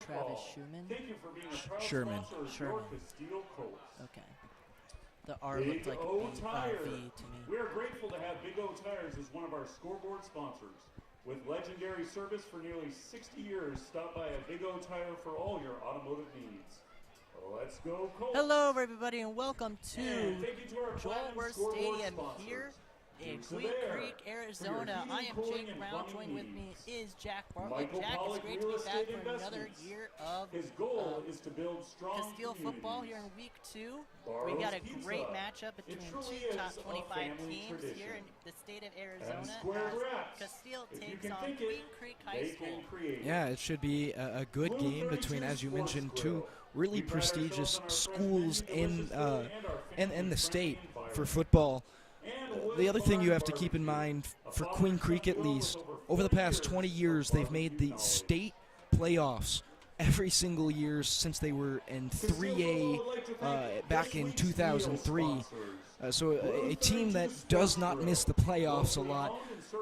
Travis Schumann? Thank you for being a proud Sherman. sponsor of your Casteel Colts. Okay. The R Big looked like O a Tire. V to me. We are grateful to have Big O Tires as one of our scoreboard sponsors. With legendary service for nearly 60 years, stop by a Big O Tire for all your automotive needs. Let's go, Colts. Hello, everybody, and welcome to And thank you to our Joel platinum Worth scoreboard Stadium sponsors. here in Dukes of Queen Air. Creek, For your Arizona. heating, I am cooling, Jake and Brown. plumbing Joined with me needs. is Jack Bartlett. Michael Jack, it's Pollock great to Real be back Estate for another Investments. year of His goal is to build strong Casteel football here in week 2. We Barrow's got a Pizza. great matchup It between truly two is top a 25 family teams tradition. here in the state of And Arizona. Square As Wraps. Casteel If you takes can on think Queen it, Creek High they School. can create. Yeah, it should be a good Blue game between, 32 as you Sports mentioned, Grill. two really We pride ourselves prestigious on our schools fresh menu, in delicious food, and our in the state family-friendly for environment. football. And The other thing you have to Barbecue. keep in mind A for father Queen and Creek son at duo with least, over over the 40 past 20 of years, they've made barbecue the knowledge. state playoffs every single year since they were in 3A back in 2003. So a team that does not miss the playoffs a lot.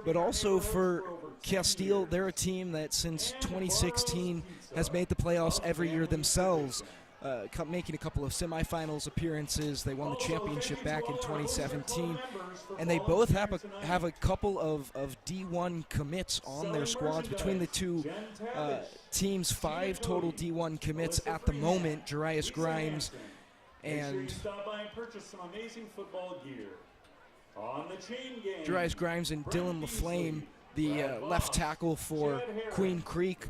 But also for Casteel, they're a team that since 2016 has made the playoffs every year themselves, making a couple of semifinals appearances. They won the championship back in 2017. And they both have a couple of D1 commits on their squads. Between the two teams, 5 total D1 commits at the moment. Jarius Grimes and Jarius Grimes and Dylan LaFlame, the left tackle for Queen Creek,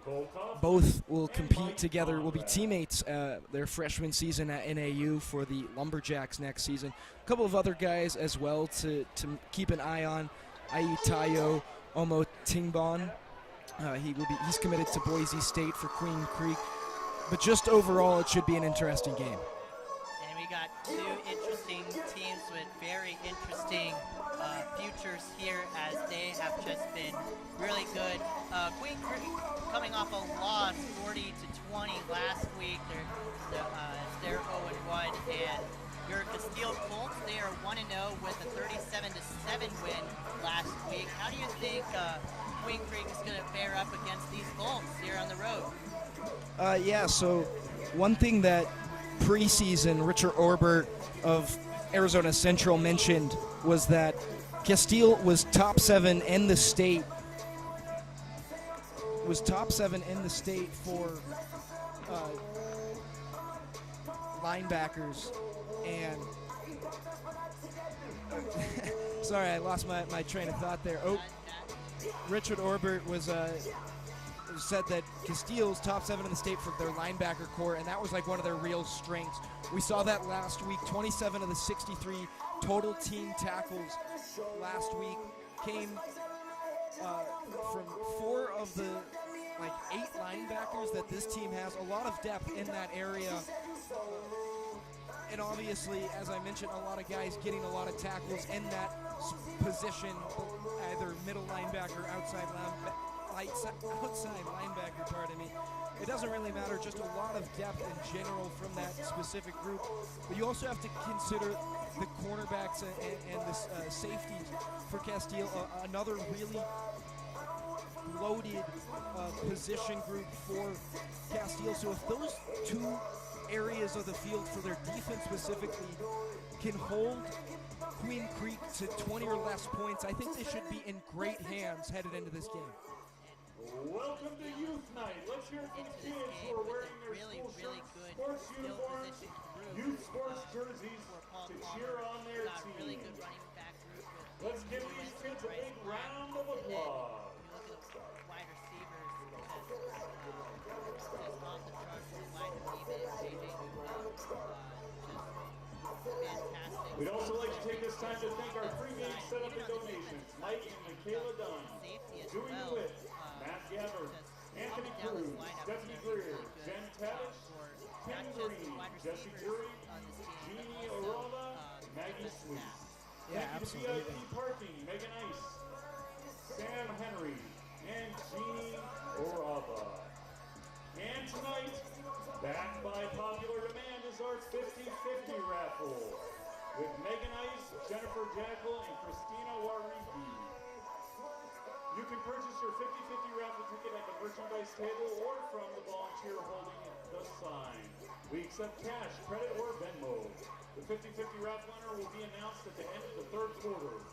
both will compete together, will be teammates their freshman season at NAU for the Lumberjacks next season. A couple of other guys as well to keep an eye on. Tayo Omo Tingbon, he's committed to Boise State for Queen Creek. But just overall, it should be an interesting game. And we got 2 interesting teams with very interesting futures here, as they have just been really good. Queen Creek coming off a loss 40-20 last week. They're 0-1, and your Casteel Colts, they are 1-0 with a 37-7 win last week. How do you think Queen Creek is going to fare up against these Colts here on the road? Yeah, so one thing that preseason Richard Orbert of Arizona Central mentioned was that Casteel was top 7 in the state. For linebackers, and sorry, I lost my train of thought there. Richard Orbert said that Casteel's top 7 in the state for their linebacker core, and that was like one of their real strengths. We saw that last week. 27 of the 63 total team tackles last week came from 4 of the 8 linebackers that this team has. A lot of depth in that area. And obviously, as I mentioned, a lot of guys getting a lot of tackles in that position, either middle linebacker, outside linebacker, pardon me. It doesn't really matter, just a lot of depth in general from that specific group. But you also have to consider the cornerbacks and the safeties for Casteel, another really loaded position group for Casteel. So if those 2 areas of the field for their defense specifically can hold Queen Creek to 20 or less points, I think they should be in great hands headed into this game. Welcome to Youth Night. Let's hear it from the kids who are wearing their school shirts, sports uniforms, youth sports jerseys to cheer on their team. Let's give these kids a big round of applause. Wide receivers, just off the charts, wide receivers, JJ fantastic. We'd also like to take this time to thank our pregame setup and donations, Mike and Michaela Dunn, Dewey DeWitt, Matt Gabbard, Anthony Cruz, Stephanie Greer, Jen Tavish, Tim Green, Jesse Jury, Jeannie Arola, Maggie Sweet. Yeah, Thank you to absolutely. VIP Parking, Megan Ice, Sam Henry, and Jeannie Orava. And tonight, backed by popular demand, is our 50-50 raffle with Megan Ice, Jennifer Jackal, and Christina Wariki. You can purchase your 50-50 raffle ticket at the merchandise table or from the volunteer holding We accept cash, credit, or Venmo. The 50-50 raffle winner will be announced at the end of the third quarter.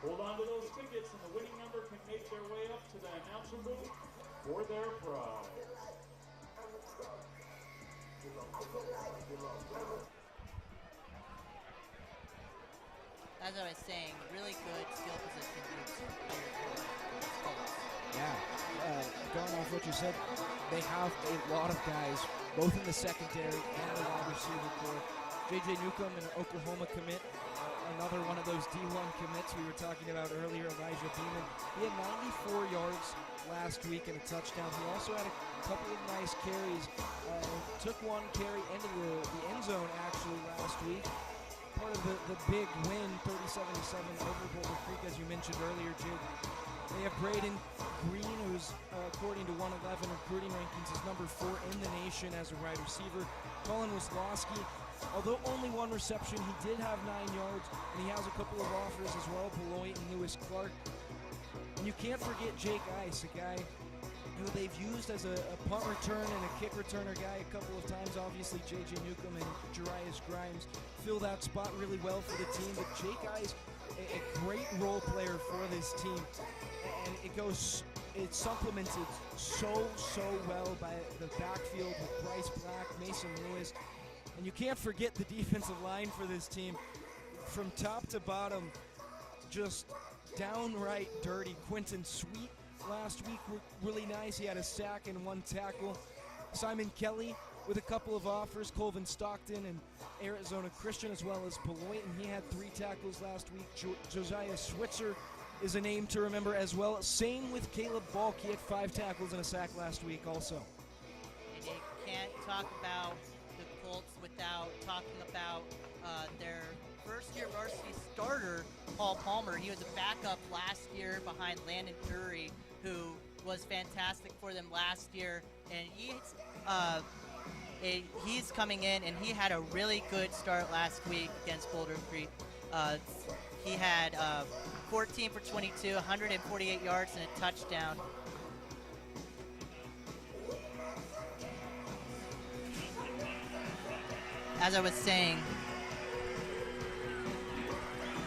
Hold on to those tickets, and the winning number can make their way up to the announcer booth for their prize. As I was saying, really good skill position groups here for the Colts. Yeah, going off what you said, they have a lot of guys, both in the secondary and the wide receiver core. J.J. Newcomb, an Oklahoma commit, another one of those D1 commits we were talking about earlier, Elijah Beeman. He had 94 yards last week and a touchdown. He also had a couple of nice carries. Took one carry into the end zone actually last week. Part of the big win, 37-7 over Boulder Creek, as you mentioned earlier, Jig. They have Braden Green, who's, according to 111 recruiting rankings, is number 4 in the nation as a wide receiver. Colin Wisłowski, although only one reception, he did have 9 yards, and he has a couple of offers as well, Beloit and Lewis Clark. And you can't forget Jake Ice, a guy who they've used as a punt return and a kick returner guy a couple of times. Obviously, J.J. Newcomb and Jarius Grimes fill that spot really well for the team. But Jake Ice, a great role player for this team. And it's supplemented so well by the backfield with Bryce Black, Mason Lewis. And you can't forget the defensive line for this team. From top to bottom, just downright dirty. Quentin Sweet last week were really nice. He had a sack and 1 tackle. Simon Kelly with a couple of offers. Colvin Stockton and Arizona Christian, as well as Beloit, and he had 3 tackles last week. Josiah Switzer is a name to remember as well. Same with Caleb Balk. He had 5 tackles and a sack last week also. And you can't talk about the Colts without talking about their first-year varsity starter, Paul Palmer. He was a backup last year behind Landon Drury, who was fantastic for them last year. And he's coming in, and he had a really good start last week against Boulder Creek. He had 14 for 22, 148 yards, and a touchdown. As I was saying,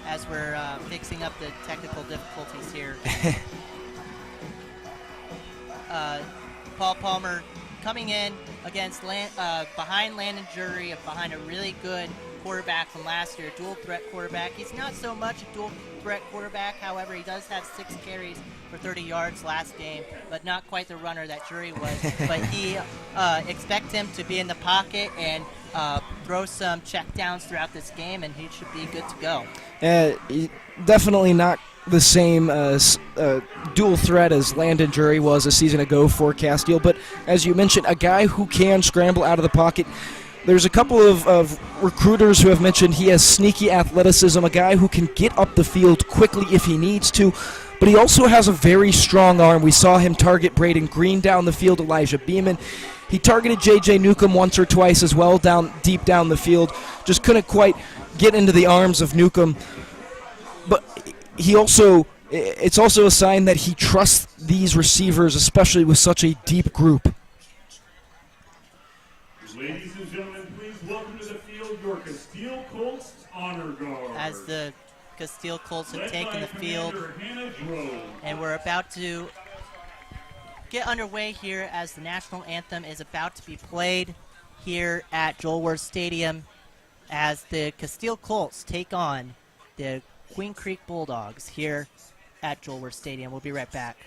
as we're fixing up the technical difficulties here, Paul Palmer coming in against behind Landon Drury, behind a really good quarterback from last year, dual threat quarterback. He's not so much a dual threat quarterback, however, he does have 6 carries for 30 yards last game, but not quite the runner that Drury was. But he expect him to be in the pocket and throw some checkdowns throughout this game, and he should be good to go. Definitely not the same dual threat as Landon Drury was a season ago for Casteel, but as you mentioned, a guy who can scramble out of the pocket. There's a couple of recruiters who have mentioned he has sneaky athleticism, a guy who can get up the field quickly if he needs to, but he also has a very strong arm. We saw him target Braden Green down the field, Elijah Beeman. He targeted J.J. Newcomb once or twice as well, deep down the field. Just couldn't quite get into the arms of Newcomb. But it's also a sign that he trusts these receivers, especially with such a deep group. Ladies and gentlemen, please welcome to the field your Casteel Colts Honor Guard. As the Casteel Colts have taken the field, and we're about to get underway here as the national anthem is about to be played here at Joel Worth Stadium as the Casteel Colts take on the Queen Creek Bulldogs here at Joel Worth Stadium. We'll be right back.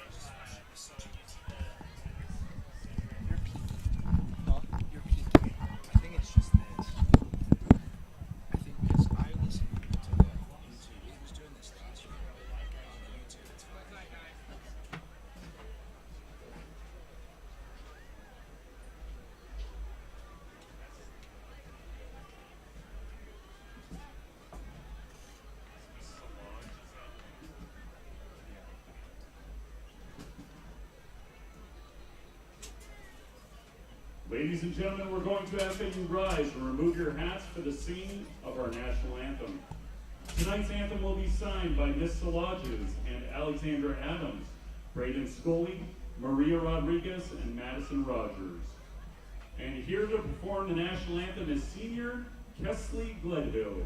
Ladies and gentlemen, we're going to ask that you rise and remove your hats for the singing of our national anthem. Tonight's anthem will be signed by Miss Salages and Alexandra Adams, Braden Scully, Maria Rodriguez, and Madison Rogers. And Here to perform the national anthem is senior Casteel Gledhill.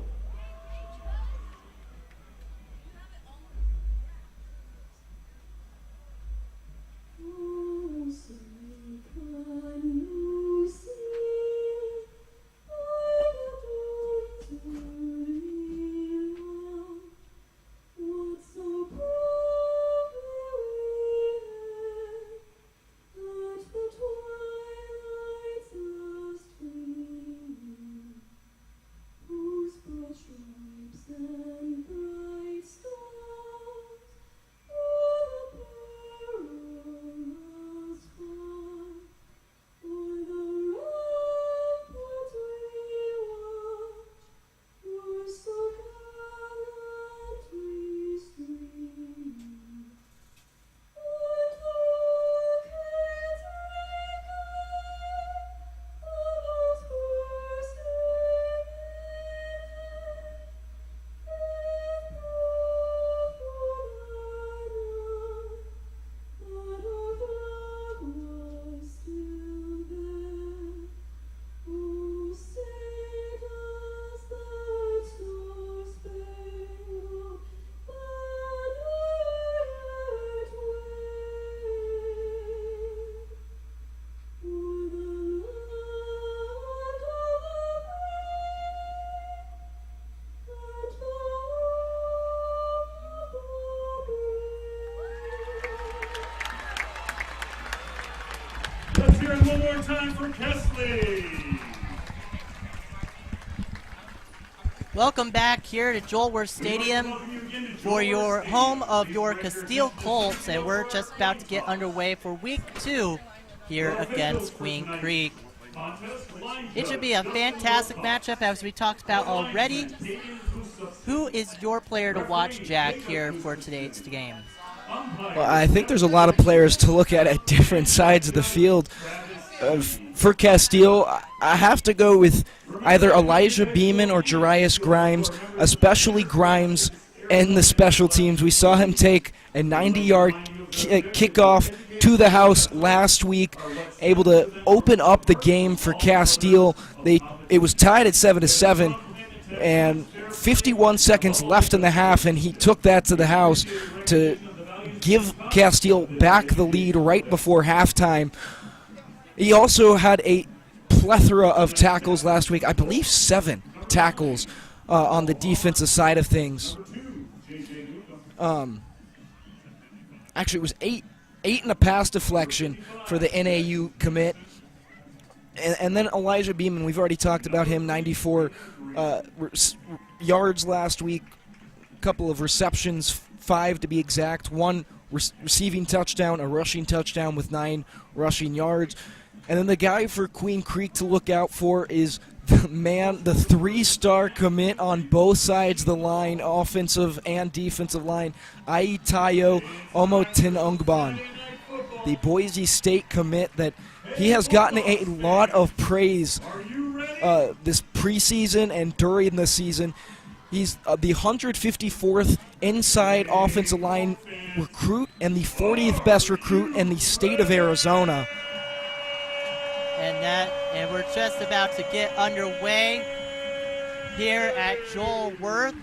Let's hear it one more time for Casteel. Welcome back here to Joel Worth Stadium for your home of your Casteel Colts, and we're just about to get underway for week 2 here against Queen Creek. It should be a fantastic matchup, as we talked about already. Who is your player to watch, Jack, here for today's game? Well, I think there's a lot of players to look at different sides of the field. For Casteel, I have to go with either Elijah Beeman or Jarius Grimes, especially Grimes and the special teams. We saw him take a 90-yard kickoff to the house last week, able to open up the game for Casteel. It was tied at 7-7, and 51 seconds left in the half, and he took that to the house to give Casteel back the lead right before halftime. He also had a plethora of tackles last week. I believe 7 tackles on the defensive side of things. Actually, it was 8 and a pass deflection for the NAU commit. And then Elijah Beeman, we've already talked about him, 94 yards last week, a couple of receptions, 5 to be exact, 1 receiving touchdown, a rushing touchdown with 9 rushing yards. And then the guy for Queen Creek to look out for is the 3-star commit on both sides of the line, offensive and defensive line, Aitayo Omotinungban, the Boise State commit that he has gotten a lot of praise this preseason and during the season. He's the 154th inside offensive line recruit and the 40th best recruit in the state of Arizona. And we're just about to get underway here at Joel Worth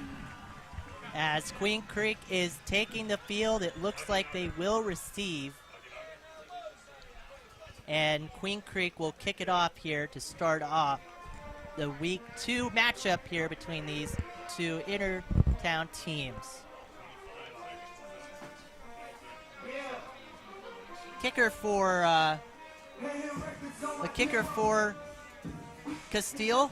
as Queen Creek is taking the field. It looks like they will receive, and Queen Creek will kick it off here to start off the week 2 matchup here between these two inter-town teams. The kicker for Casteel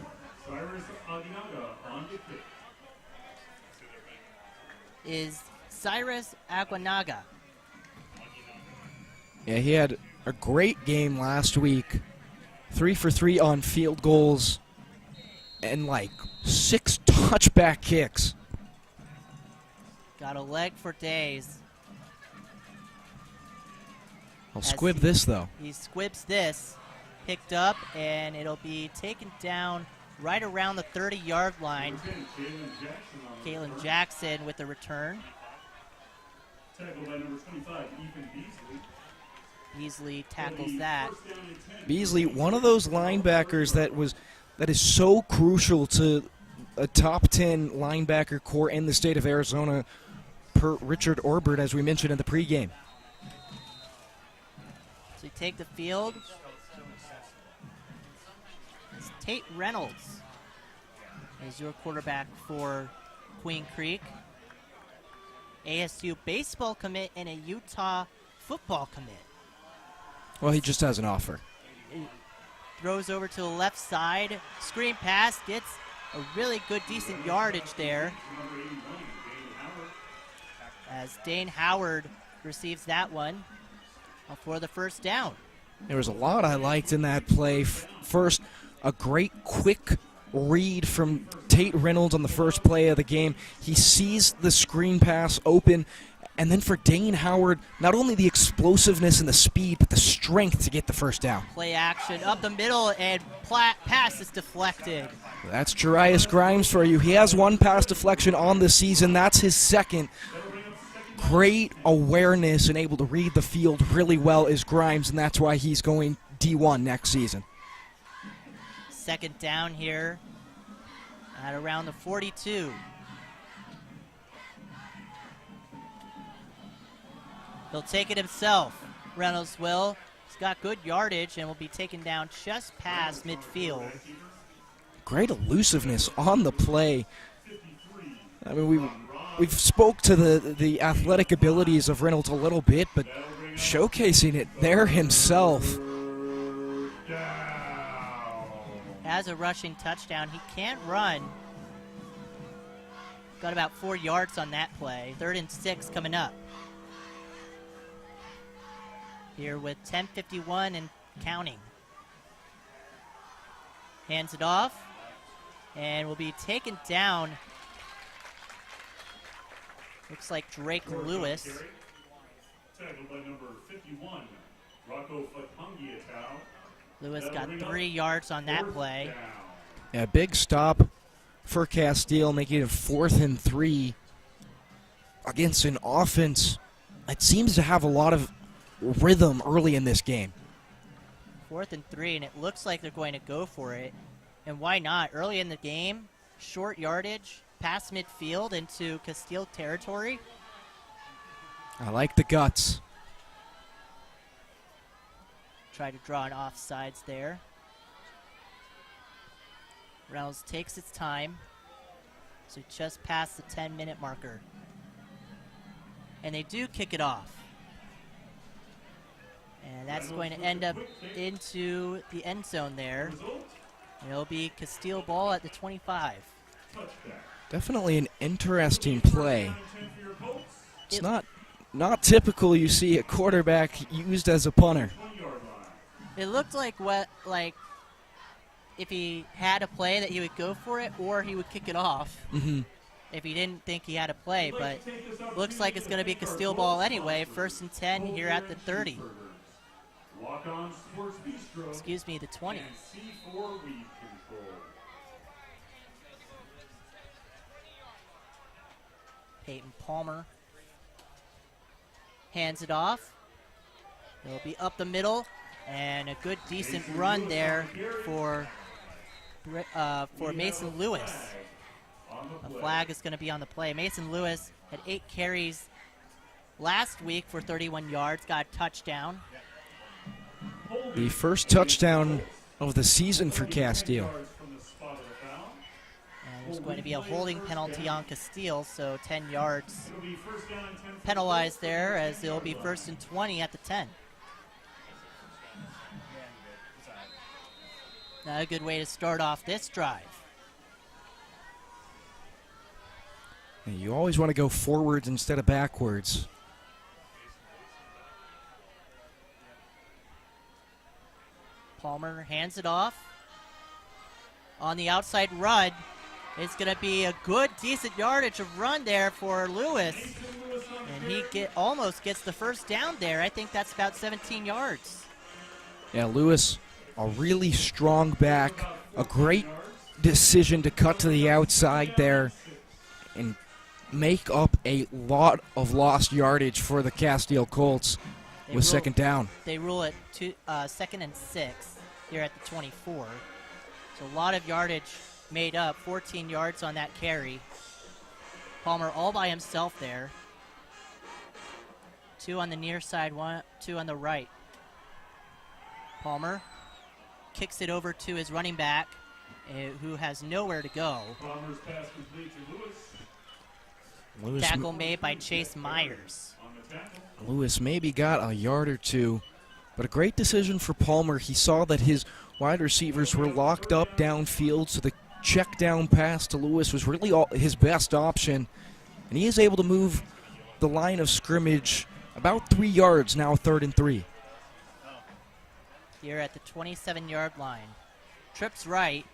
is Cyrus Aguanaga. Yeah, he had a great game last week. 3 for 3 on field goals and like 6 touchback kicks. Got a leg for days. I'll squib this, though. He squibs this, picked up, and it'll be taken down right around the 30-yard line. Kalen Jackson with the return. Easily tackles that. Beasley, one of those linebackers that is so crucial to a top 10 linebacker core in the state of Arizona, per Richard Orbert, as we mentioned in the pregame. So we take the field. It's Tate Reynolds is your quarterback for Queen Creek. ASU baseball commit and a Utah football commit. Well, he just has an offer. Throws over to the left side. Screen pass, gets a really good, decent yardage there. As Dane Howard receives that one for the first down. There was a lot I liked in that play. First, a great quick read from Tate Reynolds on the first play of the game. He sees the screen pass open, and then for Dane Howard, not only the explosiveness and the speed, but the strength to get the first down. Play action up the middle, and pass is deflected. That's Jarius Grimes for you. He has one pass deflection on the season. That's his second. Great awareness and able to read the field really well is Grimes, and that's why he's going D1 next season. Second down here at around the 42. He'll take it himself. Reynolds will. He's got good yardage and will be taken down just past midfield. Great elusiveness on the play. I mean, we've spoke to the athletic abilities of Reynolds a little bit, but showcasing it there himself. Has a rushing touchdown. He can't run. Got about 4 yards on that play. 3rd and 6 coming up. Here with 10:51 and counting. Hands it off and will be taken down. Looks like Drake Lewis. Tackled by number 51, Rocco Fatungiatau. Lewis got 3 yards on that play. A big stop for Casteel, making it 4th and 3 against an offense that seems to have a lot of rhythm early in this game. 4th and 3, and it looks like they're going to go for it. And why not? Early in the game, short yardage, past midfield into Casteel territory. I like the guts. Try to draw an offsides there. Reynolds takes its time. So just past the 10-minute marker. And they do kick it off. And that's going to end up into the end zone there. And it'll be Casteel ball at the 25. Definitely an interesting play. It's not typical you see a quarterback used as a punter. It looked like if he had a play that he would go for it or he would kick it off if he didn't think he had a play. But looks like it's going to be Casteel ball anyway. 1st and 10 here at the 30. Excuse me, the 20. Peyton Palmer hands it off. It'll be up the middle, and a good, decent run there for Mason Lewis. A flag is going to be on the play. Mason Lewis had 8 carries last week for 31 yards, got a touchdown. The first touchdown of the season for Casteel. And there's going to be a holding penalty on Casteel, so 10 yards penalized there, as it'll be 1st and 20 at the 10. Not a good way to start off this drive. And you always want to go forwards instead of backwards. Palmer hands it off. On the outside run, it's going to be a good, decent yardage of run there for Lewis. And he almost gets the first down there. I think that's about 17 yards. Yeah, Lewis, a really strong back. A great decision to cut to the outside there and make up a lot of lost yardage for the Casteel Colts. with second down. They rule it second and 6 here at the 24. So a lot of yardage made up, 14 yards on that carry. Palmer all by himself there. 2 on the near side, 2 on the right. Palmer kicks it over to his running back, who has nowhere to go. Palmer's pass complete to Lewis Tackle made by Chase Myers. Lewis maybe got a yard or two, but a great decision for Palmer. He saw that his wide receivers were locked up downfield, so the check down pass to Lewis was really his best option, and he is able to move the line of scrimmage about 3 yards, now 3rd and 3. Here at the 27-yard line. Trips right.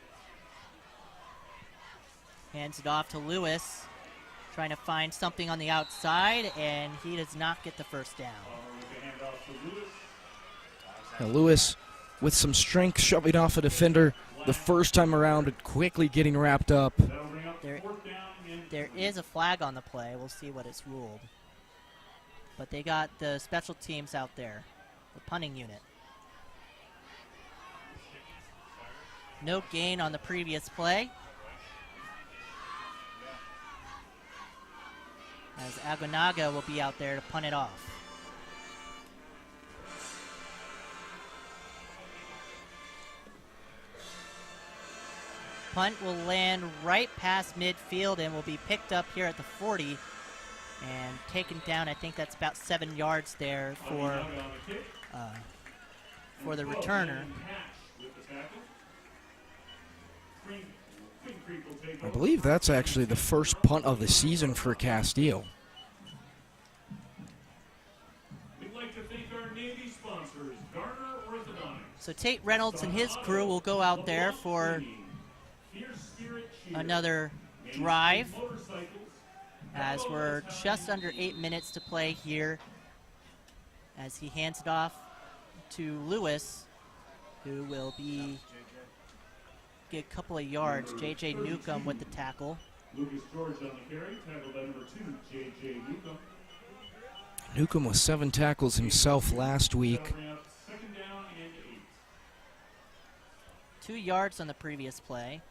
Hands it off to Lewis. Trying to find something on the outside, and he does not get the first down. Now Lewis, with some strength, shoving off a defender the first time around and quickly getting wrapped up. There is a flag on the play. We'll see what is ruled. But they got the special teams out there, the punting unit. No gain on the previous play. As Aguinaga will be out there to punt it off. Punt will land right past midfield and will be picked up here at the 40 and taken down. I think that's about 7 yards there for the returner. I believe that's actually the first punt of the season for Casteel. So Tate Reynolds and his crew will go out there for another drive, as we're just under 8 minutes to play here, as he hands it off to Lewis, who will get a couple of yards. J.J. Newcomb with the tackle. Lucas George on the carry, tackled by number 2, J.J. Newcomb. Newcomb with 7 tackles himself last week. 2 yards on the previous play.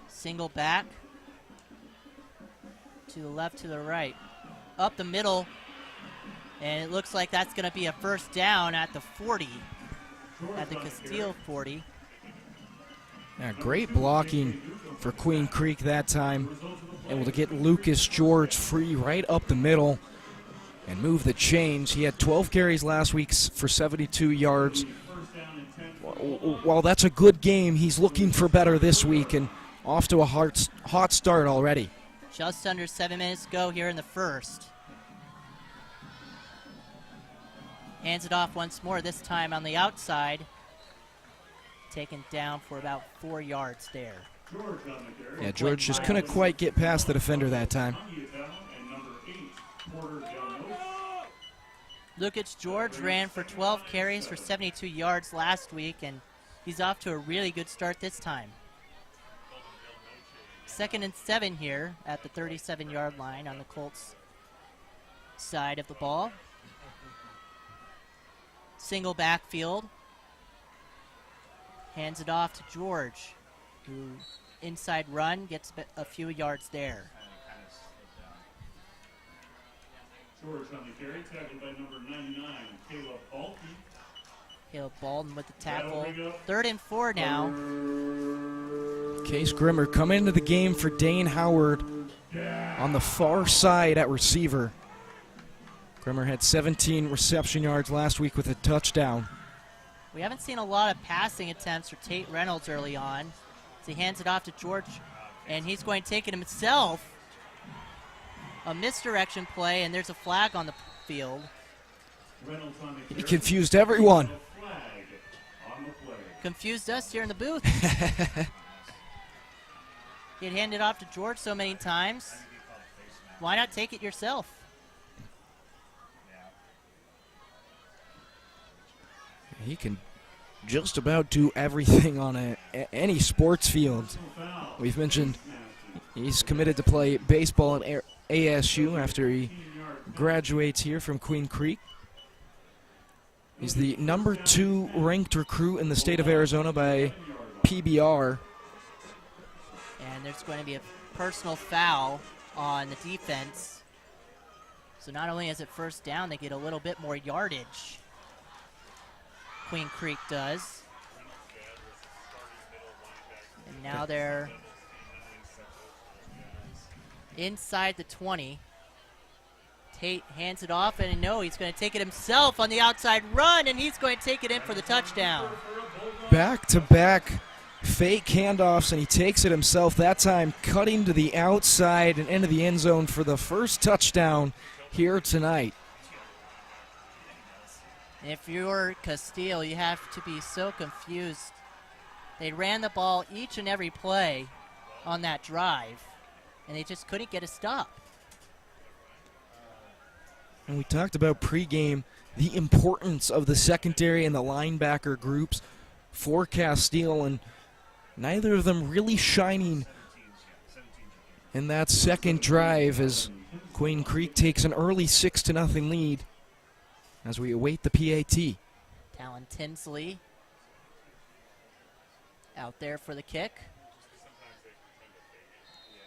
Single back. To the left, to the right. Up the middle. And it looks like that's going to be a first down at the 40. At the Casteel 40. Yeah, great blocking for Queen Creek that time. Able to get Lucas George free right up the middle and move the chains. He had 12 carries last week for 72 yards. While that's a good game, he's looking for better this week and off to a hot start already. Just under 7 minutes to go here in the first. Hands it off once more, this time on the outside. Taken down for about 4 yards there. Yeah, George just couldn't quite get past the defender that time. Lucas George ran for 12 carries for 72 yards last week, and he's off to a really good start this time. 2nd and 7 here at the 37-yard line on the Colts side of the ball. Single backfield. Hands it off to George, who inside run gets a few yards there. George on the carry, tackled by number 99, Caleb Balton. Caleb Baldwin with the tackle. 3rd and 4 now. Case Grimmer coming into the game for Dane Howard on the far side at receiver. Grimmer had 17 reception yards last week with a touchdown. We haven't seen a lot of passing attempts for Tate Reynolds early on. So he hands it off to George, and he's going to take it himself. A misdirection play, and there's a flag on the field. He confused everyone. Confused us here in the booth. He had handed off to George so many times. Why not take it yourself? He can just about do everything on any sports field. We've mentioned he's committed to play baseball at ASU after he graduates here from Queen Creek. He's the number 2 ranked recruit in the state of Arizona by PBR. And there's going to be a personal foul on the defense. So not only is it first down, they get a little bit more yardage. Queen Creek does. And now they're inside the 20. Tate hands it off, and no, he's going to take it himself on the outside run, and he's going to take it in for the touchdown. Back-to-back fake handoffs, and he takes it himself, that time cutting to the outside and into the end zone for the first touchdown here tonight. If you're Casteel, you have to be so confused. They ran the ball each and every play on that drive, and they just couldn't get a stop. And we talked about pregame the importance of the secondary and the linebacker groups for Casteel, and neither of them really shining in that second drive as Queen Creek takes an early 6-0 lead as we await the PAT. Talon Tinsley out there for the kick.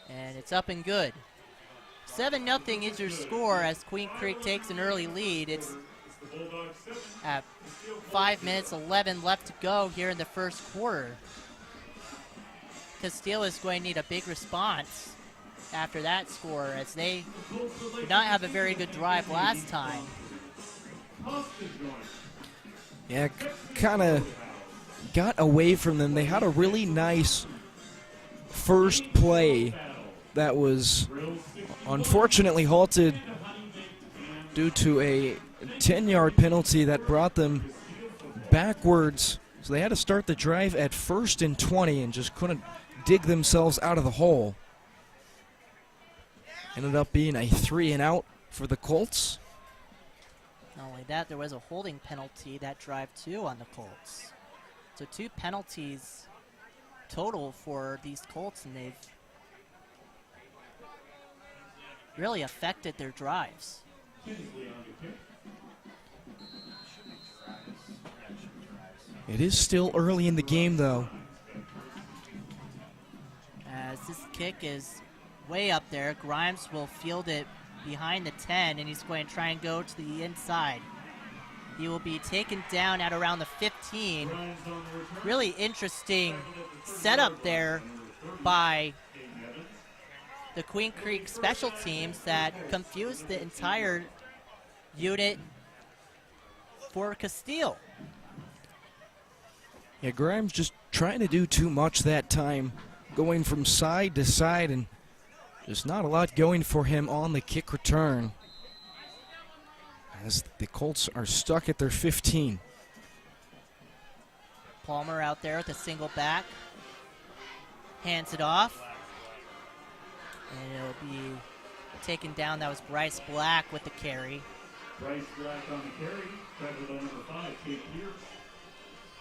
And it's up and good. 7-0 is your score as Queen Creek takes an early lead. It's at 5 minutes 11 left to go here in the first quarter. Casteel is going to need a big response after that score, as they did not have a very good drive last time. Yeah, kind of got away from them. They had a really nice first play that was unfortunately halted due to a 10-yard penalty that brought them backwards. So they had to start the drive at 1st and 20 and just couldn't dig themselves out of the hole. Ended up being a 3-and-out for the Colts. Not only that, there was a holding penalty that drive too on the Colts. So 2 penalties total for these Colts, and they've really affected their drives. It is still early in the game, though. As this kick is way up there, Grimes will field it behind the 10, and he's going to try and go to the inside. He will be taken down at around the 15. Really interesting setup there by the Queen Creek special teams that confused the entire unit for Casteel. Yeah, Grimes just trying to do too much that time, going from side to side, and just not a lot going for him on the kick return, as the Colts are stuck at their 15. Palmer out there with a single back. Hands it off. And it'll be taken down. That was Bryce Black with the carry. Bryce Black on the carry. Tackled on number 5, Kate Pierce.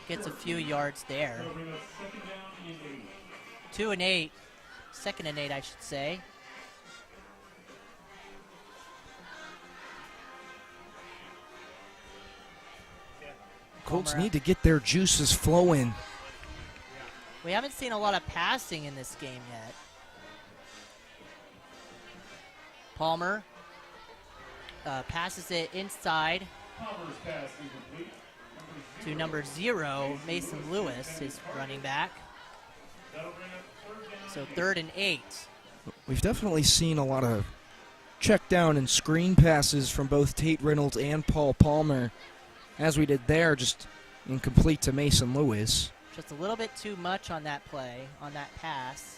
Gets a few yards there. That'll bring us 2nd down and 8. 2 and 8. 2nd and 8, I should say. Colts need to get their juices flowing. We haven't seen a lot of passing in this game yet. Palmer passes it inside Palmer's pass incomplete. to number 0, Mason Lewis, his running back. That'll bring us 3rd down. So 3rd and 8. We've definitely seen a lot of check down and screen passes from both Tate Reynolds and Paul Palmer, as we did there, just incomplete to Mason Lewis. Just a little bit too much on that play, on that pass.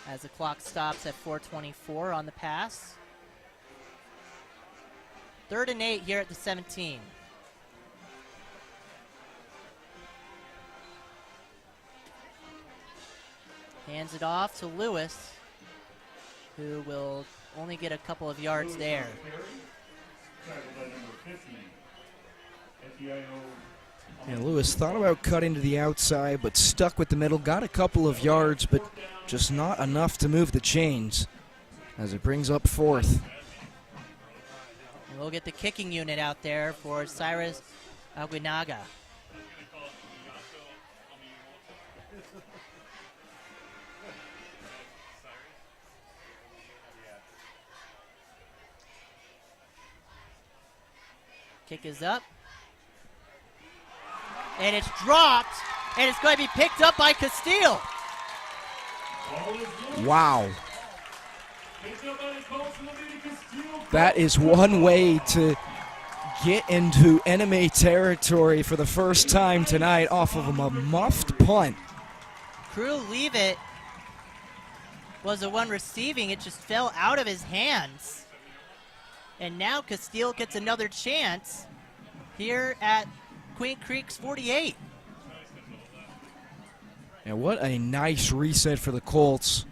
As the clock stops at 4:24 on the pass. 3rd and 8 here at the 17. Hands it off to Lewis, who will only get a couple of yards there. Tackled by number 50. FEIO Yeah, Lewis thought about cutting to the outside, but stuck with the middle. Got a couple of yards, but just not enough to move the chains as it brings up fourth. And we'll get the kicking unit out there for Cyrus Aguinaga. Kick is up. And it's dropped, and it's going to be picked up by Casteel. Wow. That is one way to get into enemy territory for the first time tonight off of a muffed punt. Crew Leave It was the one receiving. It just fell out of his hands. And now Casteel gets another chance here at Queen Creek's 48. And what a nice reset for the Colts,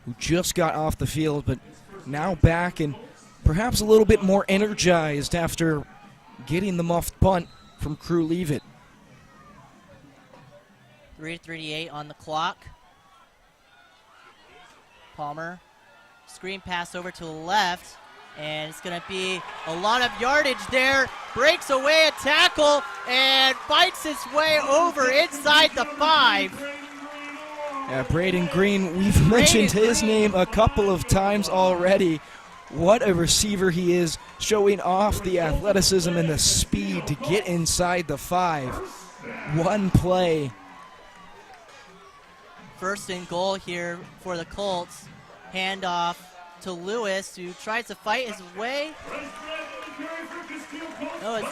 who just got off the field, but now back and perhaps a little bit more energized after getting the muffed punt from Crew Leave It. 3:38 on the clock. Palmer, screen pass over to the left. And it's going to be a lot of yardage there. Breaks away a tackle and fights his way over inside the 5. Yeah, Braden Green, we've mentioned his name a couple of times already. What a receiver he is, showing off the athleticism and the speed to get inside the 5. One play. First and goal here for the Colts. Handoff to Lewis, who tries to fight his way. No, it's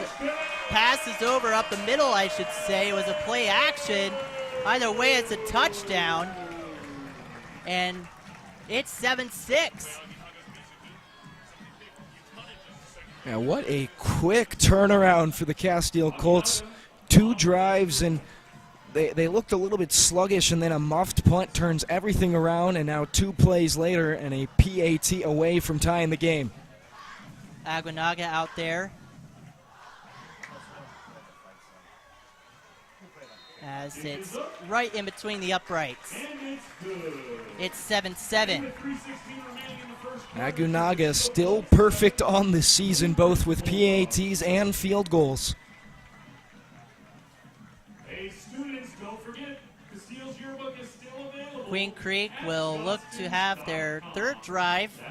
passes over up the middle, I should say. It was a play action. Either way, it's a touchdown. And it's 7-6. Yeah, what a quick turnaround for the Casteel Colts. 2 drives, and they looked a little bit sluggish, and then a muffed punt turns everything around, and now 2 plays later and a PAT away from tying the game. Aguinaga out there. As it's right in between the uprights. It's 7-7. Aguinaga still perfect on the season, both with PATs and field goals. Queen Creek will look to have their 3rd drive.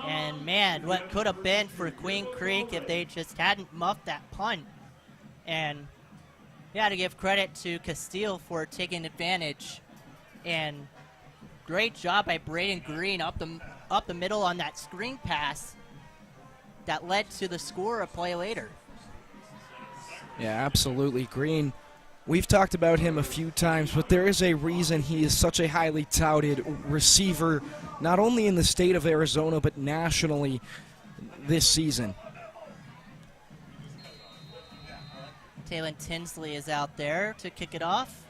And man, what could have been for Queen Creek if they just hadn't muffed that punt. And you got to give credit to Casteel for taking advantage. And great job by Braden Green up the middle on that screen pass that led to the score a play later. Yeah, absolutely. Green, we've talked about him a few times, but there is a reason he is such a highly touted receiver, not only in the state of Arizona, but nationally this season. Taylon Tinsley is out there to kick it off.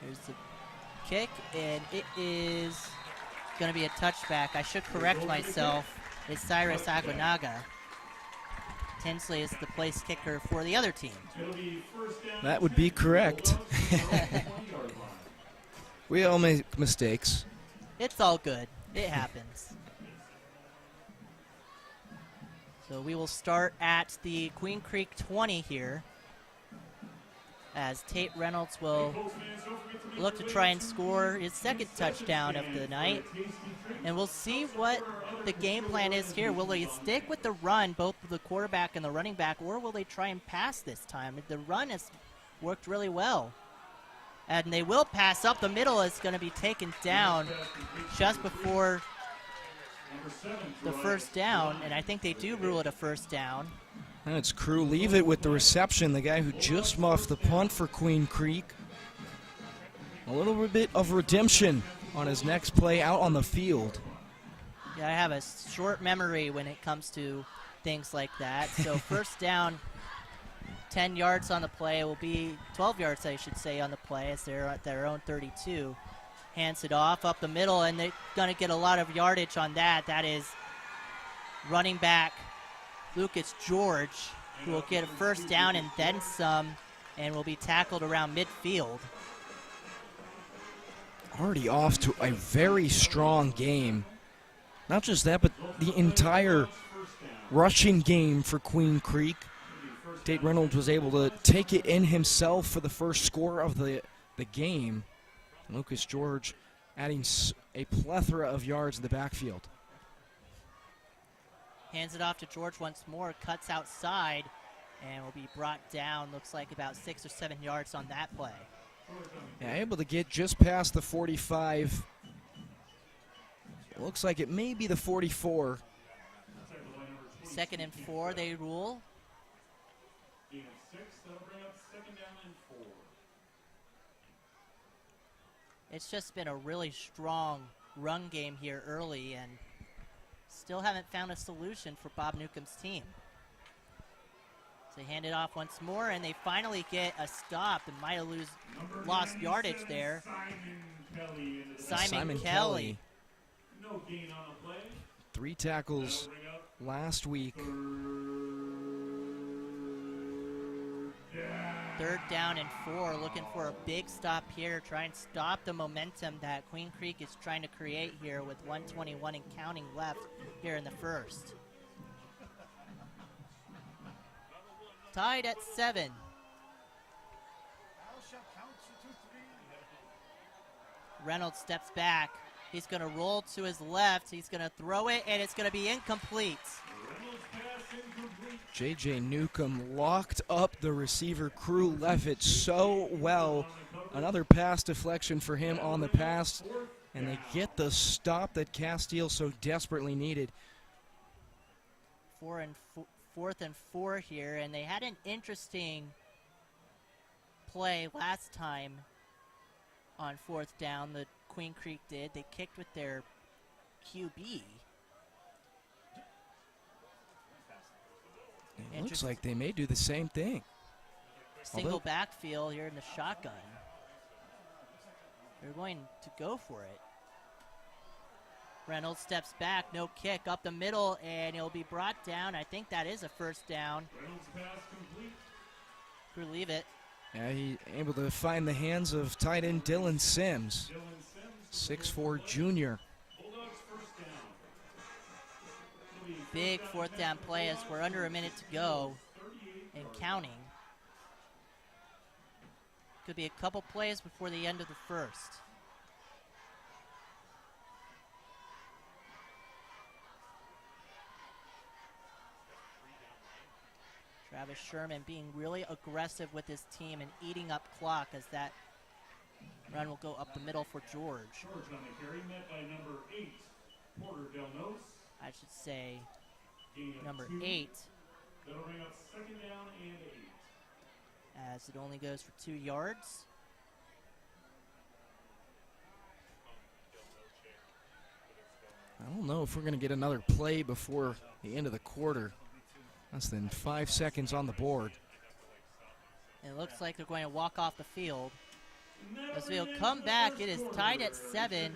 Here's the kick, and it is going to be a touchback. I should correct myself. It's Cyrus Aguinaga. Tinsley is the place kicker for the other team. That would be correct. We all make mistakes. It's all good. It happens. So we will start at the Queen Creek 20 here, as Tate Reynolds will look to try and score his 2nd touchdown of the night. And we'll see what the game plan is here. Will they stick with the run, both the quarterback and the running back, or will they try and pass this time? The run has worked really well. And they will pass up the middle. It's going to be taken down just before the first down, and I think they do rule it a first down. And it's Crew Leave It with the reception, the guy who just muffed the punt for Queen Creek. A little bit of redemption on his next play out on the field. Yeah, I have a short memory when it comes to things like that. So first down, 10 yards on the play. Will be 12 yards, I should say, on the play, as they're at their own 32. Hands it off up the middle, and they're going to get a lot of yardage on that. That is running back Lucas George, who will get a first down and then some, and will be tackled around midfield. Already off to a very strong game. Not just that, but the entire rushing game for Queen Creek. Tate Reynolds was able to take it in himself for the first score of the game. Lucas George adding a plethora of yards in the backfield. Hands it off to George once more, cuts outside, and will be brought down. Looks like about 6 or 7 yards on that play. Yeah, able to get just past the 45. Looks like it may be the 44. 2nd and 4 they rule. It's just been a really strong run game here early, and still haven't found a solution for Bob Newcomb's team. So they hand it off once more, and they finally get a stop. They might have lost yardage there. Simon Kelly. No gain on the play. 3 tackles last week. 3rd down and 4, looking for a big stop here, try and stop the momentum that Queen Creek is trying to create here with 1:21 and counting left here in the first. Tied at 7. Reynolds steps back. He's going to roll to his left. He's going to throw it, and it's going to be incomplete. J.J. Newcomb locked up the receiver crew, left it so well. Another pass deflection for him on the pass, and they get the stop that Casteel so desperately needed. 4th and 4 here, and they had an interesting play last time on 4th down. The Queen Creek did. They kicked with their QB. It looks like they may do the same thing. Single backfield here in the shotgun. They're going to go for it. Reynolds steps back, no kick, up the middle, and he'll be brought down. I think that is a first down. Reynolds pass complete. Crew leave it. Yeah, he able to find the hands of tight end Dylan Sims, 6'4" junior. Bulldogs first down. Big 4th down play as we're under a minute to go and counting. Could be a couple plays before the end of the first. Travis Sherman being really aggressive with his team and eating up clock as that run will go up the middle for George. George on the carry, met by number 8, Porter Del Nos. I should say Gain of number 2. 8, That'll bring up 2nd down and 8. as it only goes for 2 yards. I don't know if we're going to get another play before the end of the quarter. Less than 5 seconds on the board. It looks like they're going to walk off the field. As we'll come back, it is tied at 7.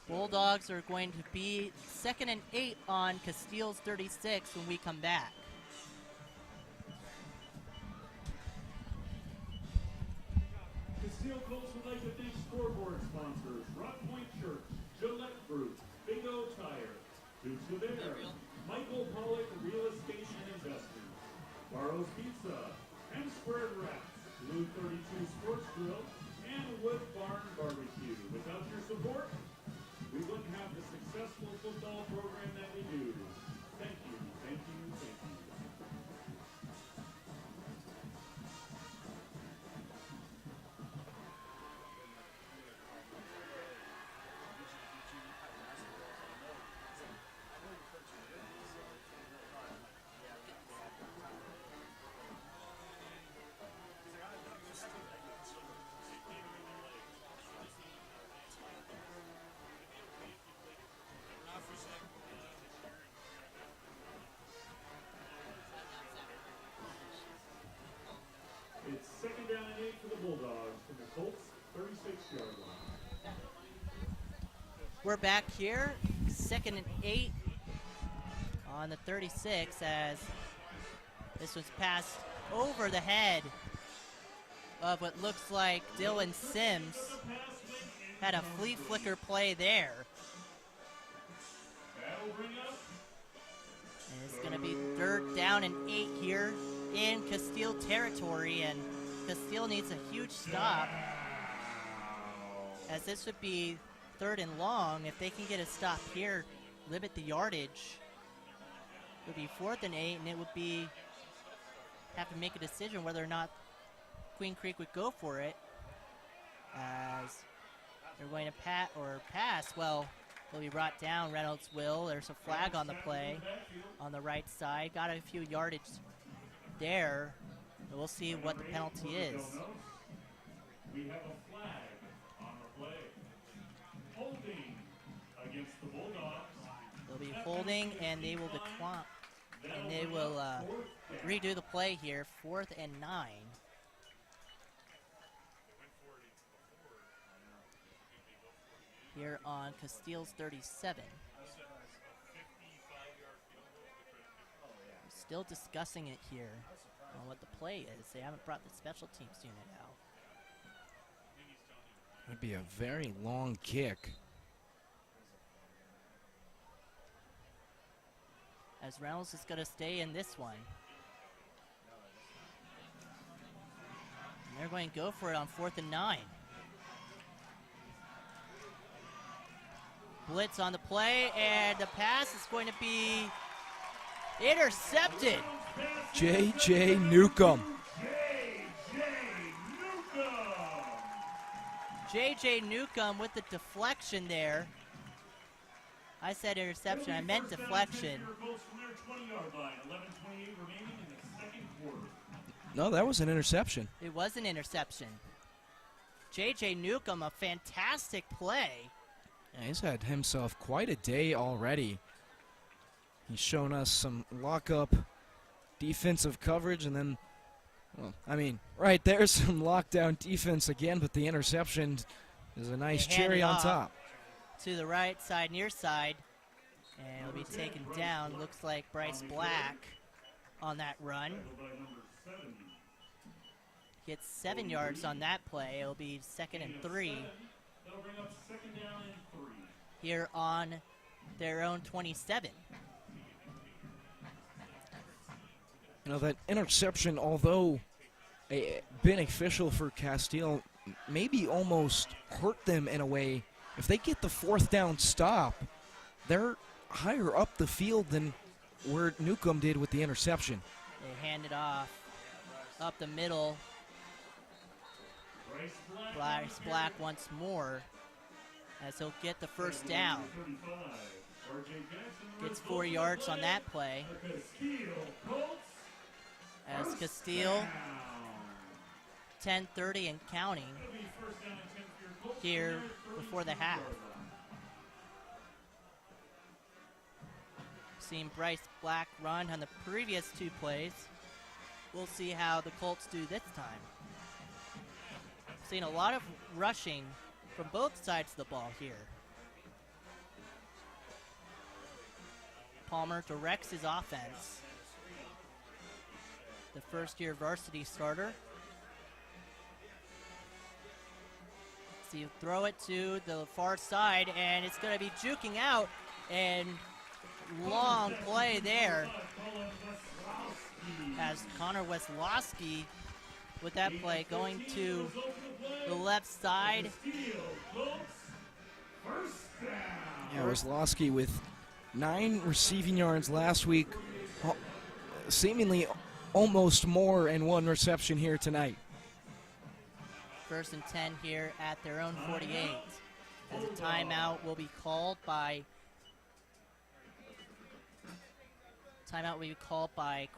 Bulldogs are going to be 2nd and 8 on Casteel's 36 when we come back. Casteel Colts would like to thank scoreboard sponsors Rock Point Church, Gillette Group, Bingo Tire, Dukes of Air, Michael Pollock Real Estate and Investors, Barrow's Pizza, M Squared Wraps, Blue 32 Sports Grill, and Wood Barn Barbecue. Without your support, we wouldn't have the successful football program that we do. Thank you, thank you, thank you. 6-yard line. We're back here, 2nd and 8 on the 36 as this was passed over the head of what looks like Dylan Sims. Had a flea flicker play there. That'll bring up And it's going to be 3rd down and 8 here in Casteel territory, and Casteel needs a huge stop, as this would be 3rd and long. If they can get a stop here, limit the yardage, it would be 4th and 8, and it would be have to make a decision whether or not Queen Creek would go for it, as they're going to pass. Well, will be brought down. Reynolds will. There's a flag on the play on the right side. Got a few yardage there. And we'll see what the penalty is. we have a flag on the play. Holding against the Bulldogs. They'll be holding, and they will decline. And they will redo the play here. 4th and 9. Here on Casteel's 37. Still discussing it here on what the play is. They haven't brought the special teams unit out. It'd be a very long kick. As Reynolds is going to stay in this one. And they're going to go for it on 4th and 9. Blitz on the play, and the pass is going to be intercepted. J.J. Newcomb. J.J. Newcomb with the deflection there. I said interception, I meant deflection. No, that was an interception. It was an interception. J.J. Newcomb, a fantastic play. Yeah, he's had himself quite a day already. He's shown us some lock-up defensive coverage, and then, well, I mean, right there's some lockdown defense again, but the interception is a nice cherry on top. To the right side, near side, and it'll be taken down. Looks like Bryce Black on that run. Gets 7 yards on that play. It'll be 2nd and 3. Here on their own 27. You know, that interception, although beneficial for Casteel, maybe almost hurt them in a way. If they get the 4th down stop, they're higher up the field than where Newcomb did with the interception. They hand it off up the middle. Bryce Black once more, as he'll get the 1st down. Gets 4 yards on that play. As Casteel, 10:30 and counting here before the half. Seen Bryce Black run on the previous 2 plays. We'll see how the Colts do this time. Seen a lot of rushing from both sides of the ball here. Palmer directs his offense. The first-year varsity starter. So you throw it to the far side, and it's going to be juking out, and long play there as Connor Weslowski with that play going to the left side. Yeah, Weslowski with 9 receiving yards last week, seemingly almost more in 1 reception here tonight. 1st and 10 here at their own 48. As a timeout will be called by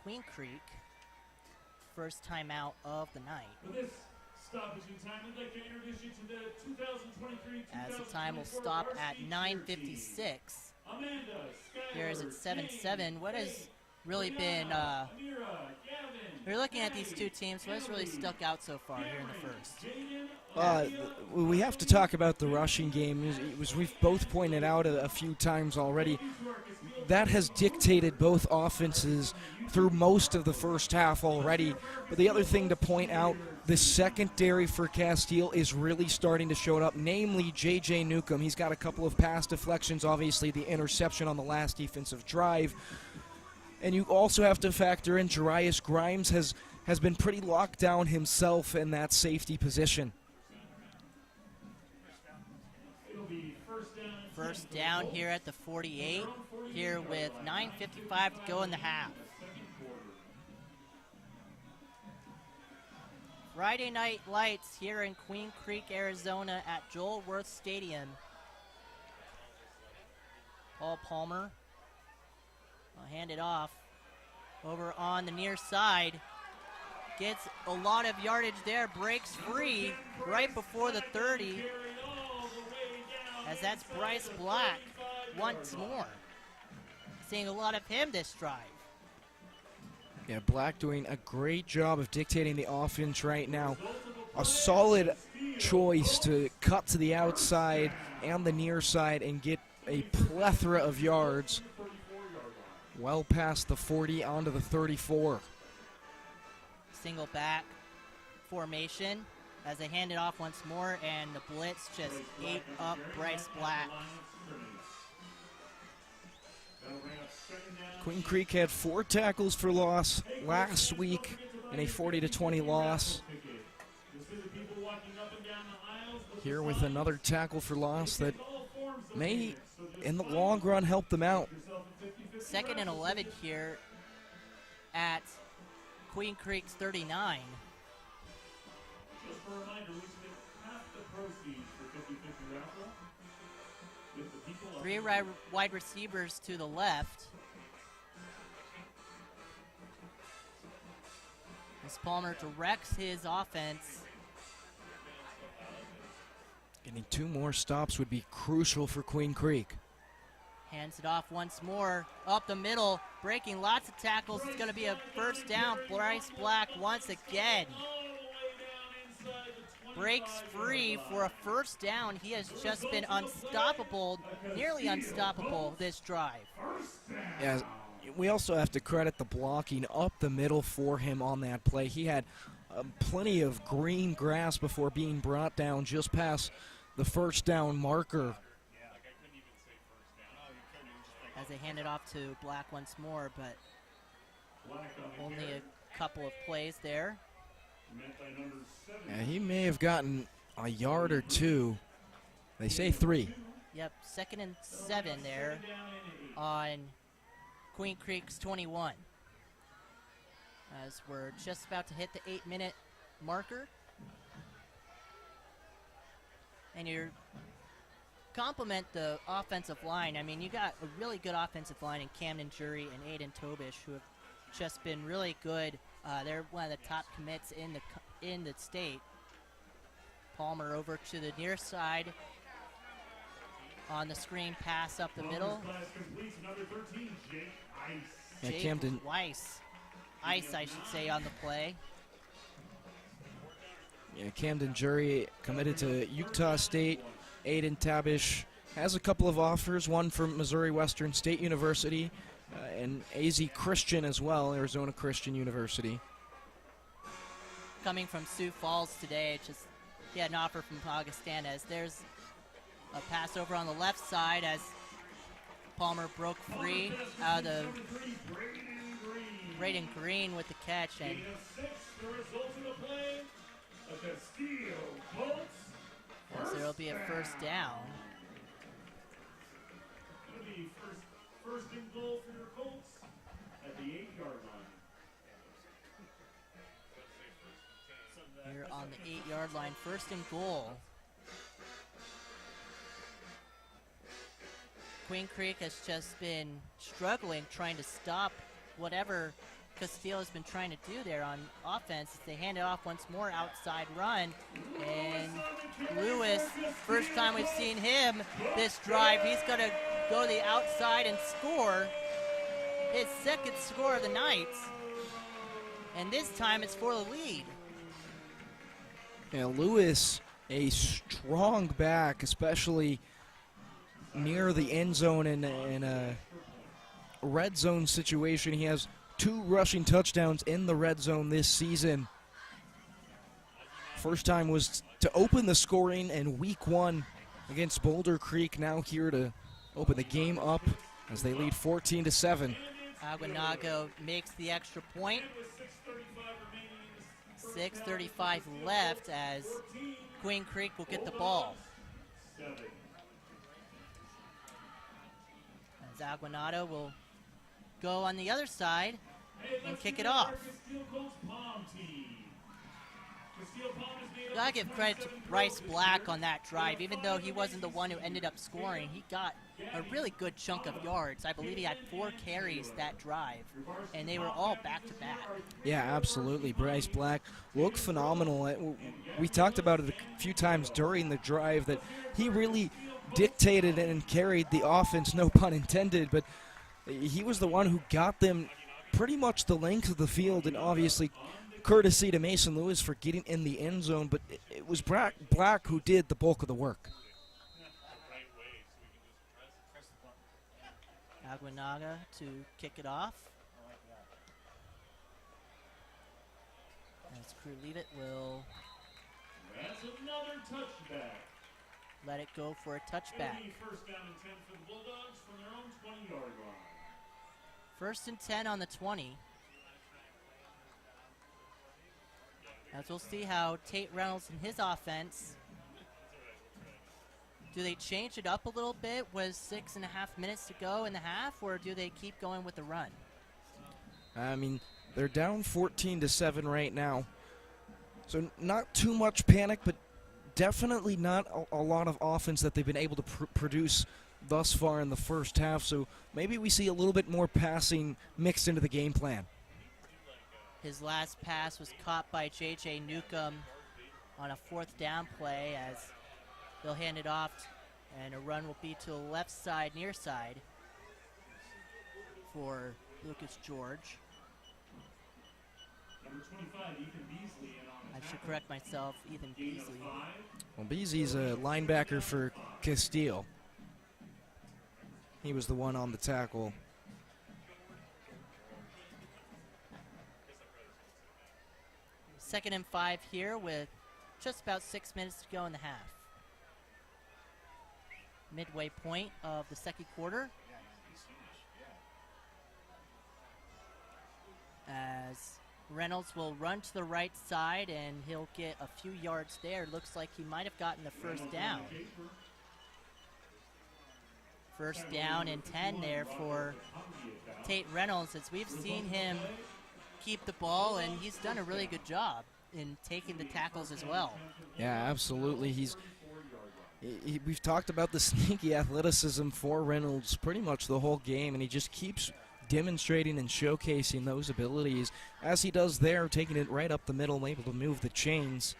Queen Creek. First timeout of the night. For this stoppage in time, we'd like to introduce you to the 2023 As the time will stop at 9:56. Here is at 7-7. What has really been We're looking at these two teams. What's really stuck out so far here in the first? We have to talk about the rushing game. As we've both pointed out a few times already, that has dictated both offenses through most of the first half already. But the other thing to point out, the secondary for Casteel is really starting to show up, namely J.J. Newcomb. He's got a couple of pass deflections, obviously the interception on the last defensive drive. And you also have to factor in Jarius Grimes has been pretty locked down himself in that safety position. First down here at the 48, here with 9:55 to go in the half. Friday Night Lights here in Queen Creek, Arizona at Joel Worth Stadium. Paul Palmer will hand it off over on the near side. Gets a lot of yardage there, breaks free right before the 30. As that's Bryce Black once more. Seeing a lot of him this drive. Yeah, Black doing a great job of dictating the offense right now. A solid choice to cut to the outside and the near side and get a plethora of yards well past the 40 onto the 34. Single back formation as they hand it off once more, and the blitz just ate up Bryce Black. Queen Creek had 4 tackles for loss last week in a 40-20 loss. Here with another tackle for loss that may, in the long run, help them out. 2nd and 11 here at Queen Creek's 39. Just a reminder, we submit half the proceeds for 50/50 raffle. With the people 3 wide receivers to the left. As Palmer directs his offense. Getting 2 more stops would be crucial for Queen Creek. Hands it off once more, up the middle, breaking lots of tackles. It's going to be a first down. Bryce Black once again breaks free for a first down. He has just been unstoppable, nearly unstoppable this drive. Yeah, we also have to credit the blocking up the middle for him on that play. He had plenty of green grass before being brought down just past the first down marker. As they hand it off to Black once more, but only a couple of plays there. Yeah, he may have gotten a yard or 2. They say 3. Yep, 2nd and 7 there on Queen Creek's 21. As we're just about to hit the 8-minute marker. And you're compliment the offensive line. I mean, you got a really good offensive line in Camden Jury and Aiden Tobish, who have just been really good. They're one of the top commits in the state. Palmer over to the near side on the screen pass up the middle. Yeah, Jake Camden Weiss. Ice, I should say, on the play. Yeah, Camden Jury committed to Utah State. Aiden Tabish has a couple of offers, one from Missouri Western State University and AZ Christian as well, Arizona Christian University. Coming from Sioux Falls today, he had an offer from Augustana. As there's a pass over on the left side as Palmer broke free out of the Braden Green with the catch, and so there'll be a first down. First and goal for your Colts at the 8-yard line. Here on the 8-yard line, 1st and goal. Queen Creek has just been struggling trying to stop whatever Casteel has been trying to do there on offense. They hand it off once more, outside run, and Lewis, first time we've seen him this drive, he's going to go the outside and score his 2nd score of the night. And this time it's for the lead. Yeah, Lewis, a strong back, especially near the end zone in a red zone situation. He has 2 rushing touchdowns in the red zone this season. First time was to open the scoring in week 1 against Boulder Creek. Now here to open the game up as they lead 14-7. Aguanago makes the extra point. 6:35 left as Queen Creek will get the ball. As Aguanado will go on the other side and kick it off. Gotta give credit to Bryce Black on that drive. Even though he wasn't the one who ended up scoring, he got a really good chunk of yards. I believe he had 4 carries that drive, and they were all back-to-back. Yeah, absolutely. Bryce Black looked phenomenal. We talked about it a few times during the drive that he really dictated and carried the offense, no pun intended, but he was the one who got them pretty much the length of the field, and obviously courtesy to Mason Lewis for getting in the end zone, but it was Black who did the bulk of the work. Aguanaga to kick it off. As Crew Leave It will That's another touchback. let it go for a touchback. First down and 10 for the Bulldogs from their own 20-yard line. 1st and 10 on the 20. As we'll see how Tate Reynolds and his offense, do they change it up a little bit with 6.5 minutes to go in the half, or do they keep going with the run? I mean, they're down 14-7 right now, so not too much panic, but definitely not a lot of offense that they've been able to produce thus far in the first half, so maybe we see a little bit more passing mixed into the game plan. His last pass was caught by J.J. Newcomb on a 4th down play as they'll hand it off, and a run will be to the left side, near side, for Lucas George. Number 25, Ethan Beasley. I should correct myself, Ethan Beasley. Well, Beasley's a linebacker for Casteel. He was the one on the tackle. Second and 5 here with just about 6 minutes to go in the half. Midway point of the second quarter. As Reynolds will run to the right side and he'll get a few yards there. Looks like he might have gotten the first down. First down and 10 there for Tate Reynolds, as we've seen him keep the ball, and he's done a really good job in taking the tackles as well. Yeah, absolutely. We've talked about the sneaky athleticism for Reynolds pretty much the whole game, and he just keeps demonstrating and showcasing those abilities as he does there, taking it right up the middle, able to move the chains.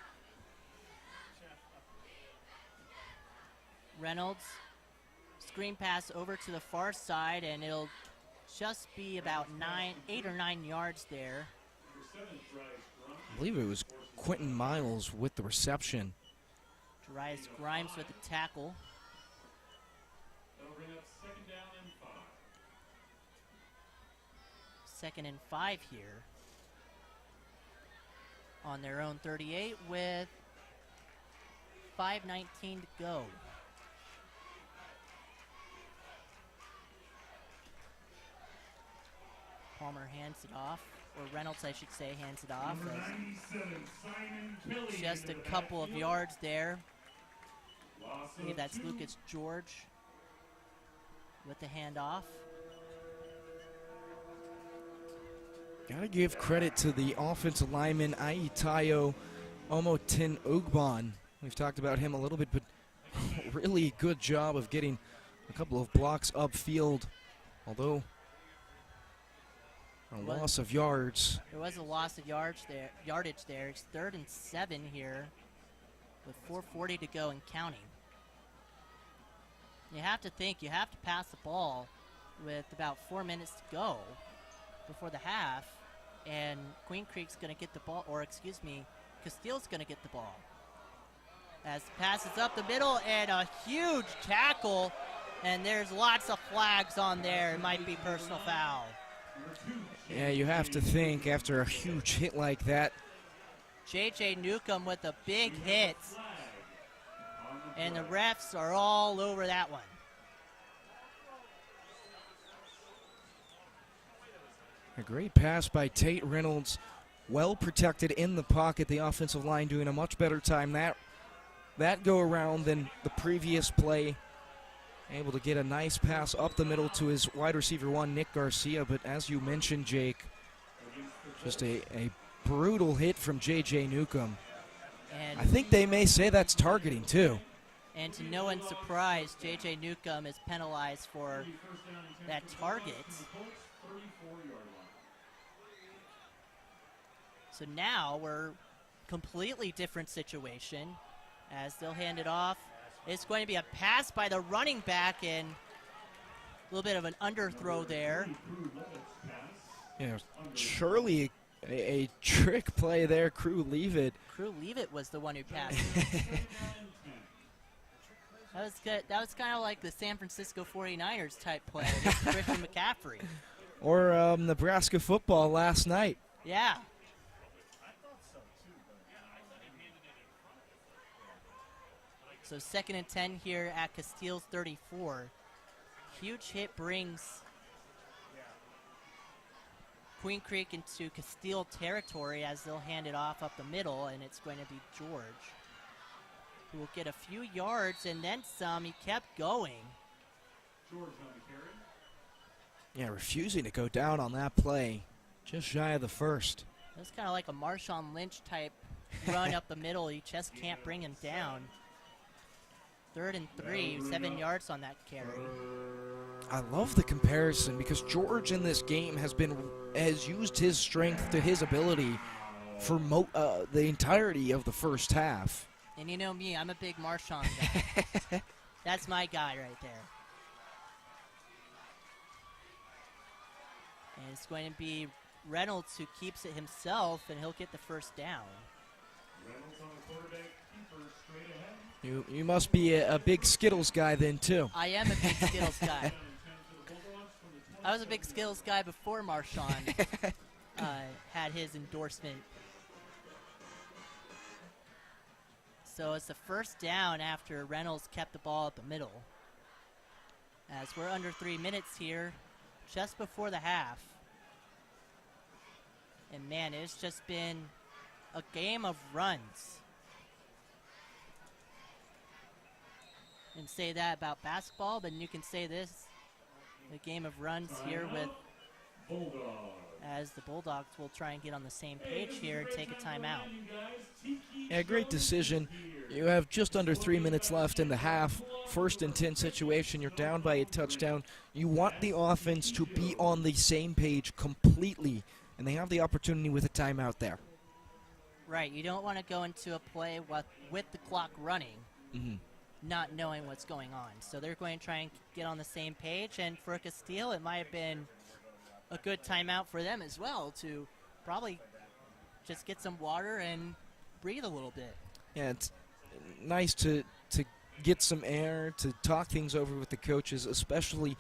Reynolds, screen pass over to the far side, and it'll just be about 8 or 9 yards there. I believe it was Quentin Miles with the reception. Darius Grimes with the tackle. That'll bring up 2nd down and 5. 2nd and 5 here on their own 38 with 5:19 to go. Palmer hands it off, or Reynolds, I should say, hands it off. Number 97, Simon Kelly. Just a couple of yards there. Loss I believe of that's 2. Lucas George with the handoff. Gotta give credit to the offensive lineman, Aitayo Omotin Ugban. We've talked about him a little bit, but really good job of getting a couple of blocks upfield, although a loss of yards. There was a loss of yardage there. It's 3rd and 7 here with 4:40 to go and counting. You have to have to pass the ball with about 4 minutes to go before the half. And Queen Creek's going to get the ball, or excuse me, Casteel's going to get the ball. As the pass is up the middle, and a huge tackle, and there's lots of flags on there. It might be personal foul. Yeah, you have to think after a huge hit like that. J.J. Newcomb with a big hit, and the refs are all over that one. A great pass by Tate Reynolds, well protected in the pocket. The offensive line doing a much better time that go around than the previous play. Able to get a nice pass up the middle to his wide receiver one, Nick Garcia. But as you mentioned, Jake, just a brutal hit from J.J. Newcomb. And I think they may say that's targeting too. And to no one's surprise, J.J. Newcomb is penalized for that target. So now we're completely different situation as they'll hand it off. It's going to be a pass by the running back and a little bit of an underthrow there. Yeah, surely a trick play there. Crew leave it. Crew leave it was the one who passed. That was good. That was kind of like the San Francisco 49ers type play against Christian McCaffrey. Or Nebraska football last night. Yeah. So 2nd and 10 here at Casteel's 34. Huge hit brings Queen Creek into Casteel territory as they'll hand it off up the middle, and it's going to be George, who will get a few yards and then some. He kept going. Yeah, refusing to go down on that play. Just shy of the first. It was kind of like a Marshawn Lynch type run up the middle. You just can't bring him down. 3rd and 3, 7 yards on that carry. I love the comparison because George in this game has used his strength to his ability for the entirety of the first half. And you know me, I'm a big Marshawn guy. That's my guy right there. And it's going to be Reynolds who keeps it himself, and he'll get the first down. Reynolds on the quarterback, keeper straight ahead. You must be a big Skittles guy then too. I am a big Skittles guy. I was a big Skittles guy before Marshawn had his endorsement. So it's the first down after Reynolds kept the ball at the middle. As we're under 3 minutes here, just before the half. And man, it's just been a game of runs. And say that about basketball, but you can say this, a game of runs here with as the Bulldogs will try and get on the same page here and take a timeout. Yeah, great decision. You have just under 3 minutes left in the half. 1st and 10 situation, you're down by a touchdown. You want the offense to be on the same page completely, and they have the opportunity with a timeout there. Right, you don't want to go into a play with the clock running. Not knowing what's going on. So they're going to try and get on the same page, and for Casteel, it might have been a good timeout for them as well to probably just get some water and breathe a little bit. Yeah, it's nice to get some air, to talk things over with the coaches, especially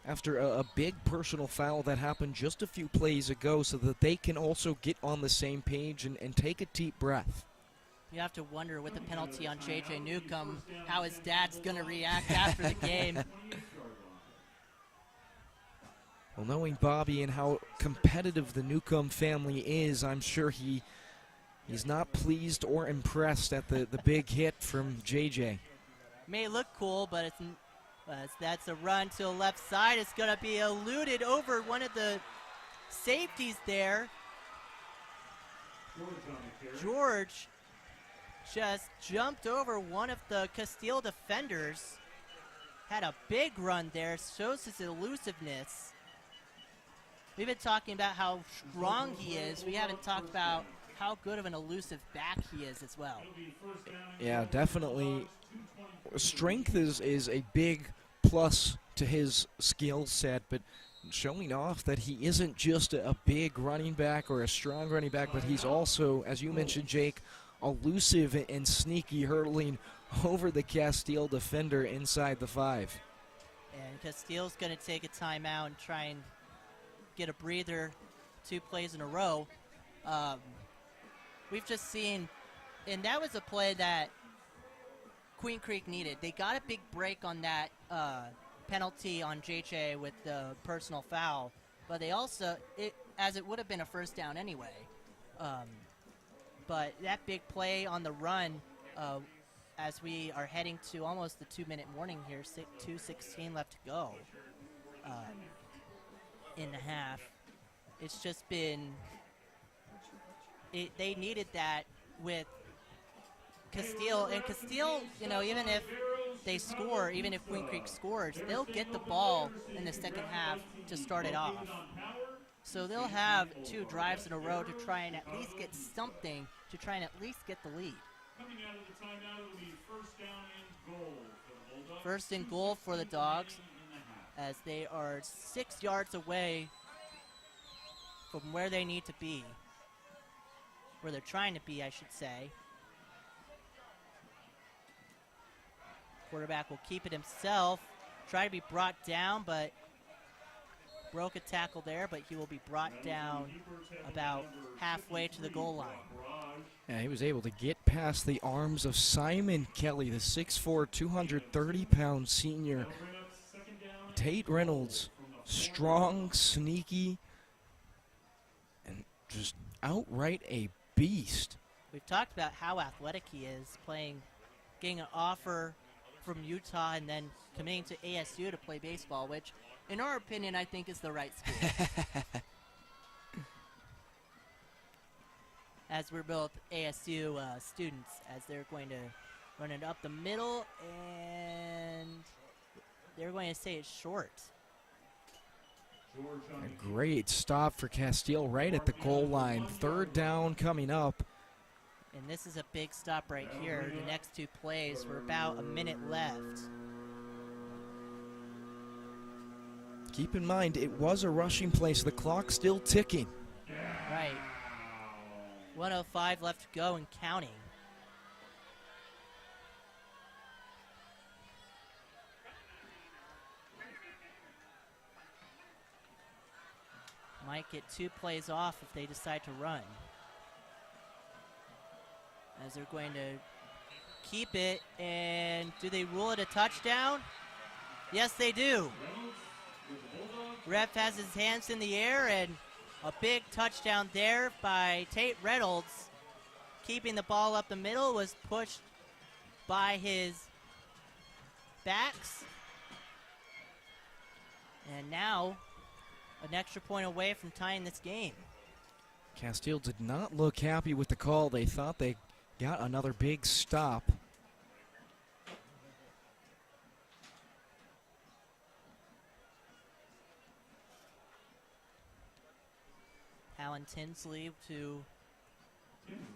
after a big personal foul that happened just a few plays ago, so that they can also get on the same page and take a deep breath. You have to wonder with the penalty on J.J. Newcomb how his dad's going to react after the game. Well, knowing Bobby and how competitive the Newcomb family is, I'm sure he's not pleased or impressed at the big hit from J.J. May look cool, but that's a run to the left side. It's going to be eluded over one of the safeties there. George just jumped over one of the Casteel defenders. Had a big run there, shows his elusiveness. We've been talking about how strong he is. We haven't talked about how good of an elusive back he is as well. Yeah, definitely. Strength is a big plus to his skill set, but showing off that he isn't just a big running back or a strong running back, but he's also, as you mentioned, Jake, elusive and sneaky, hurtling over the Casteel defender inside the 5. And Casteel's going to take a timeout and try and get a breather 2 plays in a row. We've just seen, and that was a play that Queen Creek needed. They got a big break on that penalty on JJ with the personal foul, but they also, as it would have been a first down anyway. But that big play on the run, as we are heading to almost the 2-minute warning here, 2:16 left to go in the half. It's just been, they needed that with Casteel, and Casteel, even if they score, even if Queen Creek scores, they'll get the ball in the second half to start it off. So they'll have 2 drives in a row to try and at least get something, to try and at least get the lead. Coming out of the timeout, it'll be first down and goal for the Bulldogs. First and goal for the Dogs, as they are 6 yards away from where they need to be, where they're trying to be, I should say. Quarterback will keep it himself, try to be brought down, but broke a tackle there, but he will be brought down about halfway to the goal line. Yeah, he was able to get past the arms of Simon Kelly, the 6'4", 230-pound senior. Tate Reynolds, strong, sneaky, and just outright a beast. We've talked about how athletic he is, getting an offer from Utah and then committing to ASU to play baseball, which, in our opinion, I think is the right school. As we're both ASU students, as they're going to run it up the middle, and they're going to say it's short. A great stop for Casteel right at the goal line. 3rd down coming up. And this is a big stop right here. The next 2 plays, we're about a minute left. Keep in mind, it was a rushing play, so the clock's still ticking. Right. 1:05 left to go and counting. Might get 2 plays off if they decide to run, as they're going to keep it. And do they rule it a touchdown? Yes, they do. Ref has his hands in the air, and a big touchdown there by Tate Reynolds. Keeping the ball up the middle, was pushed by his backs. And now an extra point away from tying this game. Casteel did not look happy with the call. They thought they got another big stop. Alan Tinsley to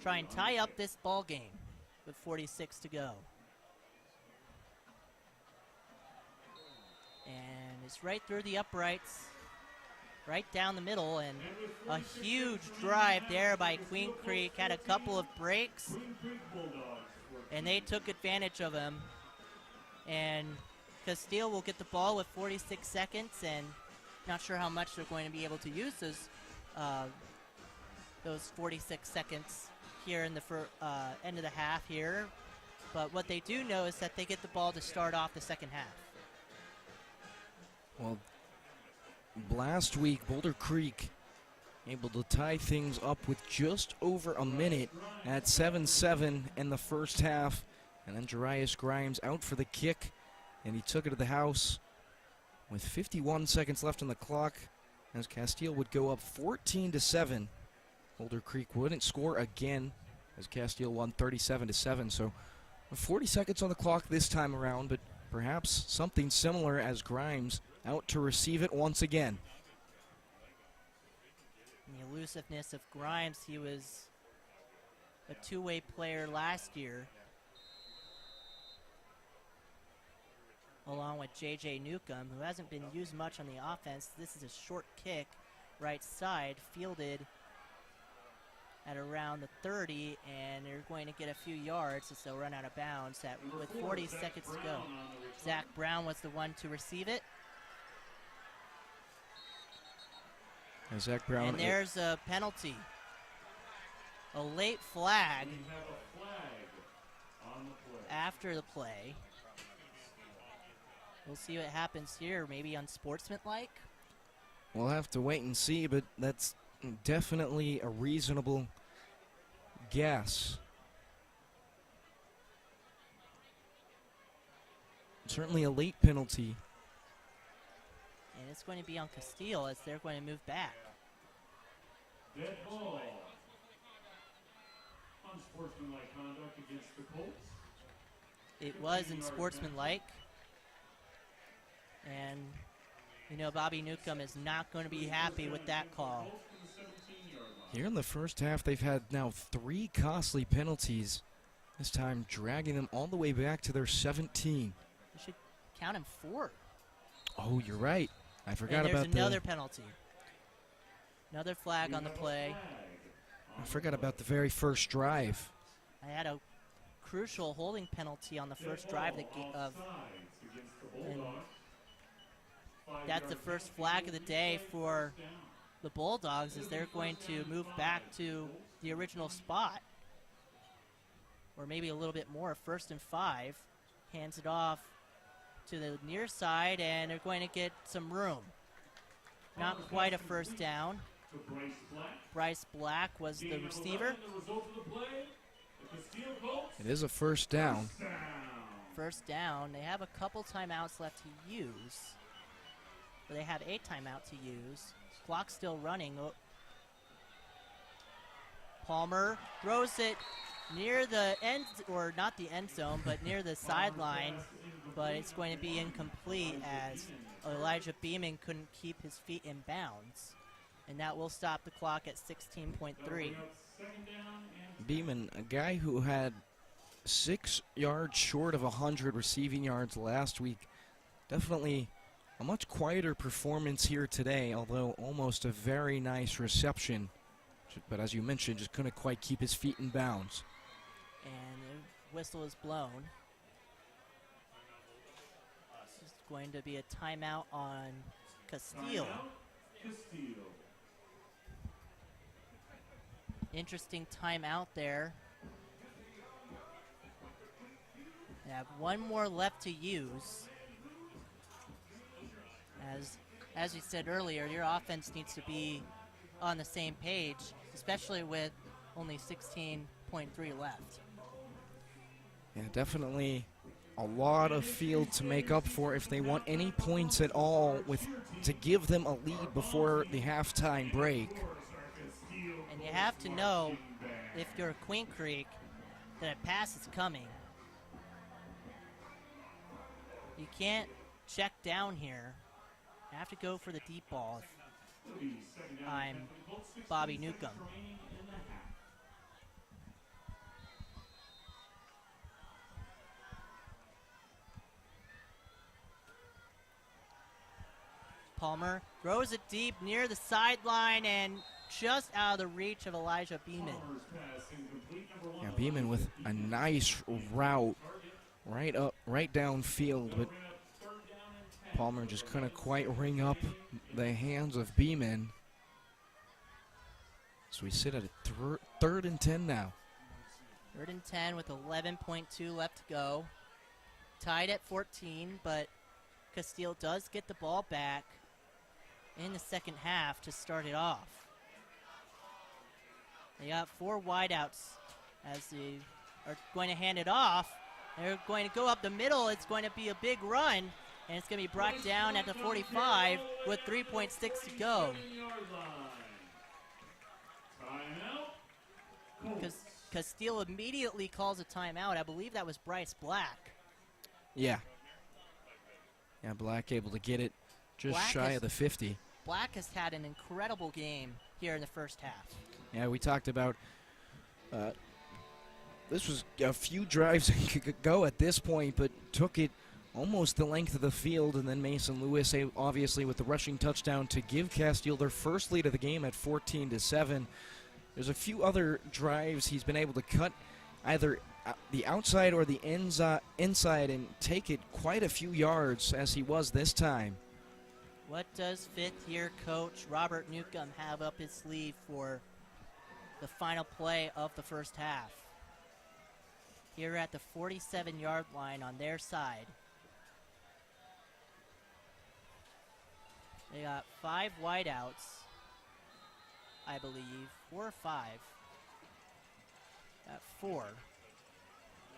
try and tie up this ball game with 46 to go. And it's right through the uprights, right down the middle, and a huge drive there by Queen Creek. Had a couple of breaks, and they took advantage of him. And Casteel will get the ball with 46 seconds, and not sure how much they're going to be able to use those 46 seconds here in the end of the half here. But what they do know is that they get the ball to start off the second half. Well, last week, Boulder Creek able to tie things up with just over a minute at 7-7 in the first half. And then Jarius Grimes out for the kick, and he took it to the house with 51 seconds left on the clock, as Casteel would go up 14-7. Boulder Creek wouldn't score again, as Casteel won 37-7. So 40 seconds on the clock this time around, but perhaps something similar, as Grimes out to receive it once again. And the elusiveness of Grimes, he was a two-way player last year. along with J.J. Newcomb, who hasn't been used much on the offense. This is a short kick, right side, fielded at around the 30, and they're going to get a few yards as they'll run out of bounds with 40 seconds to go. Zach Brown was the one to receive it. And Zach Brown. And there's a penalty. A late flag after the play. We'll see what happens here, maybe unsportsmanlike. We'll have to wait and see, but that's definitely a reasonable guess. Certainly a late penalty. And it's going to be on Casteel as they're going to move back. Dead ball. Unsportsmanlike conduct against the Colts. It was unsportsmanlike. And, you know, Bobby Newcomb is not going to be happy with that call. Here in the first half, they've had now 3 costly penalties, this time dragging them all the way back to their 17. You should count him 4. Oh, you're right. I forgot and about there's another penalty. Another flag on the play. I forgot about the very first drive. I had a crucial holding penalty on the first drive and that's the first flag of the day for the Bulldogs, as they're going to move back to the original spot. Or maybe a little bit more, 1st and 5. Hands it off to the near side, and they're going to get some room. Not quite a first down. Bryce Black was the receiver. It is a first down. First down. They have a couple timeouts left to use. But they have a timeout to use. Clock's still running. Oh. Palmer throws it near the end, or not the end zone, but near the sideline. But it's going to be incomplete as Elijah Beeman couldn't keep his feet in bounds. And that will stop the clock at 16.3. Beeman, a guy who had 6 yards short of 100 receiving yards last week. Definitely a much quieter performance here today, although almost a very nice reception. But as you mentioned, just couldn't quite keep his feet in bounds. And the whistle is blown. This is going to be a timeout on Casteel. Interesting timeout there. They have one more left to use. As we said earlier, your offense needs to be on the same page, especially with only 16.3 left. Yeah, definitely a lot of field to make up for if they want any points at all, to give them a lead before the halftime break. And you have to know, if you're Queen Creek, that a pass is coming. You can't check down here. You have to go for the deep ball if I'm Bobby Newcomb. Palmer throws it deep near the sideline and just out of the reach of Elijah Beeman. Yeah, Beeman with a nice route right downfield, but Palmer just couldn't quite ring up the hands of Beeman. So we sit at a 3rd and 10 now. 3rd and 10 with 11.2 left to go. Tied at 14, but Casteel does get the ball back in the second half to start it off. They got 4 wideouts as they are going to hand it off. They're going to go up the middle. It's going to be a big run, and it's going to be brought down at the 45 with 3.6 to go. Casteel immediately calls a timeout. I believe that was Bryce Black. Yeah. Yeah, Black able to get it just shy of the 50. Black has had an incredible game here in the first half. Yeah, we talked about this was a few drives go at this point, but took it almost the length of the field, and then Mason Lewis, obviously with the rushing touchdown to give Casteel their first lead of the game at 14-7. There's a few other drives he's been able to cut either the outside or the inside and take it quite a few yards, as he was this time. What does fifth-year coach Robert Newcomb have up his sleeve for the final play of the first half? Here at the 47-yard line on their side. They got 5 wideouts, I believe, 4 or 5. Got 4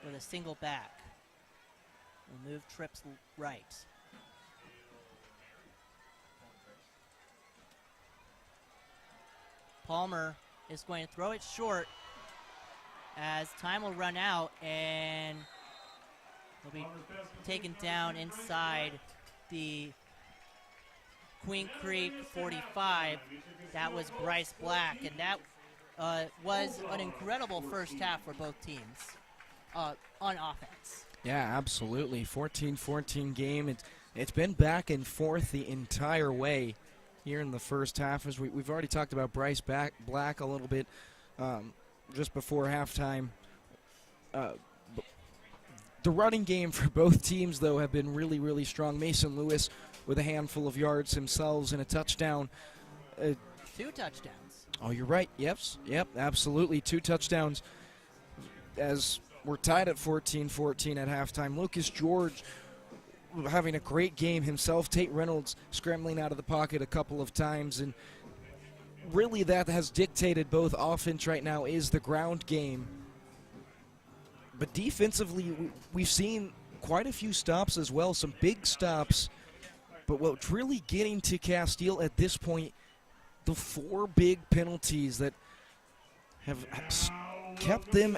with a single back. We'll move trips right. Palmer is going to throw it short as time will run out, and he'll be taken down inside the Queen Creek 45. That was Bryce Black, and that was an incredible first half for both teams on offense. Yeah, absolutely. 14-14 game. It's been back and forth the entire way here in the first half. As we've already talked about Bryce Black a little bit just before halftime. The running game for both teams, though, have been really, really strong. Mason Lewis with a handful of yards himself and a touchdown. 2 touchdowns. Oh, you're right. Yep, absolutely. 2 touchdowns as we're tied at 14-14 at halftime. Lucas George having a great game himself. Tate Reynolds scrambling out of the pocket a couple of times, and really that has dictated both offense right now is the ground game. But defensively, we've seen quite a few stops as well, some big stops. But what's really getting to Casteel at this point, the 4 big penalties that have kept them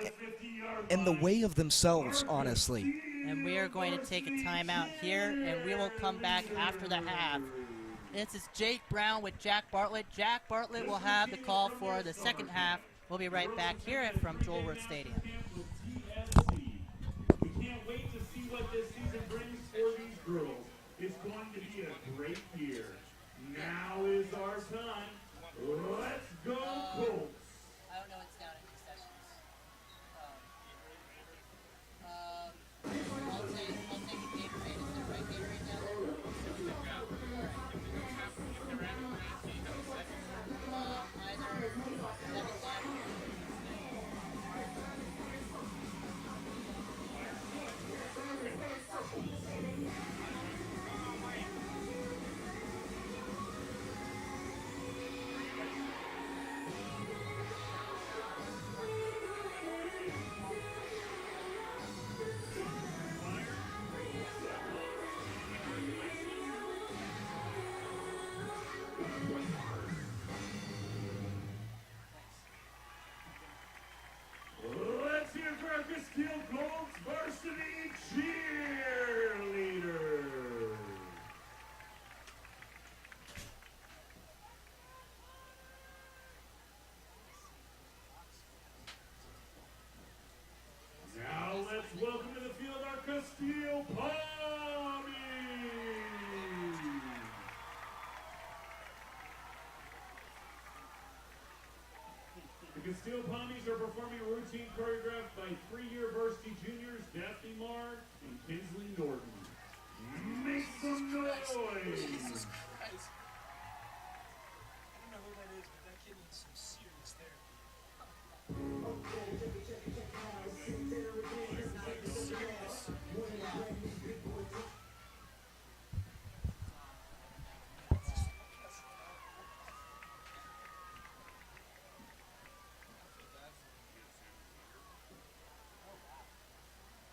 in the way of themselves, honestly. And we are going to take a timeout here, and we will come back after the half. This is Jake Brown with Jack Bartlett. Jack Bartlett will have the call for the second half. We'll be right back here from Joel Worth Stadium. We can't wait to see what this season brings for these girls. It's going to be a great year. Now is our time. Let's go, Colts. I don't know what's down in concessions. I'll take a Gatorade. Is there a right Gatorade down there? Let's hear for our Casteel Colts Varsity cheerleaders. Now let's welcome to the field our Casteel Palmies. The Casteel Palmies are performing a routine choreographed by 3-year Varsity juniors Daphne Marr and Kinsley Norton. Make some noise! Jesus Christ. I don't know who that is, but that kid needs some serious therapy.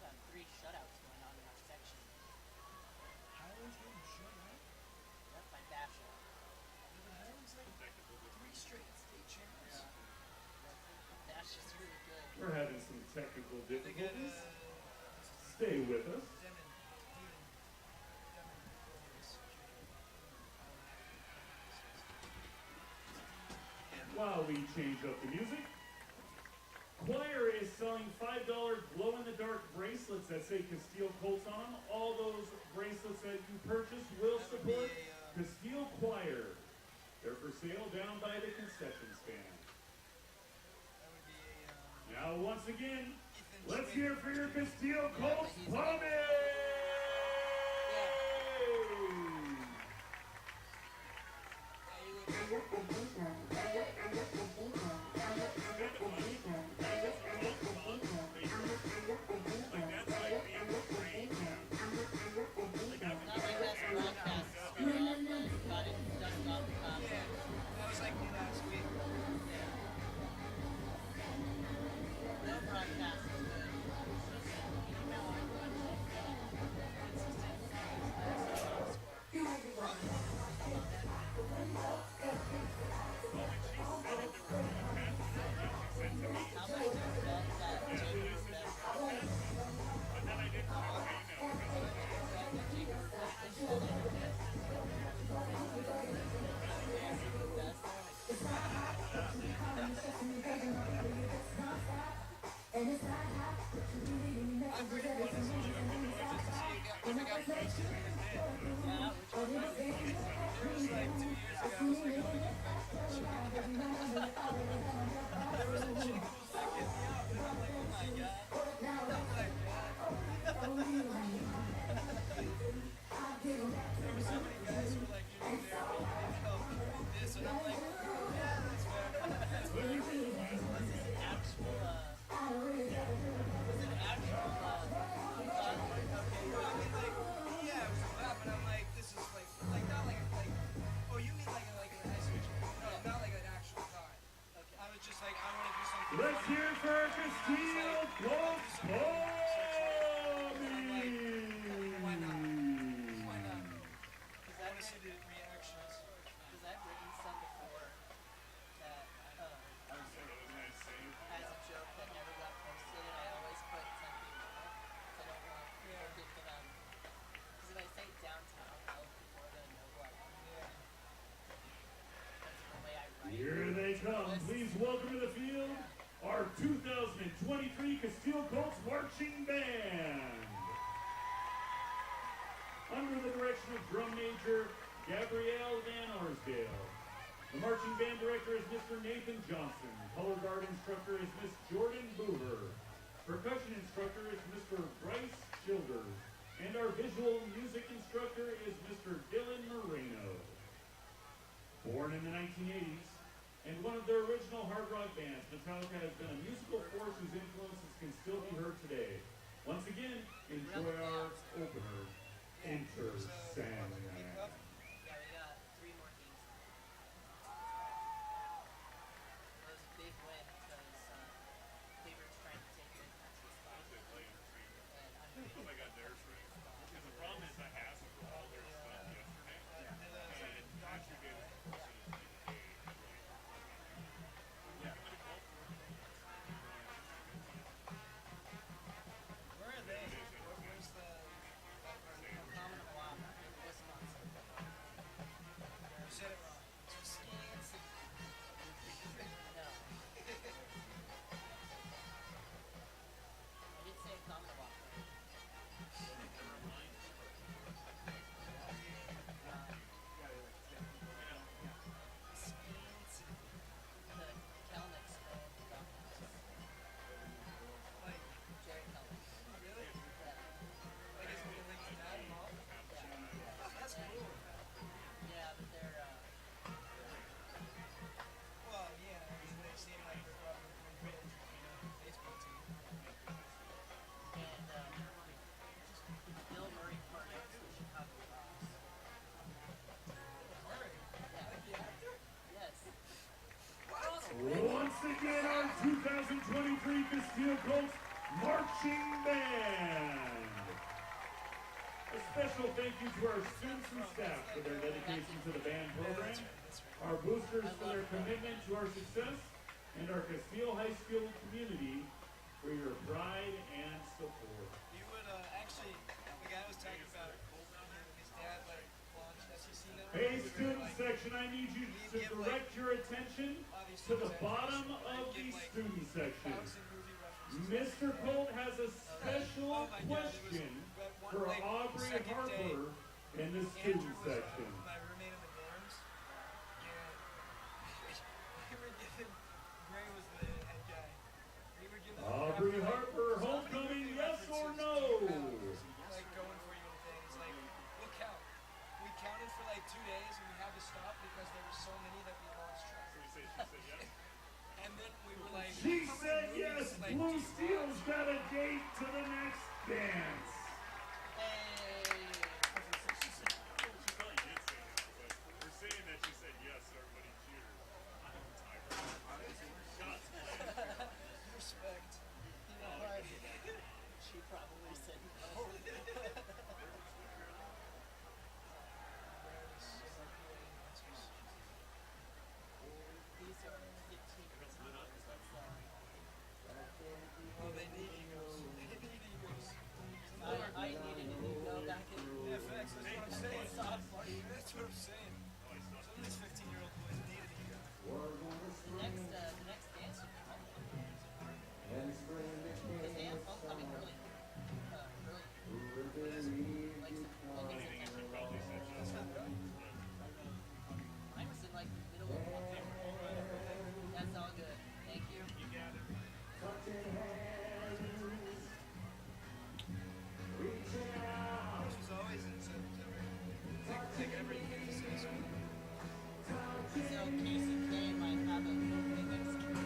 Got 3 shutouts going on in our section. Highland's getting shut out. That's my Basha. The Highland's like 3 straight state champions. Basha's really good. We're having some technical They get difficulties. Stay with us. Demon While we change up the music, Choir is selling $5 glow-in-the-dark bracelets that say Casteel Colts on them. All those bracelets that you purchase will support Casteel Choir. They're for sale down by the concession stand. That would be a, Now, once again, Ethan let's Schmidt. hear for your Casteel but Colts he's- pomade! Not like that's broadcast. Got it dust off the top. Yeah, that was like me last week. No broadcast is good. How much do you bet that Jacob is best? I'm pretty good at social media just to see if I got used to it a bit. Yeah, which one was it? There was like 2 years ago, I was like, oh, you back for that chicken. There was a chick who was like, hit me up, and I'm like, oh my god. I'm like, what? There were so many guys who were like, you know, they're like, oh, this, and I'm like, yeah, that's fair. That's fair. Actual, was it actual, Okay, well, I mean, like, yeah, it was a laugh, and I'm like, this is like not like, oh, you mean like an ice cream? No, not like an actual thought. okay. I was just like, I want to do something. Let's funny. hear for our Casteel Colts pomade! Why not? Why not? Because I want to see the reactions. I've written some before that, as a joke that never got posted, and I always put something in it. I don't want people to, because if I say downtown, most people are going to know who I am. Yeah. That's the way I write. Here they come. Please welcome to the field our 2023 Casteel Colts Marching Band. Under the direction of Drum Major Gabrielle Van Arsdale. The marching band director is Mr. Nathan Johnson. Color guard instructor is Miss Jordan Boover. Percussion instructor is Mr. Bryce Childers. And our visual music instructor is Mr. Dylan Moreno. Born in the 1980s, and one of their original hard rock bands, Metallica has been a musical force whose influences can still be heard today. Once again, enjoy our opener, Enter Sandman. Yeah, we got 3 more games. It was a big win because Cleaver's trying to take it as his spot. And I'm Where are they? Where's the that part? common a lot in Wisconsin. You said it wrong. Wisconsin. No. I did say common a lot. The Kelnicks own the Ducks. Like, Jerry Kelnick. really? Yeah. Like, is it like his dad and mom? Yeah. Oh, that's cool. Yeah, but they're Well, yeah, they seem like they're probably a great, baseball team. and Bill Murray partners with Chicago Cubs. Murray. Like the actor? Yes. Once again, our 2023 Casteel Colts Marching Band. A special thank you to our students and staff for their dedication to the band program, our boosters for their commitment to our success, and our Casteel High School community for your pride and support. You would actually, the guy was talking about his dad like launched SEC Network. Hey, student section, I need you to direct your attention to the bottom of the student section. Mr. Colt has a special question for Aubrey Harper in the student section. My roommate in the dorms, and we were given, Gray was the head guy. We were given Aubrey Harper, homecoming, yes or no? like going for you and things. Like, we'll count. We counted for like 2 days and we had to stop because there were so many that we lost track. And then we were like, She how many said movies? yes, Like, Blue just Steel's got a date to the next dance. Hey. She probably did say that, but we're saying that she said yes, so everybody cheers. Shots fired. respect. You know what? She probably said no. These are 15 Oh, they need egos. They need egos. I needed an ego back in Yeah, facts. That's what I'm saying. sophomore. That's what I'm saying. Some of these 15-year-old boys need an ego. The next dance should be homecoming. Because they have homecoming early. Like Anything she probably said yes. mine was in like the middle of October. That's all good. Thank you. You got it. This was always in September. Like every year this is. So Casey K might have a opening next year.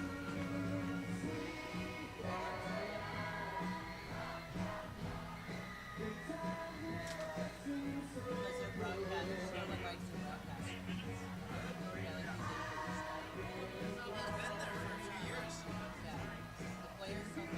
Because they're broadcasters, no one likes to broadcast. Yeah, like you Been there for a few years. yeah. The players don't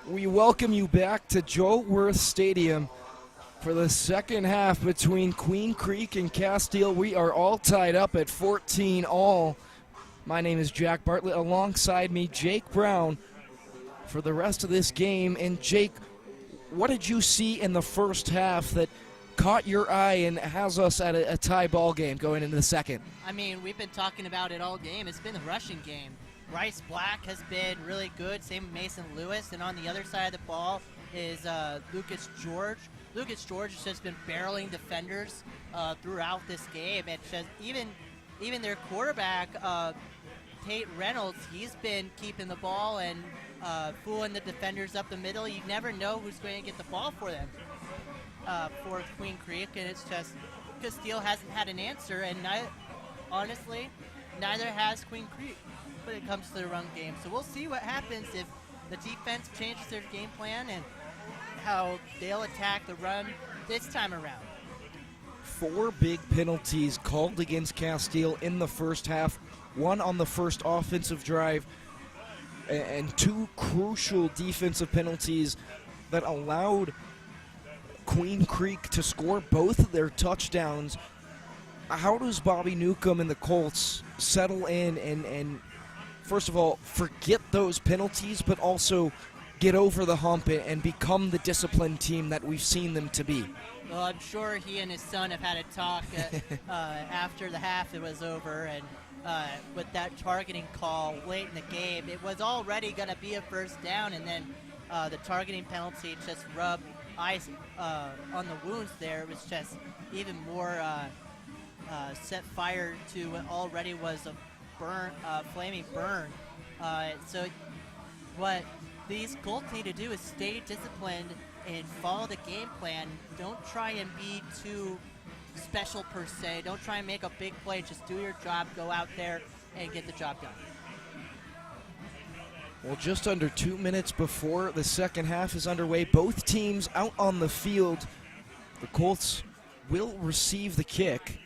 We welcome you back to Joe Worth Stadium for the second half between Queen Creek and Casteel. We are all tied up at 14 all. My name is Jack Bartlett. Alongside me, Jake Brown for the rest of this game. And Jake, what did you see in the first half that caught your eye and has us at a tie ball game going into the second? I mean, we've been talking about it all game. It's been the rushing game. Bryce Black has been really good, same with Mason Lewis, and on the other side of the ball is Lucas George. Lucas George has just been barreling defenders throughout this game. It's just even their quarterback, Tate Reynolds, he's been keeping the ball and fooling the defenders up the middle. You never know who's going to get the ball for them, for Queen Creek, and it's just Casteel hasn't had an answer, and honestly, neither has Queen Creek when it comes to the run game. So we'll see what happens if the defense changes their game plan and how they'll attack the run this time around. 4 big penalties called against Casteel in the first half, 1 on the first offensive drive, and 2 crucial defensive penalties that allowed Queen Creek to score both of their touchdowns. How does Bobby Newcomb and the Colts settle in and first of all, forget those penalties, but also get over the hump and become the disciplined team that we've seen them to be? Well, I'm sure he and his son have had a talk after the half it was over, and with that targeting call late in the game, it was already going to be a first down, and then the targeting penalty just rubbed ice on the wounds there. It was just even more set fire to what already was a flaming burn. So what these Colts need to do is stay disciplined and follow the game plan. Don't try and be too special per se. Don't try and make a big play. Just do your job, go out there and get the job done. Well, just under 2 minutes before the second half is underway, both teams out on the field. The Colts will receive the kick.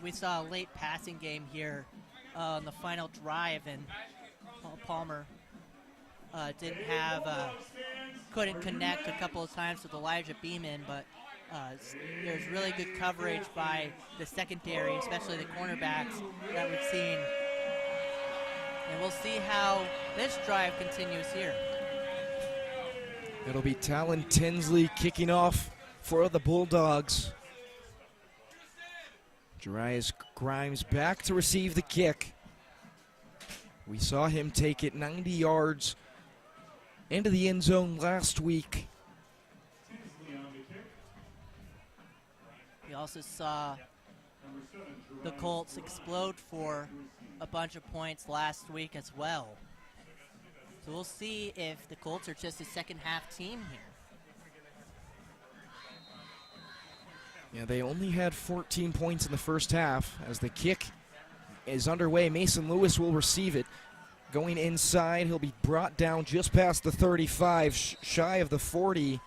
We saw a late passing game here on the final drive, and Paul Palmer couldn't connect a couple of times with Elijah Beeman, but there's really good coverage by the secondary, especially the cornerbacks that we've seen. And we'll see how this drive continues here. It'll be Talon Tinsley kicking off for the Bulldogs. Jarius Grimes back to receive the kick. We saw him take it 90 yards into the end zone last week. We also saw the Colts explode for a bunch of points last week as well. So we'll see if the Colts are just a second half team here. Yeah, they only had 14 points in the first half. As the kick is underway, Mason Lewis will receive it. Going inside, he'll be brought down just past the 35, shy of the 40.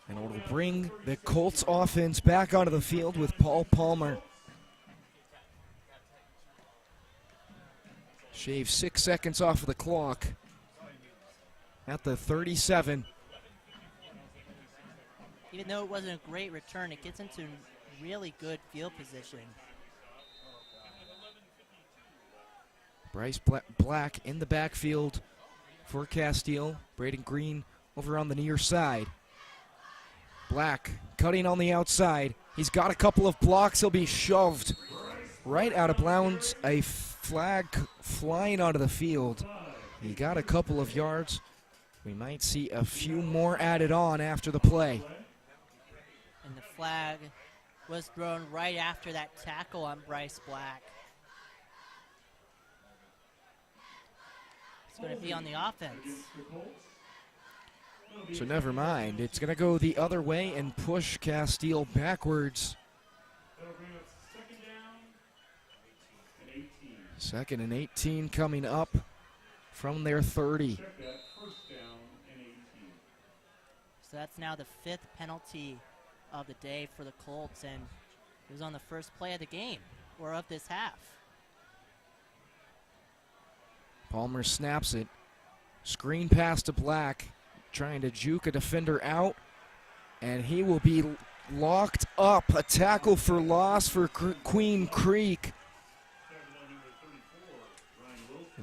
And it'll bring the Colts offense back onto the field with Paul Palmer. Shave 6 seconds off of the clock at the 37. Even though it wasn't a great return, it gets into really good field position. Bryce Black in the backfield for Casteel. Braden Green over on the near side. Black cutting on the outside. He's got a couple of blocks. He'll be shoved right out of bounds. A flag flying onto the field. He got a couple of yards. We might see a few more added on after the play. And the flag was thrown right after that tackle on Bryce Black. It's going to be on the offense. So never mind. It's going to go the other way and push Casteel backwards. Second and 18 coming up from their 30. So that's now the 5th penalty of the day for the Colts, and It was on the first play of the game, or of this half. Palmer snaps it. Screen pass to Black, trying to juke a defender out, and he will be locked up. A tackle for loss for Queen Creek.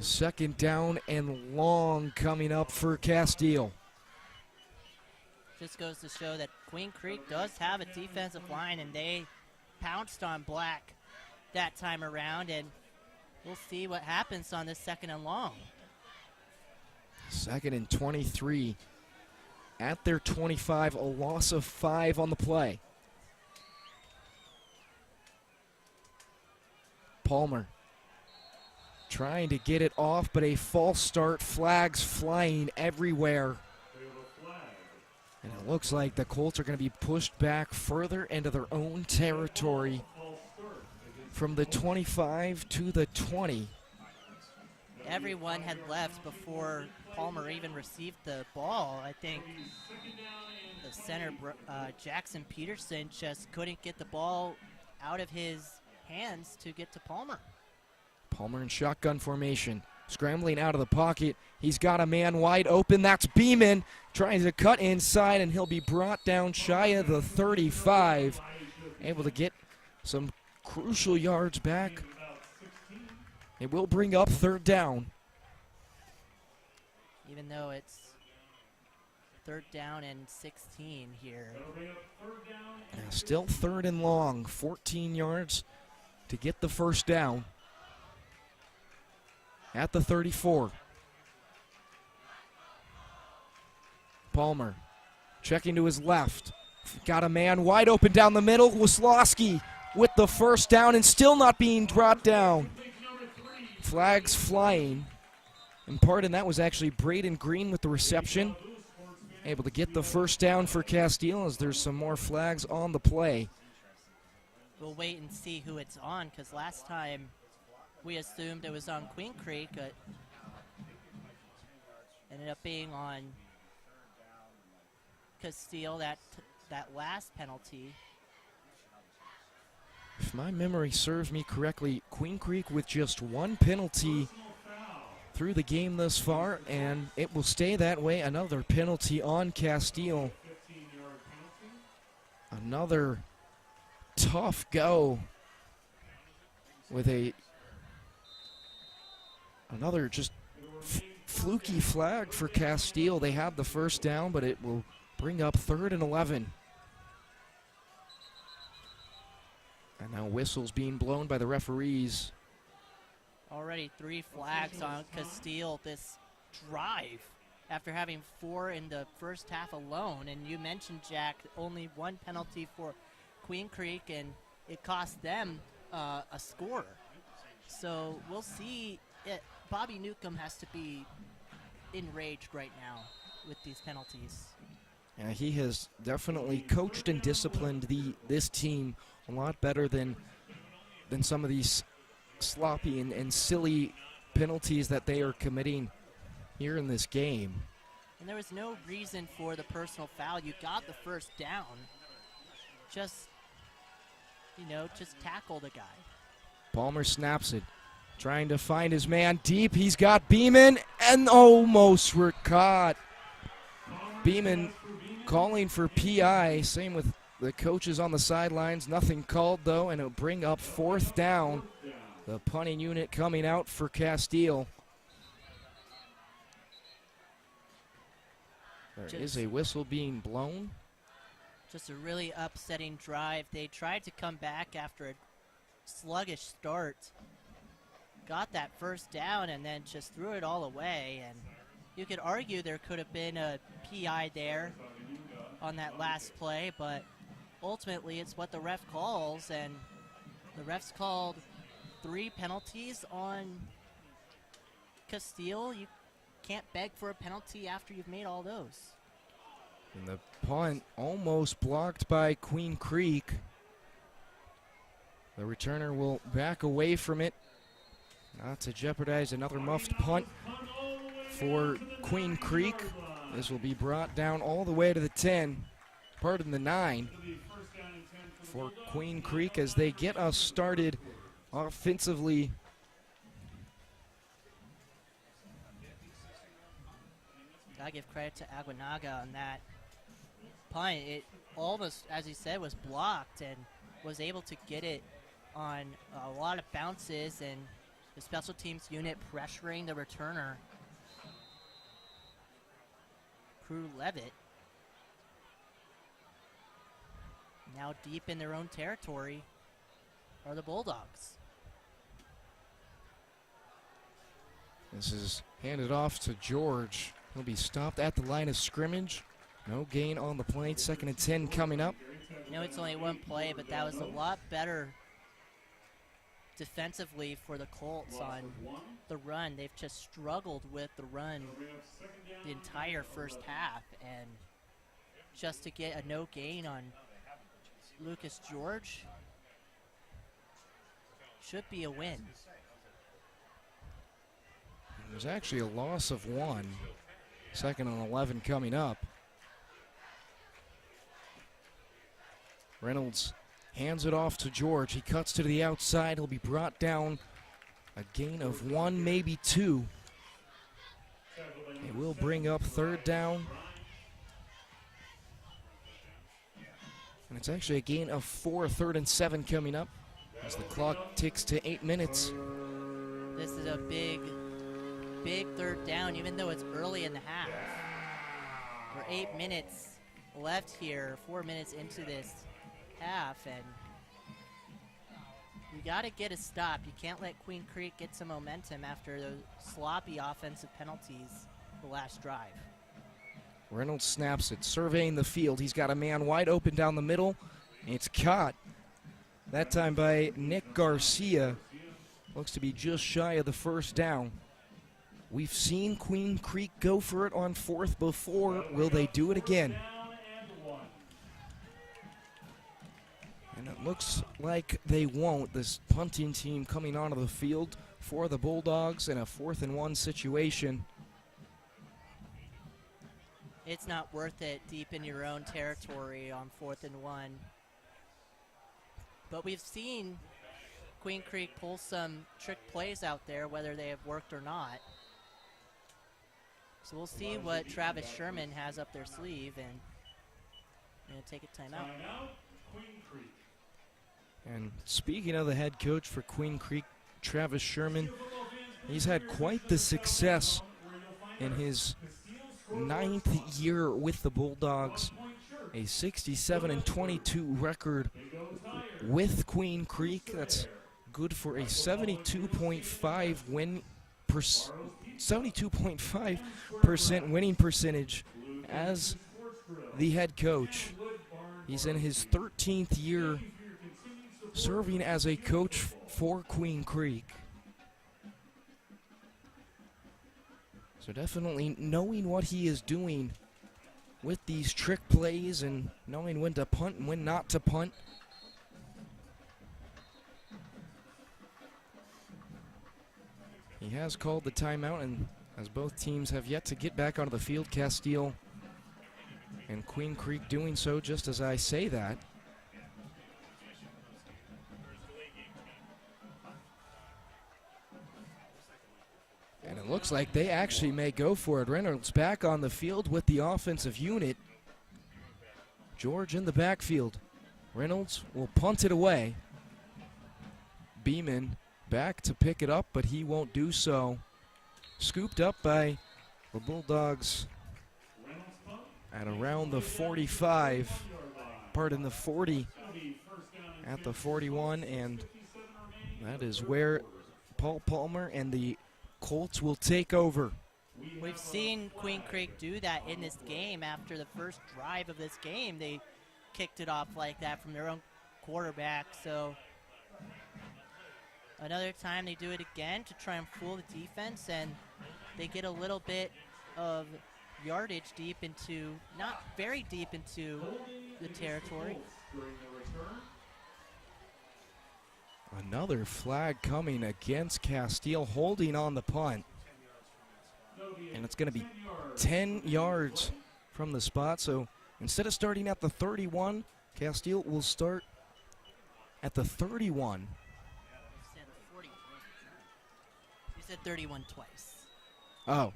Second down and long coming up for Casteel. Just goes to show that Queen Creek does have a defensive line, and they pounced on Black that time around, and we'll see what happens on this second and long. Second and 23. At their 25, a loss of 5 on the play. Palmer trying to get it off, but a false start. Flags flying everywhere. And it looks like the Colts are going to be pushed back further into their own territory from the 25 to the 20. Everyone had left before Palmer even received the ball. I think the center, Jackson Peterson, just couldn't get the ball out of his hands to get to Palmer. Palmer in shotgun formation, scrambling out of the pocket. He's got a man wide open. That's Beeman trying to cut inside, and he'll be brought down shy of the 35. Able to get some crucial yards back. It will bring up third down. Even though it's third down and 16 here. Still third and long, 14 yards to get the first down. At the 34. Palmer checking to his left. Got a man wide open down the middle. Wisłowski with the first down and still not being brought down. Flags flying. And part in that was actually Braden Green with the reception. Able to get the first down for Casteel as there's some more flags on the play. We'll wait and see who it's on, because last time we assumed it was on Queen Creek, but ended up being on Casteel, that last penalty. If my memory serves me correctly, Queen Creek with just one penalty through the game thus far, and it will stay that way. Another penalty on Casteel. Another tough go with another just fluky flag for Casteel. They have the first down, but it will bring up 3rd and 11. And now whistles being blown by the referees. Already 3 flags on Casteel this drive after having 4 in the first half alone. And you mentioned, Jack, only 1 penalty for Queen Creek, and it cost them a score. So we'll see. Bobby Newcomb has to be enraged right now with these penalties. Yeah, he has definitely coached and disciplined this team a lot better than some of these sloppy and silly penalties that they are committing here in this game. And there was no reason for the personal foul. You got the first down. Just tackle the guy. Palmer snaps it, trying to find his man deep. He's got Beeman, and almost were caught. Beeman calling for PI. Same with the coaches on the sidelines. Nothing called, though, and it'll bring up 4th down. The punting unit coming out for Casteel. There is a whistle being blown. Just a really upsetting drive. They tried to come back after a sluggish start. Got that first down and then just threw it all away. And you could argue there could have been a PI there on that last play, but ultimately it's what the ref calls, and the refs called 3 penalties on Casteel. You can't beg for a penalty after you've made all those. And the punt almost blocked by Queen Creek. The returner will back away from it, not to jeopardize another muffed punt for Queen Creek. This will be brought down all the way to the 10, pardon, the 9. for Queen Creek as they get us started offensively. Gotta give credit to Aguinaga on that punt. It almost, as he said, was blocked and was able to get it on a lot of bounces, and the special teams unit pressuring the returner, Crew Levitt. Now deep in their own territory are the Bulldogs. This is handed off to George. He'll be stopped at the line of scrimmage. No gain on the play. 2nd and 10 coming up. I know it's only one play, but that was a lot better defensively for the Colts on the run. They've just struggled with the run the entire first half, and just to get a no gain on Lucas George should be a win. There's actually a loss of 1. 2nd and 11 coming up. Reynolds hands it off to George. He cuts to the outside. He'll be brought down. A gain of 1, maybe 2. It will bring up 3rd down. And it's actually a gain of 4, 3rd and 7 coming up as the clock ticks to 8 minutes. This is a big 3rd down, even though it's early in the half. We're 8 minutes left here, 4 minutes into this half, and you got to get a stop. You can't let Queen Creek get some momentum after those sloppy offensive penalties the last drive. Reynolds snaps it, surveying the field. He's got a man wide open down the middle. It's caught. That time by Nick Garcia. Looks to be just shy of the 1st down. We've seen Queen Creek go for it on 4th before. Will they do it again? And it looks like they won't. This punting team coming onto the field for the Bulldogs in a 4th and 1 situation. It's not worth it deep in your own territory on 4th and 1. But we've seen Queen Creek pull some trick plays out there, whether they have worked or not. So we'll see what Travis Sherman has up their sleeve, and going to take a timeout. And speaking of the head coach for Queen Creek, Travis Sherman, he's had quite the success in his 9th year with the Bulldogs. A 67-22 record with Queen Creek. That's good for a 72.5% winning percentage as the head coach. He's in his 13th year serving as a coach for Queen Creek. So definitely knowing what he is doing with these trick plays and knowing when to punt and when not to punt. He has called the timeout, and as both teams have yet to get back onto the field, Casteel and Queen Creek doing so just as I say that. And it looks like they actually may go for it. Reynolds back on the field with the offensive unit. George in the backfield. Reynolds will punt it away. Beeman back to pick it up, but he won't do so. Scooped up by the Bulldogs at around the 45. Pardon, the 40 at the 41, and that is where Paul Palmer and the Colts will take over. We've seen Queen Creek do that in this game. After the first drive of this game, they kicked it off like that from their own quarterback. So another time they do it again to try and fool the defense, and they get a little bit of yardage deep into, not very deep into the territory. Another flag coming against Casteel, holding on the punt. And it's going to be 10 yards from the spot. So instead of starting at the 31, Casteel will start at the 31. You said 40. You said 31 twice. Oh,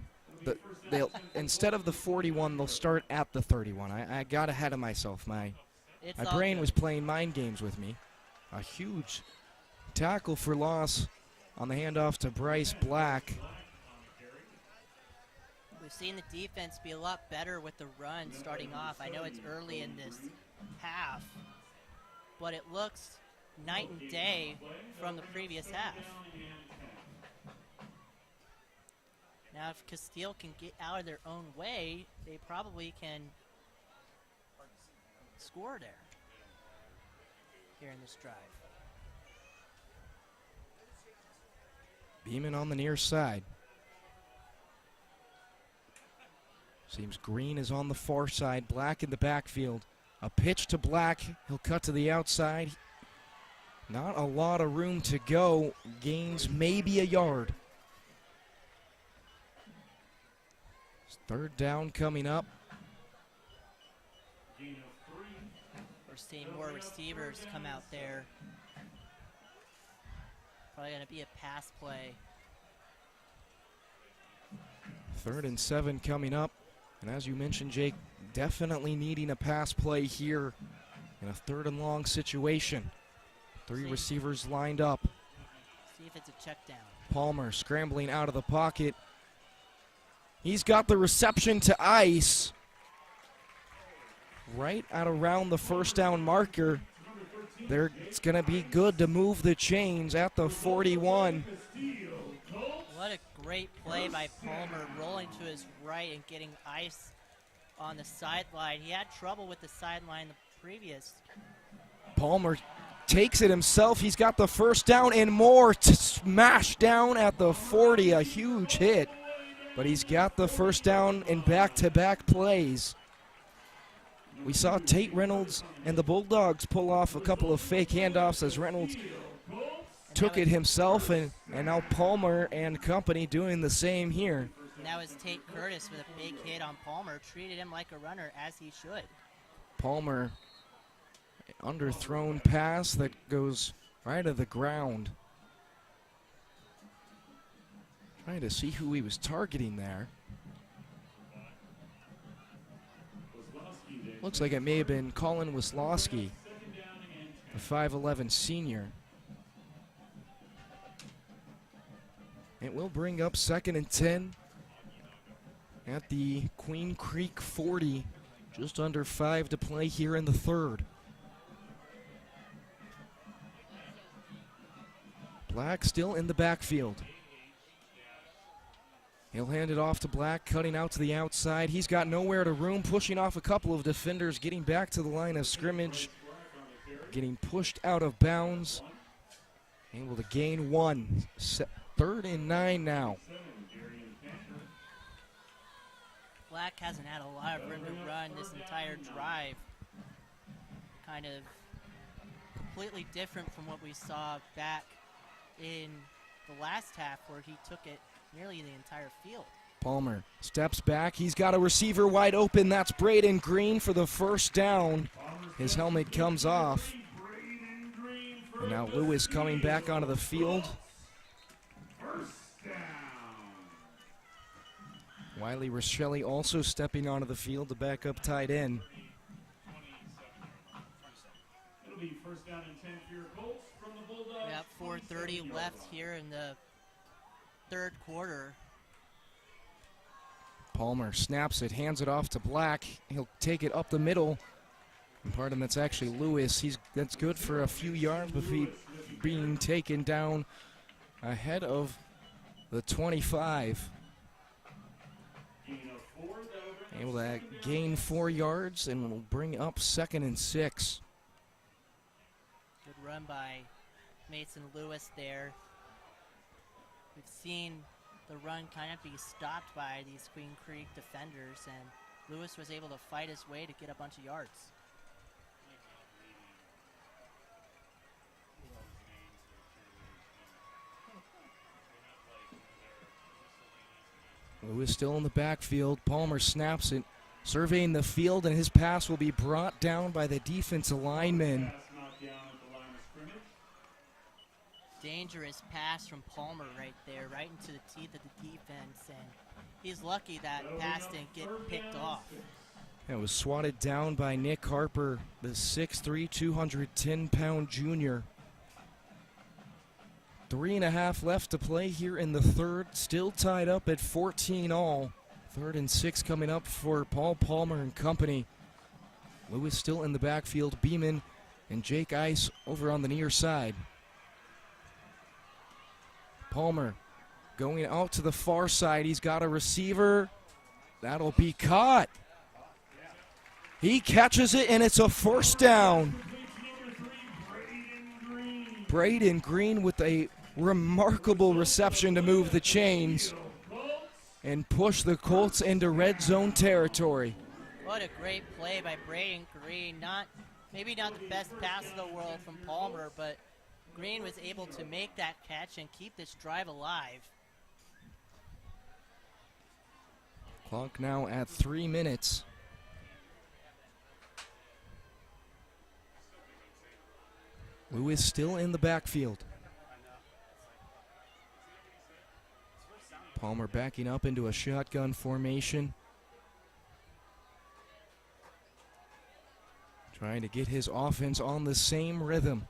they'll instead of the 41, they'll start at the 31. I got ahead of myself. My It's My all brain good. was playing mind games with me. A huge tackle for loss on the handoff to Bryce Black. We've seen the defense be a lot better with the run starting off. I know it's early in this half, but it looks night and day from the previous half. Now, if Casteel can get out of their own way, they probably can score there here in this drive. Beeman on the near side. Seems Green is on the far side. Black in the backfield. A pitch to Black. He'll cut to the outside. Not a lot of room to go. Gains maybe a yard. Third down coming up. We're seeing more receivers come out there. Probably going to be a pass play. 3rd and 7 coming up. And as you mentioned, Jake, definitely needing a pass play here in a 3rd and long situation. 3 receivers lined up. See if it's a check down. Palmer scrambling out of the pocket. He's got the reception to Ice. Right at around the first down marker. It's going to be good to move the chains at the 41. What a great play by Palmer, rolling to his right and getting Ice on the sideline. He had trouble with the sideline the previous. Palmer takes it himself. He's got the first down and more to smash down at the 40. A huge hit. But he's got the first down in back-to-back plays. We saw Tate Reynolds and the Bulldogs pull off a couple of fake handoffs as Reynolds took it himself, and now Palmer and company doing the same here. Now is Tate Curtis with a big hit on Palmer. Treated him like a runner, as he should. Palmer, underthrown pass that goes right to the ground. Trying to see who he was targeting there. Looks like it may have been Colin Wislowski, the 5'11 senior. It will bring up 2nd and 10 at the Queen Creek 40. Just under 5 to play here in the 3rd. Black still in the backfield. He'll hand it off to Black, cutting out to the outside. He's got nowhere to room, pushing off a couple of defenders, getting back to the line of scrimmage, getting pushed out of bounds. Able to gain 1. 3rd and 9 now. Black hasn't had a lot of room to run this entire drive. Kind of completely different from what we saw back in the last half, where he took it nearly the entire field. Palmer steps back. He's got a receiver wide open. That's Braden Green for the first down. His helmet comes off. And now Lewis coming back onto the field. Wiley Rochelle also stepping onto the field to back up tight end. It'll be 1st down and 10 for your Colts from the Bulldogs. We got 4:30 left here in the 3rd quarter. Palmer snaps it, hands it off to Black. He'll take it up the middle. And pardon, that's actually Lewis. That's good for a few yards before being taken down ahead of the 25. Able to gain 4 yards and will bring up 2nd and 6. Good run by Mason Lewis there. We've seen the run kind of be stopped by these Queen Creek defenders, and Lewis was able to fight his way to get a bunch of yards. Lewis still in the backfield. Palmer snaps it, surveying the field, and his pass will be brought down by the defensive lineman. Pass knocked down at the line of scrimmage. dangerous pass from Palmer right there, right into the teeth of the defense, and he's lucky that pass didn't get picked off. It was swatted down by Nick Harper, the 6'3", 210-pound junior. 3.5 left to play here in the third, still tied up at 14 all. 3rd and 6 coming up for Paul Palmer and company. Lewis still in the backfield, Beeman and Jake Ice over on the near side. Palmer going out to the far side. He's got a receiver. That'll be caught. He catches it, and it's a first down. Braden Green with a remarkable reception to move the chains and push the Colts into red zone territory. What a great play by Braden Green. Maybe not the best pass in the world from Palmer, but Green was able to make that catch and keep this drive alive. Clock now at 3 minutes. Lewis still in the backfield. Palmer backing up into a shotgun formation. Trying to get his offense on the same rhythm.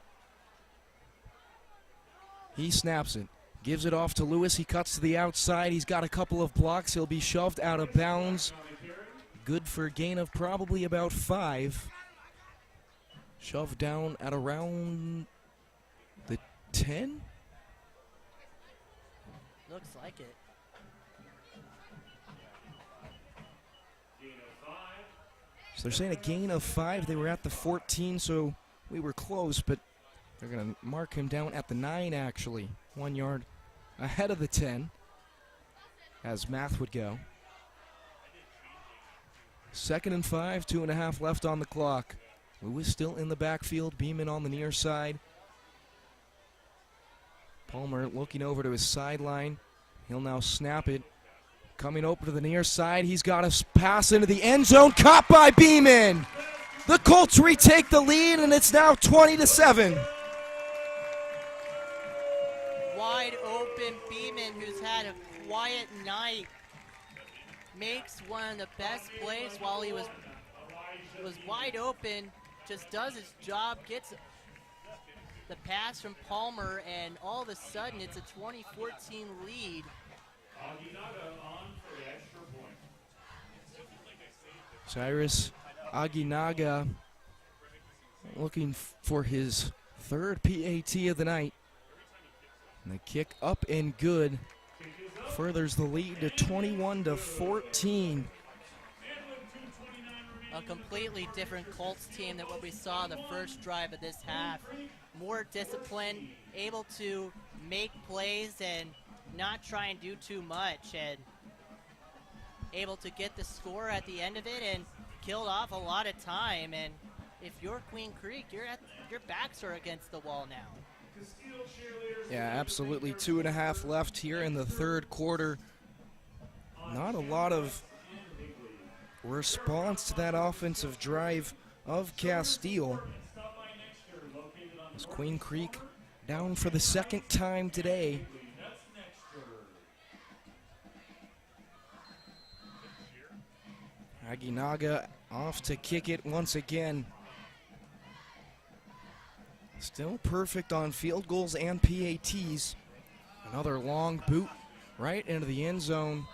He snaps it, gives it off to Lewis. He cuts to the outside. He's got a couple of blocks. He'll be shoved out of bounds. Good for a gain of probably about 5. Shoved down at around the 10? Looks like it. So they're saying a gain of 5. They were at the 14, so we were close, but they're going to mark him down at the 9, actually. 1 yard ahead of the 10, as math would go. 2nd and 5, 2.5 left on the clock. Lewis still in the backfield, Beeman on the near side. Palmer looking over to his sideline. He'll now snap it. Coming over to the near side, he's got a pass into the end zone, caught by Beeman. The Colts retake the lead, and it's now 20-7. Wide open Beeman, who's had a quiet night, makes one of the best plays while he was wide open, just does his job, gets the pass from Palmer, and all of a sudden it's a 2014 lead. Cyrus Aguinaga looking for his 3rd PAT of the night. And the kick up and good furthers the lead to 21-14. A completely different Colts team than what we saw the first drive of this half. More disciplined, able to make plays and not try and do too much, and able to get the score at the end of it and killed off a lot of time. And if you're Queen Creek, your backs are against the wall now. Yeah, absolutely. 2.5 left here in the 3rd quarter. Not a lot of response to that offensive drive of Casteel. As Queen Creek down for the 2nd time today. Aguinaga off to kick it once again. Still perfect on field goals and PATs. Another long boot right into the end zone.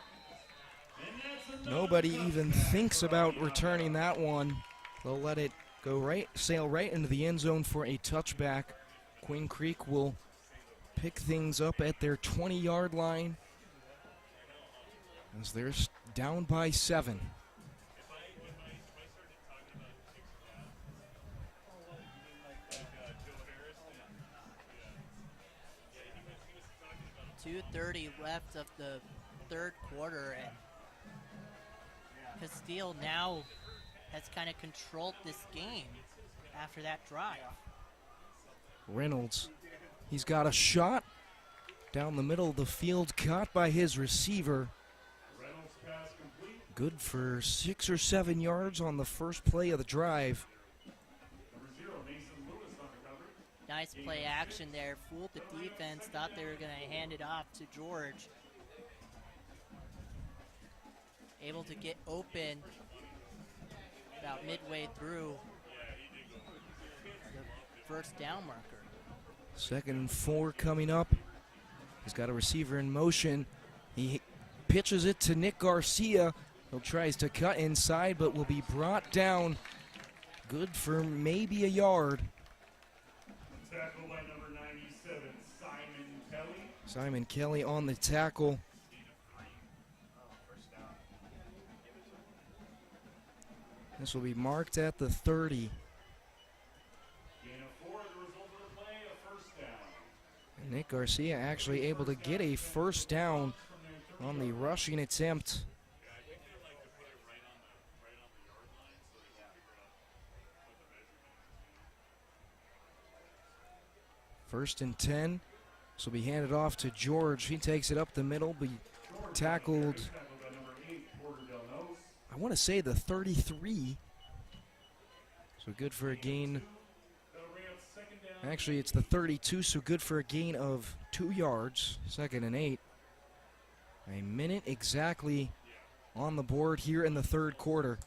Nobody even thinks about returning that one. They'll let it go sail right into the end zone for a touchback. Queen Creek will pick things up at their 20-yard line as they're down by 7. .230 left of the 3rd quarter, and Casteel now has kind of controlled this game after that drive. Reynolds, he's got a shot down the middle of the field, caught by his receiver. Good for 6 or 7 yards on the first play of the drive. Nice play action there. Fooled the defense. Thought they were going to hand it off to George. Able to get open about midway through the first down marker. 2nd and 4 coming up. He's got a receiver in motion. He pitches it to Nick Garcia. He tries to cut inside, but will be brought down. Good for maybe a yard. Tackle by number 97, Simon Kelly. Simon Kelly on the tackle. This will be marked at the 30. Gain of 4, the result of the play, a first down. And Nick Garcia actually able to get a first down on the rushing attempt. First and 10. This will be handed off to George. He takes it up the middle, be tackled, By number 8, Porter Del Nos. I want to say the 33. So good for a gain. That'll bring up second down. Actually, it's the 32, so good for a gain of 2 yards. 2nd and 8. A minute exactly on the board here in the 3rd quarter.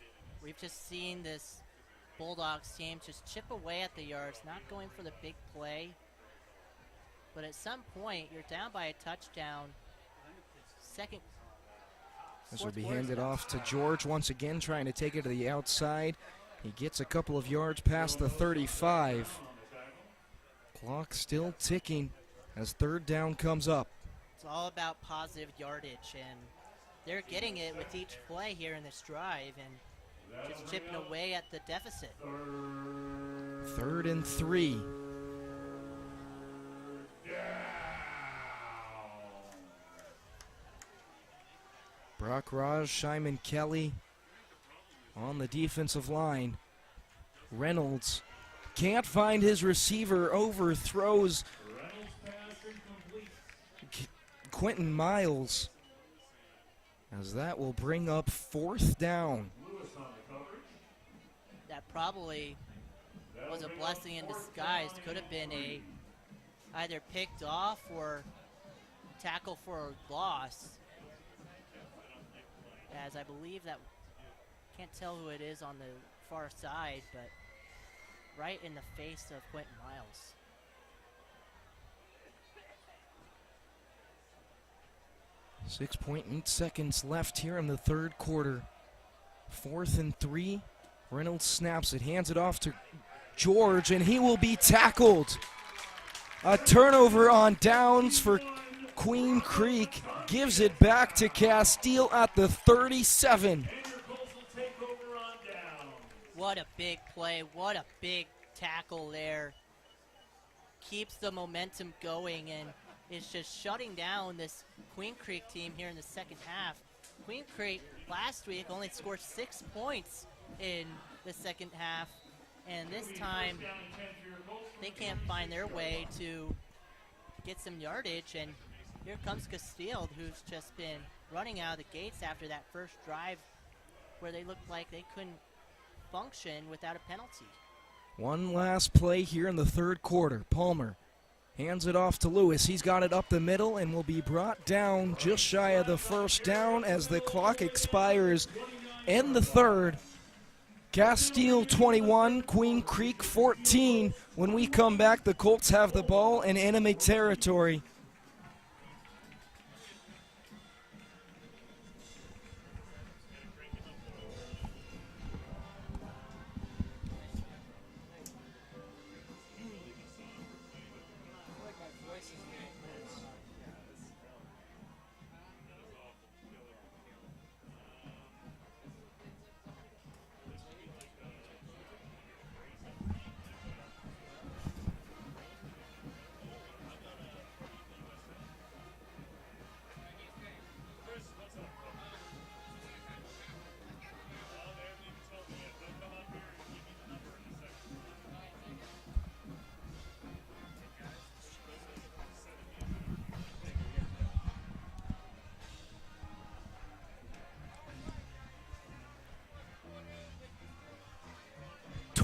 We've just seen this Bulldogs team just chip away at the yards, not going for the big play. But at some point, you're down by a touchdown. This will be handed off to George once again, trying to take it to the outside. He gets a couple of yards past the 35. Clock still ticking as 3rd down comes up. It's all about positive yardage, and they're getting it with each play here in this drive and just chipping away at the deficit. 3rd and 3. Brock Raj, Simon Kelly on the defensive line. Reynolds can't find his receiver, overthrows Reynolds pass incomplete. Quentin Miles, as that will bring up 4th down. Lewis on the coverage. That probably was a blessing in disguise. Could have been a either picked off or tackle for a loss. As I believe that, can't tell who it is on the far side, but right in the face of Quentin Miles. .8 seconds left here in the 3rd quarter. 4th and 3. Reynolds snaps it, hands it off to George, and he will be tackled. A turnover on downs for Queen Creek, gives it back to Casteel at the 37. What a big play, what a big tackle there. Keeps the momentum going and is just shutting down this Queen Creek team here in the 2nd half. Queen Creek last week only scored 6 points in the 2nd half, and this time they can't find their way to get some yardage, and here comes Casteel, who's just been running out of the gates after that first drive where they looked like they couldn't function without a penalty. One last play here in the 3rd quarter. Palmer hands it off to Lewis. He's got it up the middle and will be brought down just shy of the 1st down as the clock expires in the 3rd. Casteel 21, Queen Creek 14. When we come back, the Colts have the ball in enemy territory.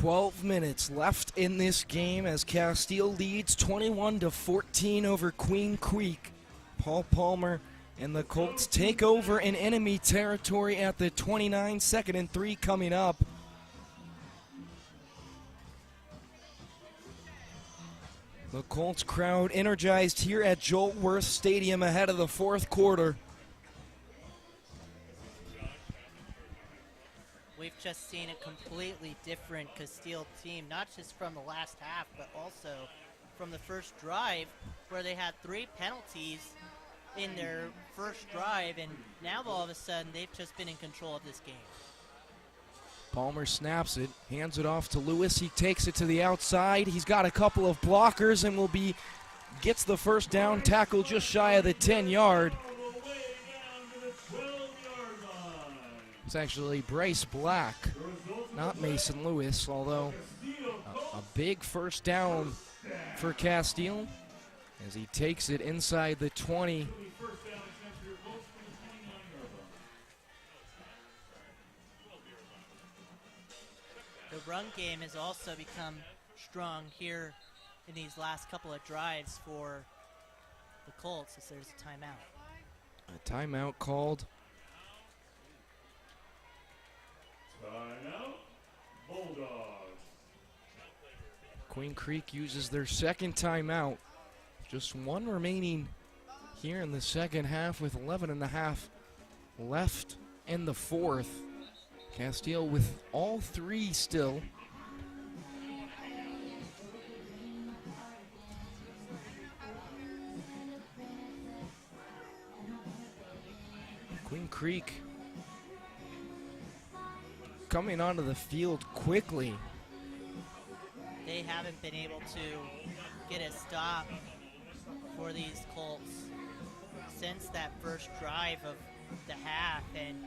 12 minutes left in this game as Casteel leads 21-14 over Queen Creek. Paul Palmer and the Colts take over in enemy territory at the 29, 2nd and 3 coming up. The Colts crowd energized here at Joltworth Stadium ahead of the 4th quarter. We've just seen a completely different Casteel team, not just from the last half, but also from the first drive, where they had 3 penalties in their first drive, and now all of a sudden they've just been in control of this game. Palmer snaps it, hands it off to Lewis. He takes it to the outside. He's got a couple of blockers and gets the first down, tackle just shy of the 10-yard. It's actually Bryce Black, not Mason Lewis, although a big first down for Casteel as he takes it inside the 20. The run game has also become strong here in these last couple of drives for the Colts as there's a timeout. A timeout called. Timeout, Bulldogs. Queen Creek uses their second timeout. Just one remaining here in the second half with 11.5 left in the 4th. Casteel with all 3 still. Queen Creek coming onto the field quickly. They haven't been able to get a stop for these Colts since that first drive of the half, and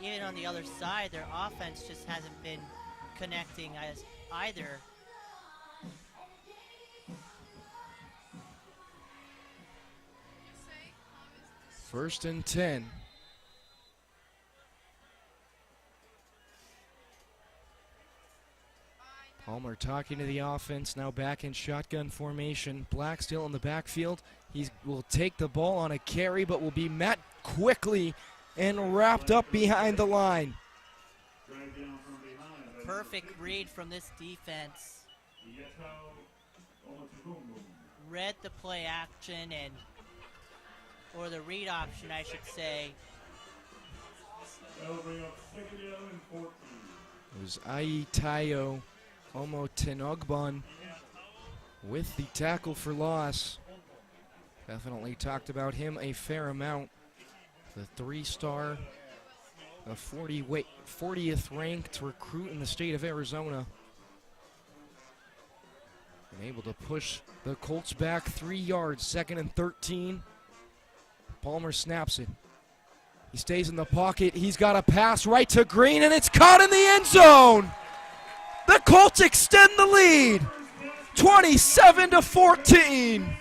even on the other side, their offense just hasn't been connecting as either. First and 10. Palmer talking to the offense, now back in shotgun formation. Black still in the backfield. He will take the ball on a carry, but will be met quickly and wrapped up behind the line. Perfect read from this defense. Read the play action or the read option, I should say. It was Aitayo Omotenogban with the tackle for loss. Definitely talked about him a fair amount. The 3-star, the 40th ranked recruit in the state of Arizona. And able to push the Colts back 3 yards, 2nd and 13. Palmer snaps it. He stays in the pocket. He's got a pass right to Green, and it's caught in the end zone. The Colts extend the lead, 27-14.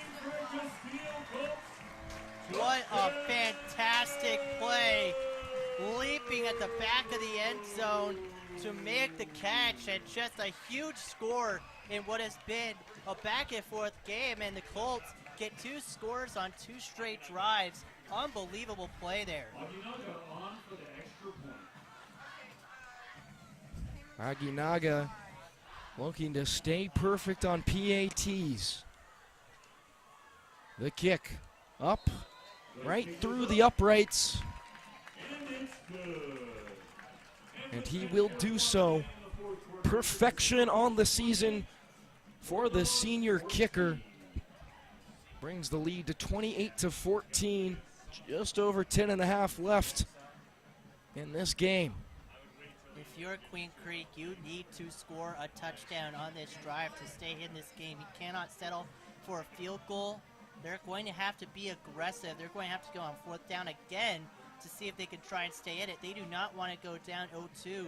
What a fantastic play. Leaping at the back of the end zone to make the catch, and just a huge score in what has been a back and forth game, and the Colts get 2 scores on 2 straight drives. Unbelievable play there. Aguinaga looking to stay perfect on PATs. The kick up, right through the uprights. And he will do so. Perfection on the season for the senior kicker. Brings the lead to 28-14. Just over 10.5 left in this game. If you're Queen Creek, you need to score a touchdown on this drive to stay in this game. You cannot settle for a field goal. They're going to have to be aggressive. They're going to have to go on 4th down again to see if they can try and stay in it. They do not want to go down 0-2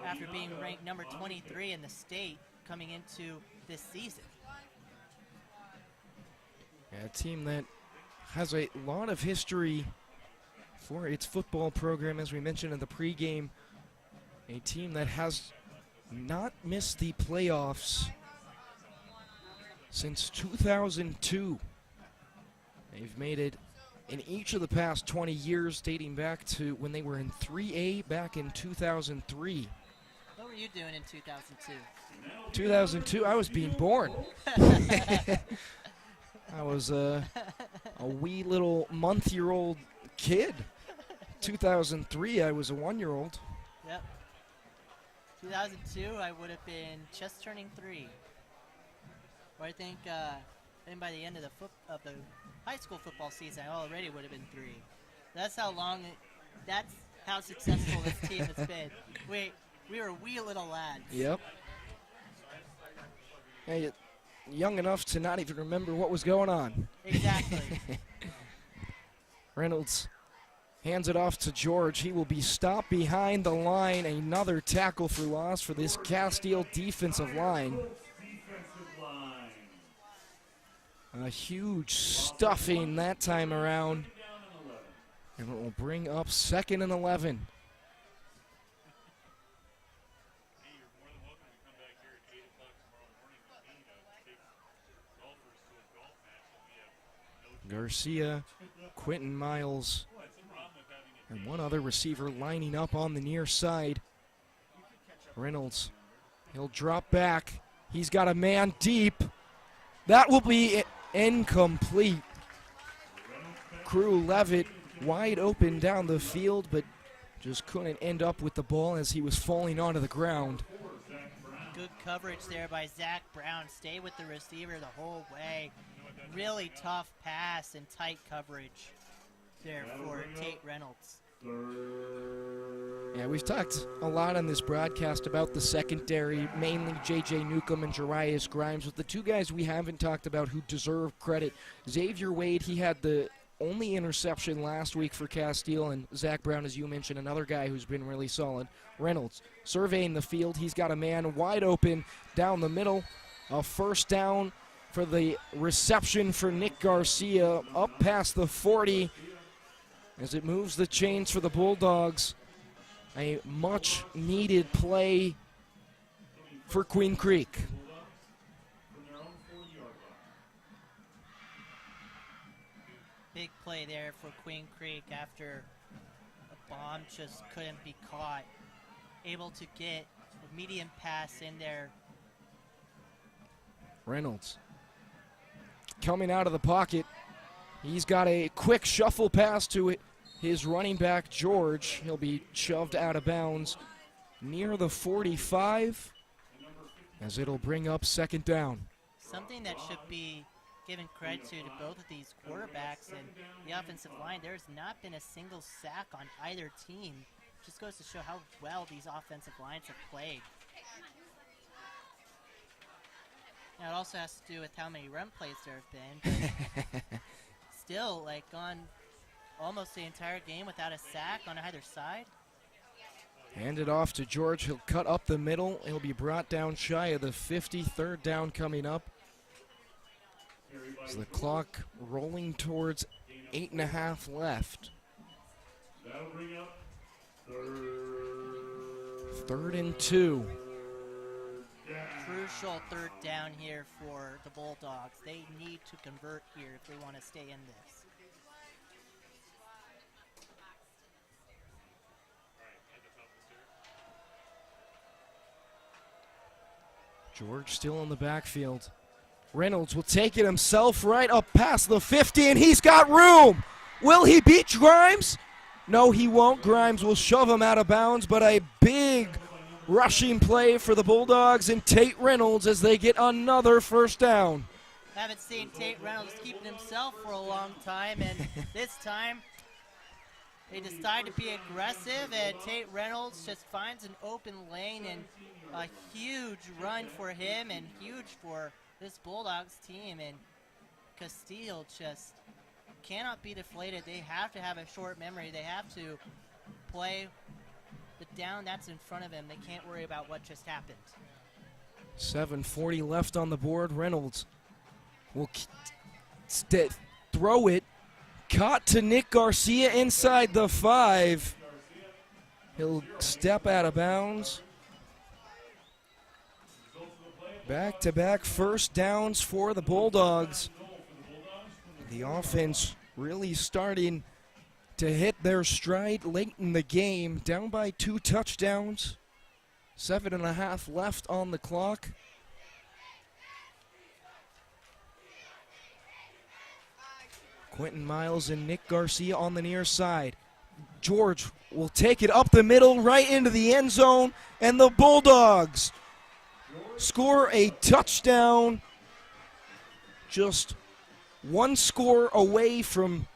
after being ranked number 23 in the state coming into this season. A team that has a lot of history for its football program, as we mentioned in the pregame. A team that has not missed the playoffs since 2002. They've made it in each of the past 20 years, dating back to when they were in 3A back in 2003. What were you doing in 2002? 2002, I was being born. I was a wee little month-year-old kid. 2003, I was a 1-year-old. Yep. 2002, I would have been just turning 3. Or I think then by the end of the high school football season, I already would have been 3. That's how that's how successful this team has been. We were wee little lads. Yep. Hey, young enough to not even remember what was going on. Exactly. Reynolds hands it off to George. He will be stopped behind the line. Another tackle for loss for this Casteel defensive line. A huge stuffing that time around. And it will bring up 2nd and 11. Garcia, Quentin Miles, and one other receiver lining up on the near side. Reynolds, he'll drop back. He's got a man deep. That will be incomplete. Crew Levitt wide open down the field, but just couldn't end up with the ball as he was falling onto the ground. Good coverage there by Zach Brown. Stay with the receiver the whole way. Really tough pass and tight coverage there for Tate Reynolds. Yeah, we've talked a lot on this broadcast about the secondary, mainly J.J. Newcomb and Jarius Grimes, but the two guys we haven't talked about who deserve credit. Xavier Wade, he had the only interception last week for Casteel, and Zach Brown, as you mentioned, another guy who's been really solid. Reynolds surveying the field. He's got a man wide open down the middle. A first down for the reception for Nick Garcia up past the 40 as it moves the chains for the Bulldogs. A much-needed play for Queen Creek. Big play there for Queen Creek after a bomb just couldn't be caught. Able to get a medium pass in there. Reynolds coming out of the pocket. He's got a quick shuffle pass to his running back, George. He'll be shoved out of bounds near the 45 as it'll bring up 2nd down. Something that should be given credit to both of these quarterbacks and the offensive line. There's not been a single sack on either team. Just goes to show how well these offensive lines have played. Now, it also has to do with how many run plays there have been. But still, like, gone almost the entire game without a sack on either side. Hand it off to George. He'll cut up the middle. He'll be brought down shy of the 50. 3rd down coming up. As the clock rolling towards 8.5 left. That'll bring up 3rd and 2. Crucial 3rd down here for the Bulldogs. They need to convert here if they want to stay in this. George still in the backfield. Reynolds will take it himself right up past the 50, and he's got room. Will he beat Grimes? No, he won't. Grimes will shove him out of bounds, but a big rushing play for the Bulldogs and Tate Reynolds as they get another 1st down. Haven't seen Tate Reynolds keeping himself for a long time, and this time they decide to be aggressive, and Tate Reynolds just finds an open lane, and a huge run for him and huge for this Bulldogs team. And Casteel just cannot be deflated. They have to have a short memory. They have to play the down that's in front of him. They can't worry about what just happened. 7:40 left on the board. Reynolds will throw it. Caught to Nick Garcia inside the 5. He'll step out of bounds. Back-to-back first downs for the Bulldogs. The offense really starting to hit their stride late in the game, down by 2 touchdowns. 7.5 left on the clock. Quentin Miles and Nick Garcia on the near side. George will take it up the middle, right into the end zone, and the Bulldogs score a touchdown. Just one score away from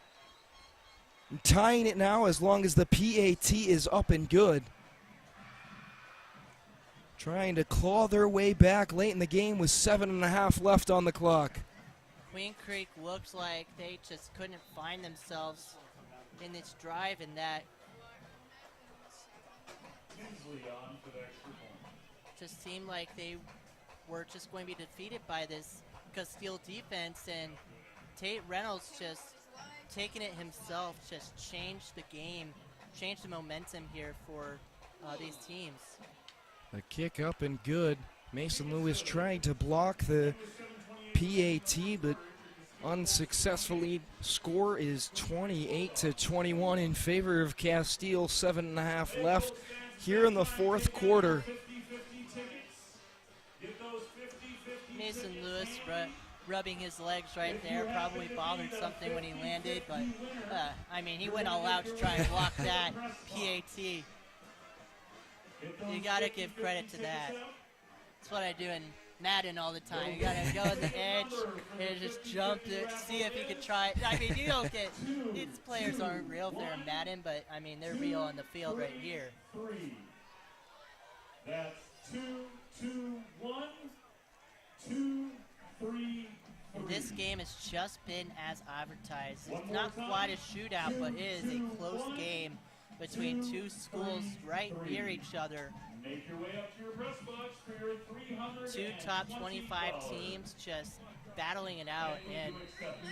tying it now, as long as the PAT is up and good. Trying to claw their way back late in the game with 7.5 left on the clock. Queen Creek looked like they just couldn't find themselves in this drive, and that just seemed like they were just going to be defeated by this Casteel defense, and Tate Reynolds just taking it himself just changed the game, changed the momentum here for these teams. A kick up and good. Mason Lewis trying to block the PAT, but unsuccessfully. Score is 28-21 in favor of Casteel. 7.5 left here in the fourth quarter. Mason Lewis rubbing his legs right there, probably bothered something when he landed, but I mean, he went all out to try and block that PAT. You gotta give credit to that. That's what I do in Madden all the time. You gotta go on the edge and just jump to see if you can try. I mean, you don't get, these players aren't real if they're in Madden, but I mean, they're real on the field right here. That's 2, 2, 1, 2, 3. And this game has just been as advertised. It's not quite a shootout, but it is a close game between two schools right near each other. Make your way up to your press box for your 300. Two top 25 teams just battling it out, and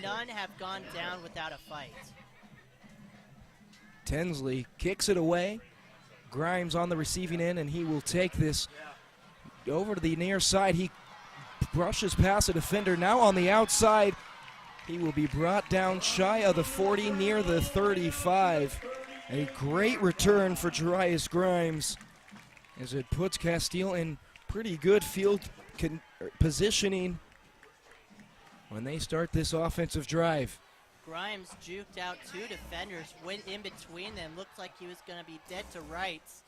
none have gone down without a fight. Tinsley kicks it away. Grimes on the receiving end, and he will take this over to the near side. He brushes past a defender. Now on the outside, he will be brought down shy of the 40, near the 35. A great return for Jarius Grimes, as it puts Casteel in pretty good field positioning when they start this offensive drive. Grimes juked out 2 defenders, went in between them, looked like he was going to be dead to rights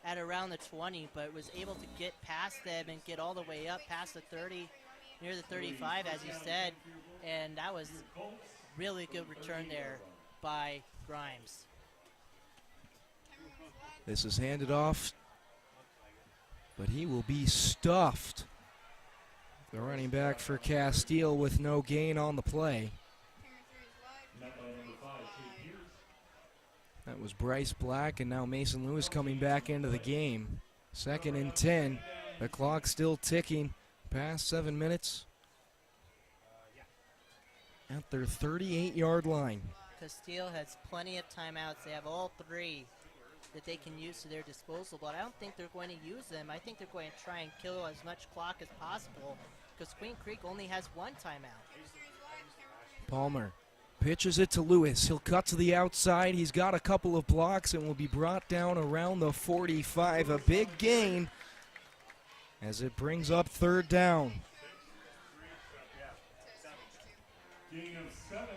at around the 20, but was able to get past them and get all the way up past the 30, near the 35, as you said, and that was really good return there by Grimes. This is handed off, but he will be stuffed. The running back for Casteel with no gain on the play. That was Bryce Black, and now Mason Lewis coming back into the game. 2nd and 10. The clock still ticking past 7 minutes at their 38-yard line. Casteel has plenty of timeouts. They have all 3 that they can use to their disposal, but I don't think they're going to use them. I think they're going to try and kill as much clock as possible, because Queen Creek only has 1 timeout. Palmer pitches it to Lewis. He'll cut to the outside. He's got a couple of blocks and will be brought down around the 45. A big gain as it brings up 3rd down. Gain of 7.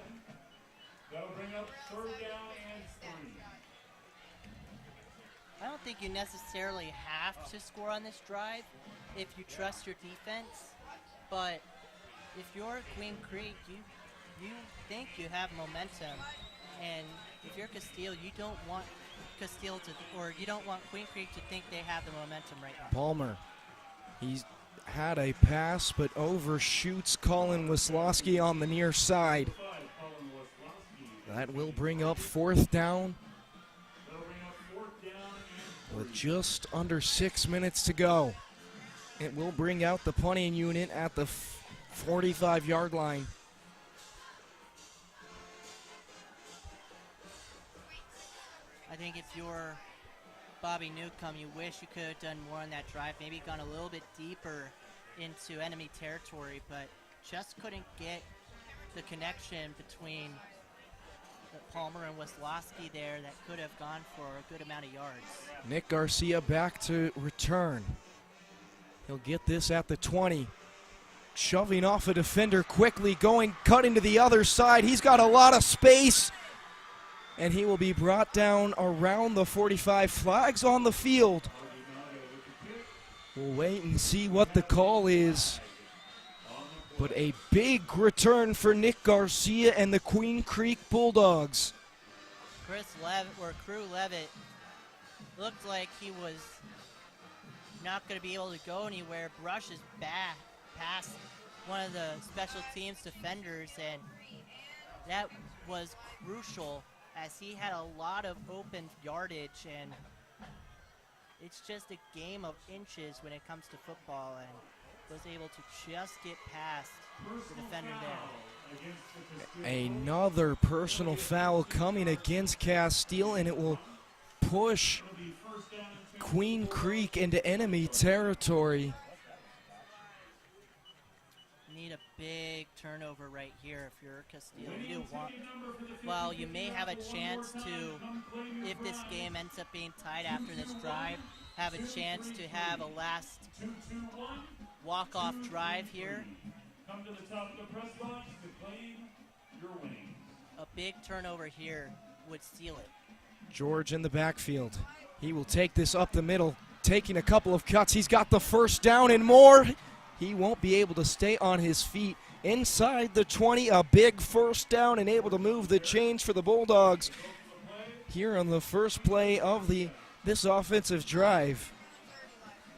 That'll bring up 3rd down and 3. I don't think you necessarily have to score on this drive if you trust your defense, but if you're Queen Creek, you think you have momentum, and if you're Casteel, you don't want Casteel to, or you don't want Queen Creek to think they have the momentum right now. Palmer, he's had a pass but overshoots Colin Wisłowski on the near side. That will bring up 4th down with just under 6 minutes to go. It will bring out the punting unit at the 45-yard line. I think if you're Bobby Newcomb, you wish you could have done more on that drive, maybe gone a little bit deeper into enemy territory, but just couldn't get the connection between Palmer and Weslowski there that could have gone for a good amount of yards. Nick Garcia back to return. He'll get this at the 20. Shoving off a defender quickly, cutting to the other side. He's got a lot of space, and he will be brought down around the 45. Flags on the field. We'll wait and see what the call is. But a big return for Nick Garcia and the Queen Creek Bulldogs. Crew Levitt looked like he was not going to be able to go anywhere. Brushes back past one of the special teams defenders, and that was crucial as he had a lot of open yardage, and it's just a game of inches when it comes to football, and was able to just get past the defender there. Another personal foul coming against Casteel, and it will push Queen Creek into enemy territory. Need a big turnover right here if you're Casteel. You want, well, you may have a chance to, if this game ends up being tied after this drive, have a chance to have a last walk-off drive here. Come to the top of the press box to claim your winning. A big turnover here would seal it. George in the backfield. He will take this up the middle, taking a couple of cuts. He's got the first down and more. He won't be able to stay on his feet. Inside the 20, a big first down and able to move the chains for the Bulldogs here on the first play of this offensive drive.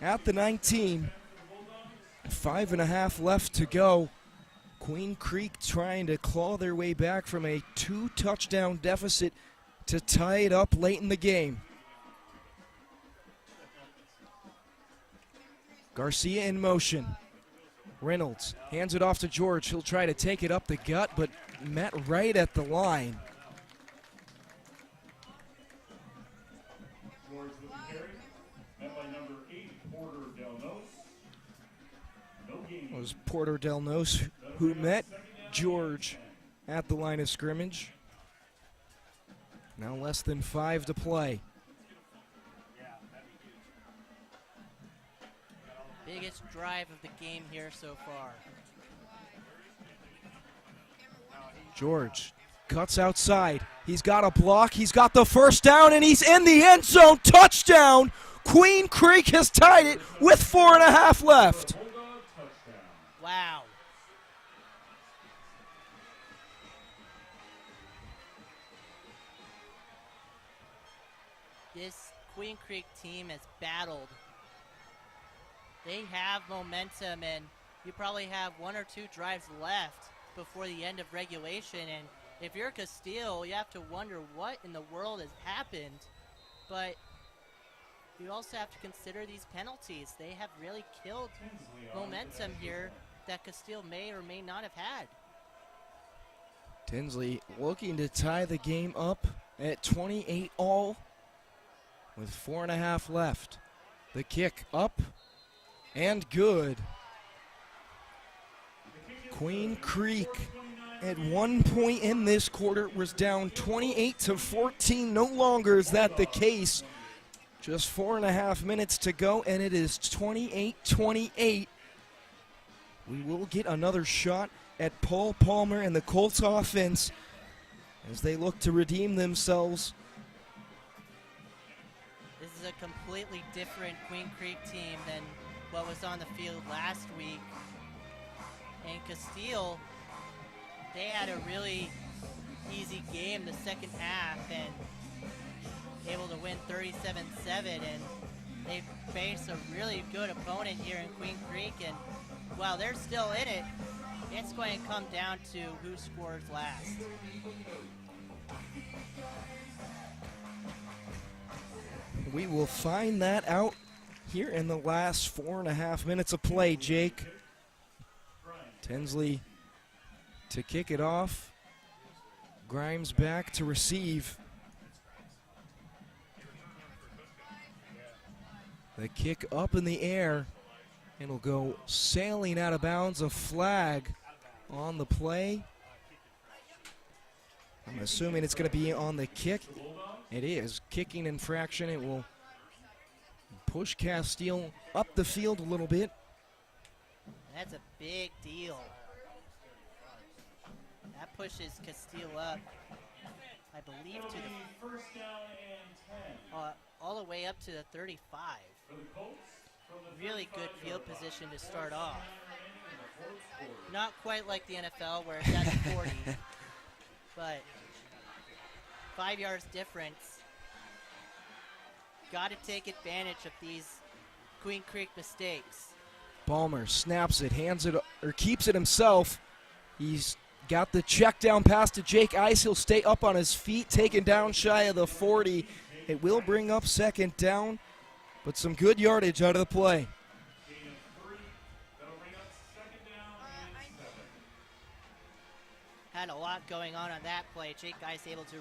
At the 19, 5.5 left to go. Queen Creek trying to claw their way back from a 2-touchdown deficit to tie it up late in the game. Garcia in motion. Reynolds hands it off to George. He'll try to take it up the gut, but met right at the line. George with the carry, met by number 8, Porter Del Nos. No gain. It was Porter Del Nos who met George at the line of scrimmage. Now less than 5 to play. Biggest drive of the game here so far. George cuts outside. He's got a block. He's got the first down, and he's in the end zone. Touchdown! Queen Creek has tied it with 4.5 left. Wow. This Queen Creek team has battled. They have momentum, and you probably have 1 or 2 drives left before the end of regulation. And if you're Casteel, you have to wonder what in the world has happened. But you also have to consider these penalties. They have really killed momentum here that Casteel may or may not have had. Tinsley looking to tie the game up at 28 all with 4.5 left. The kick up and good. Queen Creek at one point in this quarter was down 28-14. No longer is that the case. Just 4.5 minutes to go, and it is 28-28. We will get another shot at Paul Palmer and the Colts offense as they look to redeem themselves. This is a completely different Queen Creek team than what was on the field last week. And Casteel, they had a really easy game the second half and able to win 37-7, and they face a really good opponent here in Queen Creek, and while they're still in it, it's going to come down to who scores last. We will find that out here in the last 4.5 minutes of play, Jake. Tinsley to kick it off. Grimes back to receive. The kick up in the air. It'll go sailing out of bounds. A flag on the play. I'm assuming it's going to be on the kick. It is. Kicking infraction. It will push Casteel up the field a little bit. That's a big deal. That pushes Casteel up, I believe, to the First down and 10. all the way up to the 35. For the Colts, from the Really good 35 field yard line. position to start off. In the fourth quarter. Not quite like the NFL where it's at the 40, but 5 yards difference. Got to take advantage of these Queen Creek mistakes. Palmer snaps it, hands it, or keeps it himself. He's got the check down pass to Jake Ice. He'll stay up on his feet, taken down shy of the 40. It will bring up second down, but some good yardage out of the play. Gain of 3. That'll bring up second down and 7. Had a lot going on that play. Jake Ice able to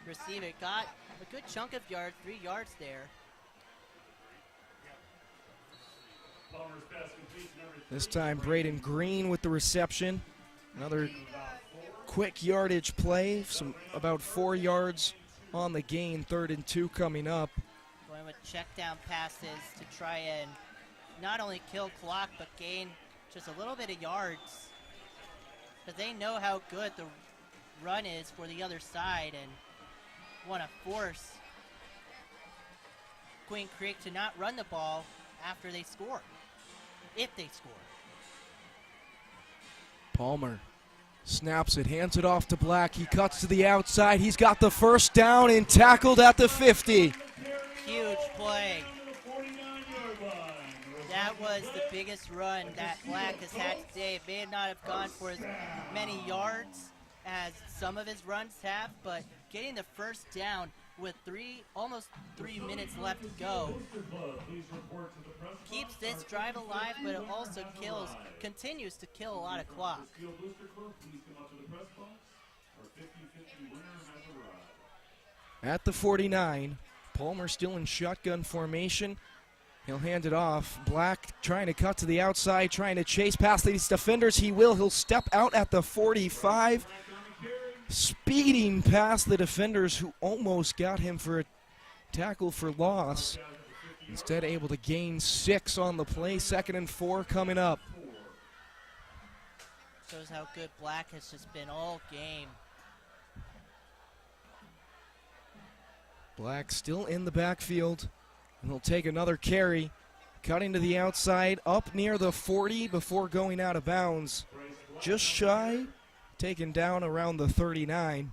receive it. Got a good chunk of yards, 3 yards there. Palmer's pass completes number 3. This time Braden Green with the reception. Another quick yardage play, some about 4 yards on the gain. 3rd and 2 coming up. Going with check down passes to try and not only kill clock but gain just a little bit of yards. But they know how good the run is for the other side and want to force Queen Creek to not run the ball after they score, if they score. Palmer snaps it, hands it off to Black. He cuts to the outside. He's got the first down and tackled at the 50. Huge play. That was the biggest run that Black has had today. It may not have gone for as many yards as some of his runs have, but getting the first down with almost 3 minutes left to go keeps this drive alive, but it also continues to kill a lot of clock. At the 49, Palmer still in shotgun formation. He'll hand it off. Black trying to cut to the outside, trying to chase past these defenders. He will. He'll step out at the 45, speeding past the defenders who almost got him for a tackle for loss. Instead able to gain 6 on the play. 2nd and 4 coming up. Shows how good Black has just been all game. Black still in the backfield, and he'll take another carry, cutting to the outside, up near the 40 before going out of bounds. Just shy, taken down around the 39.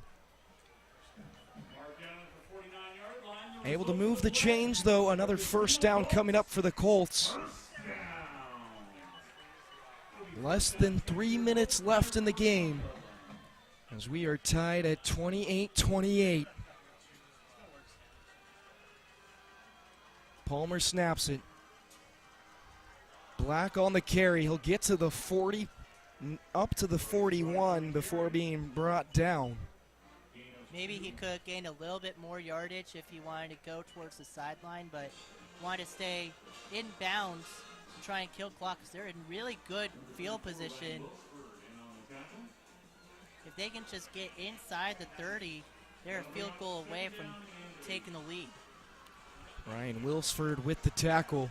Able to move the chains, though. Another first down coming up for the Colts. Less than 3 minutes left in the game, as we are tied at 28-28. Palmer snaps it. Black on the carry. He'll get to the 40, up to the 41 before being brought down. Maybe he could have gained a little bit more yardage if he wanted to go towards the sideline, but wanted to stay in bounds and try and kill clock because they're in really good field position. If they can just get inside the 30, they're a field goal away from taking the lead. Ryan Wilsford with the tackle.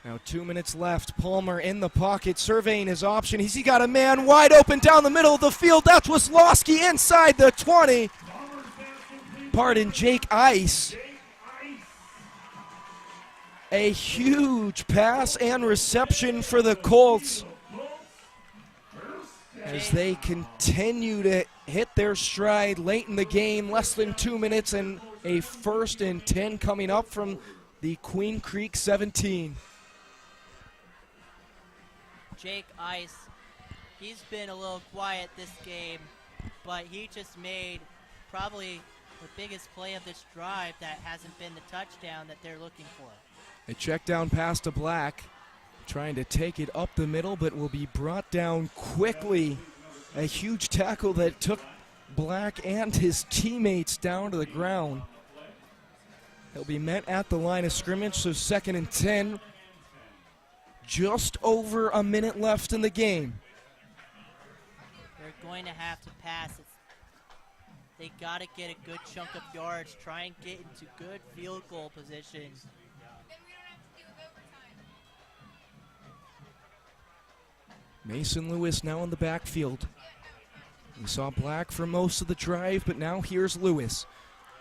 Now 2 minutes left. Palmer in the pocket, surveying his option. He's got a man wide open down the middle of the field. That's Waslowski inside the 20. Pardon, Jake Ice. A huge pass and reception for the Colts as they continue to hit their stride late in the game. Less than 2 minutes and a 1st and 10 coming up from the Queen Creek 17. Jake Ice, he's been a little quiet this game, but he just made probably the biggest play of this drive that hasn't been the touchdown that they're looking for. A check down pass to Black, trying to take it up the middle, but will be brought down quickly. A huge tackle that took Black and his teammates down to the ground. He'll be met at the line of scrimmage, so 2nd and 10. Just over a minute left in the game. They're going to have to pass. They got to get a good chunk of yards, try and get into good field goal position. Mason Lewis now in the backfield. We saw Black for most of the drive, but now here's Lewis.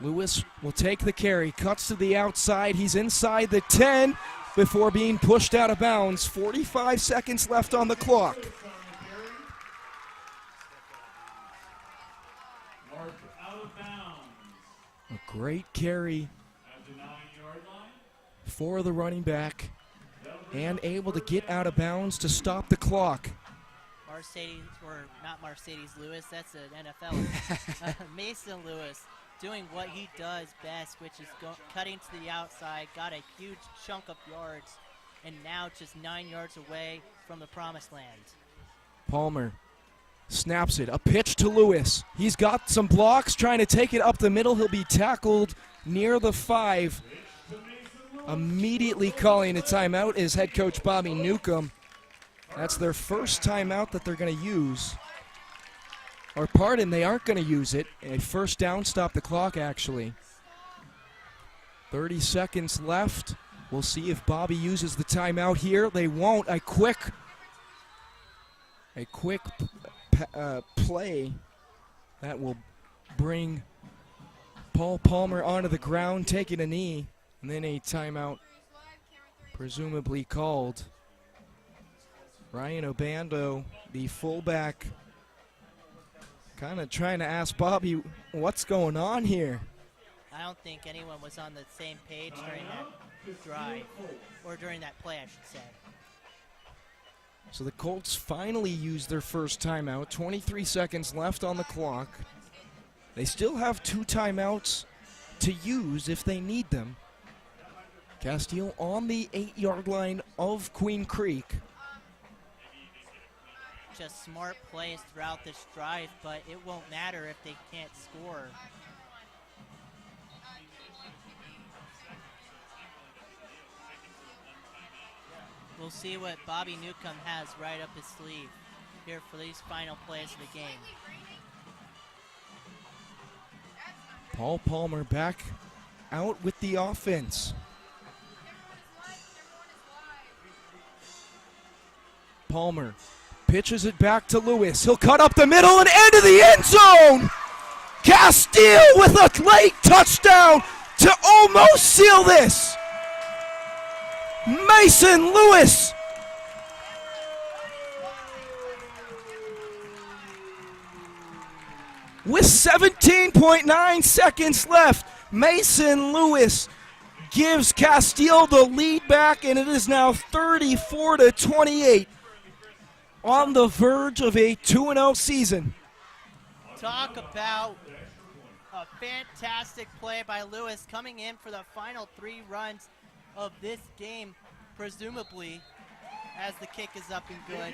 Lewis will take the carry, cuts to the outside. He's inside the 10 before being pushed out of bounds. 45 seconds left on the clock. Mark out of bounds. A great carry At the 9-yard line. for the running back and able to get out of bounds to stop the clock. Lewis, that's an NFL. Mason Lewis doing what he does best, which is cutting to the outside, got a huge chunk of yards, and now just 9 yards away from the promised land. Palmer snaps it, a pitch to Lewis. He's got some blocks, trying to take it up the middle. He'll be tackled near the 5. Immediately calling a timeout is head coach Bobby Newcomb. That's their first timeout that they're going to use. Or pardon, they aren't going to use it. A first down, stop the clock actually. 30 seconds left. We'll see if Bobby uses the timeout here. They won't. A quick play that will bring Paul Palmer onto the ground, taking a knee, and then a timeout presumably called. Ryan Obando, the fullback, kind of trying to ask Bobby what's going on here. I don't think anyone was on the same page during that drive, or during that play, I should say. So the Colts finally used their first timeout. 23 seconds left on the clock. They still have 2 timeouts to use if they need them. Casteel on the 8-yard line of Queen Creek. Just smart plays throughout this drive, but it won't matter if they can't score. We'll see what Bobby Newcomb has right up his sleeve here for these final plays of the game. Paul Palmer back out with the offense. Palmer pitches it back to Lewis. He'll cut up the middle and into the end zone. Casteel with a late touchdown to almost seal this. Mason Lewis. With 17.9 seconds left, Mason Lewis gives Casteel the lead back, and it is now 34-28 on the verge of a 2-0 season. Talk about a fantastic play by Lewis coming in for the final 3 runs of this game, presumably, as the kick is up and good.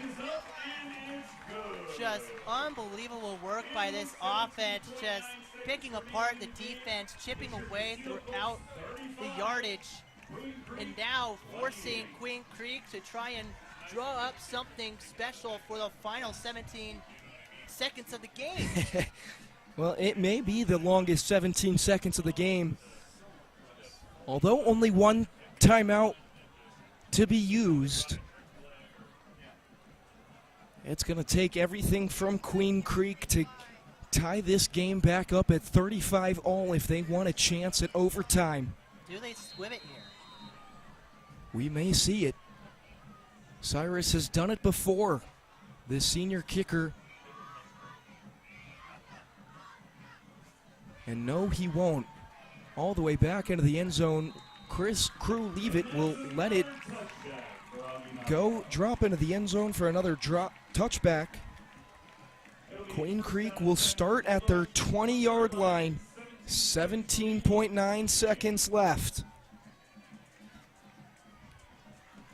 Just unbelievable work by this offense, just picking apart the defense, chipping away throughout the yardage, and now forcing Queen Creek to try and draw up something special for the final 17 seconds of the game. Well, it may be the longest 17 seconds of the game. Although only 1 timeout to be used, it's going to take everything from Queen Creek to tie this game back up at 35 all if they want a chance at overtime. Do they swim it here? We may see it. Cyrus has done it before. The senior kicker. And no, he won't. All the way back into the end zone. Chris Crew leave it, will let it go, drop into the end zone for another drop touchback. Queen Creek will start at their 20-yard line. 17.9 seconds left.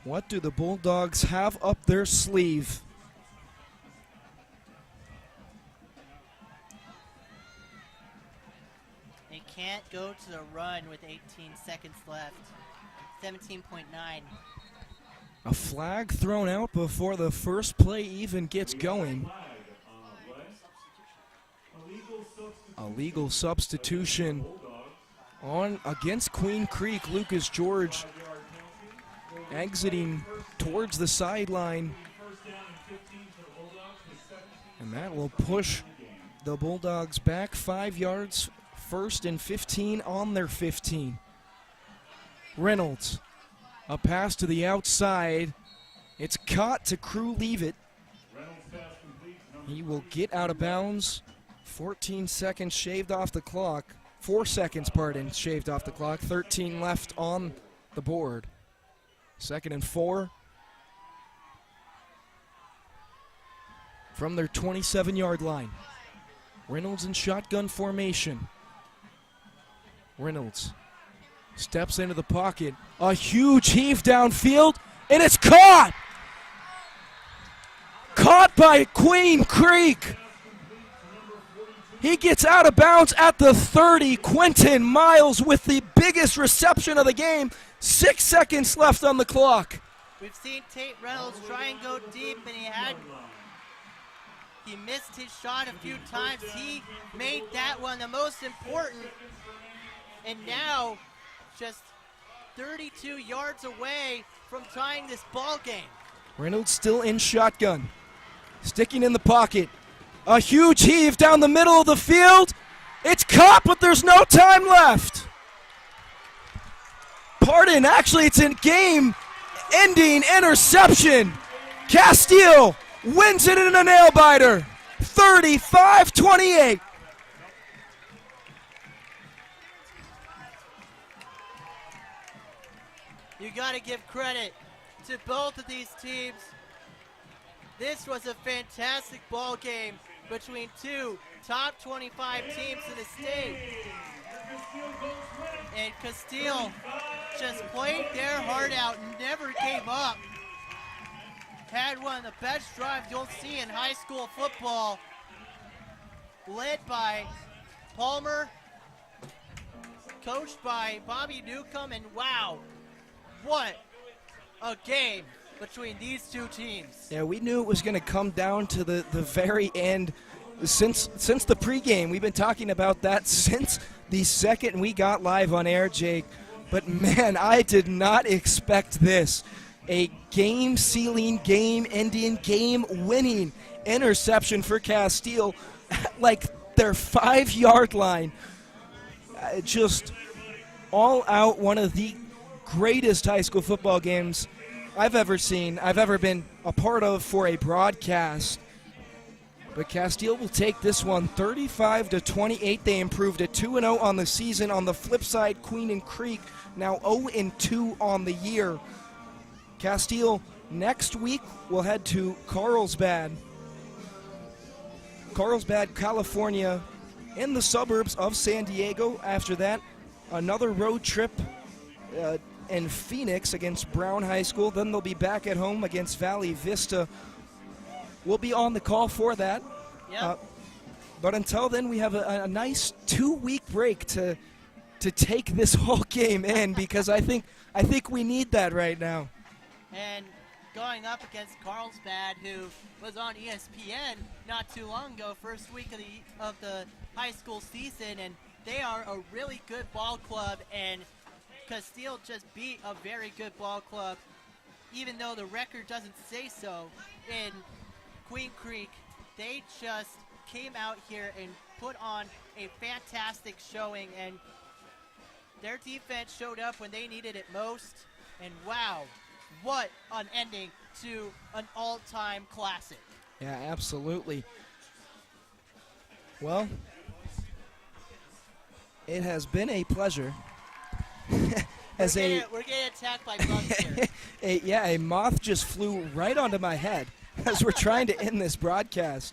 What do the Bulldogs have up their sleeve? They can't go to the run with 18 seconds left. 17.9. A flag thrown out before the first play even gets going. A legal substitution on against Queen Creek. Lucas George exiting towards the sideline. And that will push the Bulldogs back 5 yards, 1st and 15 on their 15. Reynolds, a pass to the outside. It's caught to Crew leave it. He will get out of bounds. 14 seconds shaved off the clock. 4 seconds, pardon, shaved off the clock. 13 left on the board. 2nd and 4. From their 27-yard line. Reynolds in shotgun formation. Reynolds steps into the pocket. A huge heave downfield, and it's caught! Caught by Queen Creek. He gets out of bounds at the 30. Quentin Miles with the biggest reception of the game. 6 seconds left on the clock. We've seen Tate Reynolds try and go deep, and he missed his shot a few times. He made that one the most important. And now, just 32 yards away from tying this ball game. Reynolds still in shotgun. Sticking in the pocket. A huge heave down the middle of the field. It's caught, but there's no time left. Pardon, actually it's a game-ending interception. Casteel wins it in a nail-biter. 35-28. You got to give credit to both of these teams. This was a fantastic ball game between two top 25 teams in the state. And Casteel just played their heart out and never gave up. Had one of the best drives you'll see in high school football, led by Palmer, coached by Bobby Newcomb, and wow, what a game between these two teams. Yeah, we knew it was going to come down to the very end. Since the pregame, we've been talking about that since the second we got live on air, Jake. But man, I did not expect this. A game-sealing, game-ending, game-winning interception for Casteel at like their 5-yard line. Just all out, one of the greatest high school football games I've ever seen, I've ever been a part of for a broadcast. But Casteel will take this one 35-28. They improved to 2-0 on the season. On the flip side, Queen and Creek now 0-2 on the year. Casteel next week will head to Carlsbad, California, in the suburbs of San Diego. After that, another road trip in Phoenix against Brown High School. Then they'll be back at home against Valley Vista. We'll be on the call for that. Yep. But until then, we have a nice 2-week break to take this whole game in, because I think we need that right now. And going up against Carlsbad, who was on ESPN not too long ago, first week of the high school season, and they are a really good ball club, and Casteel just beat a very good ball club, even though the record doesn't say so. In Queen Creek, they just came out here and put on a fantastic showing, and their defense showed up when they needed it most, and wow, what an ending to an all-time classic. Yeah, absolutely. Well, it has been a pleasure. We're getting attacked by bugs here. A moth just flew right onto my head as we're trying to end this broadcast.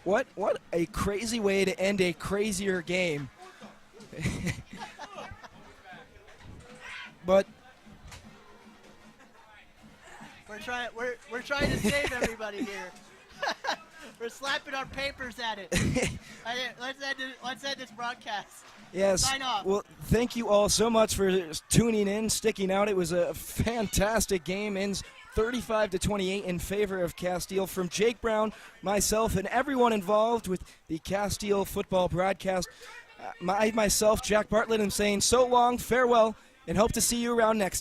What a crazy way to end a crazier game. But we're trying to save everybody here. We're slapping our papers at it. Let's end this broadcast. Yes. Sign off. Well, thank you all so much for tuning in, sticking out. It was a fantastic game. Ends 35-28 in favor of Casteel. From Jake Brown, myself, and everyone involved with the Casteel football broadcast, myself, Jack Bartlett, am saying so long, farewell, and hope to see you around next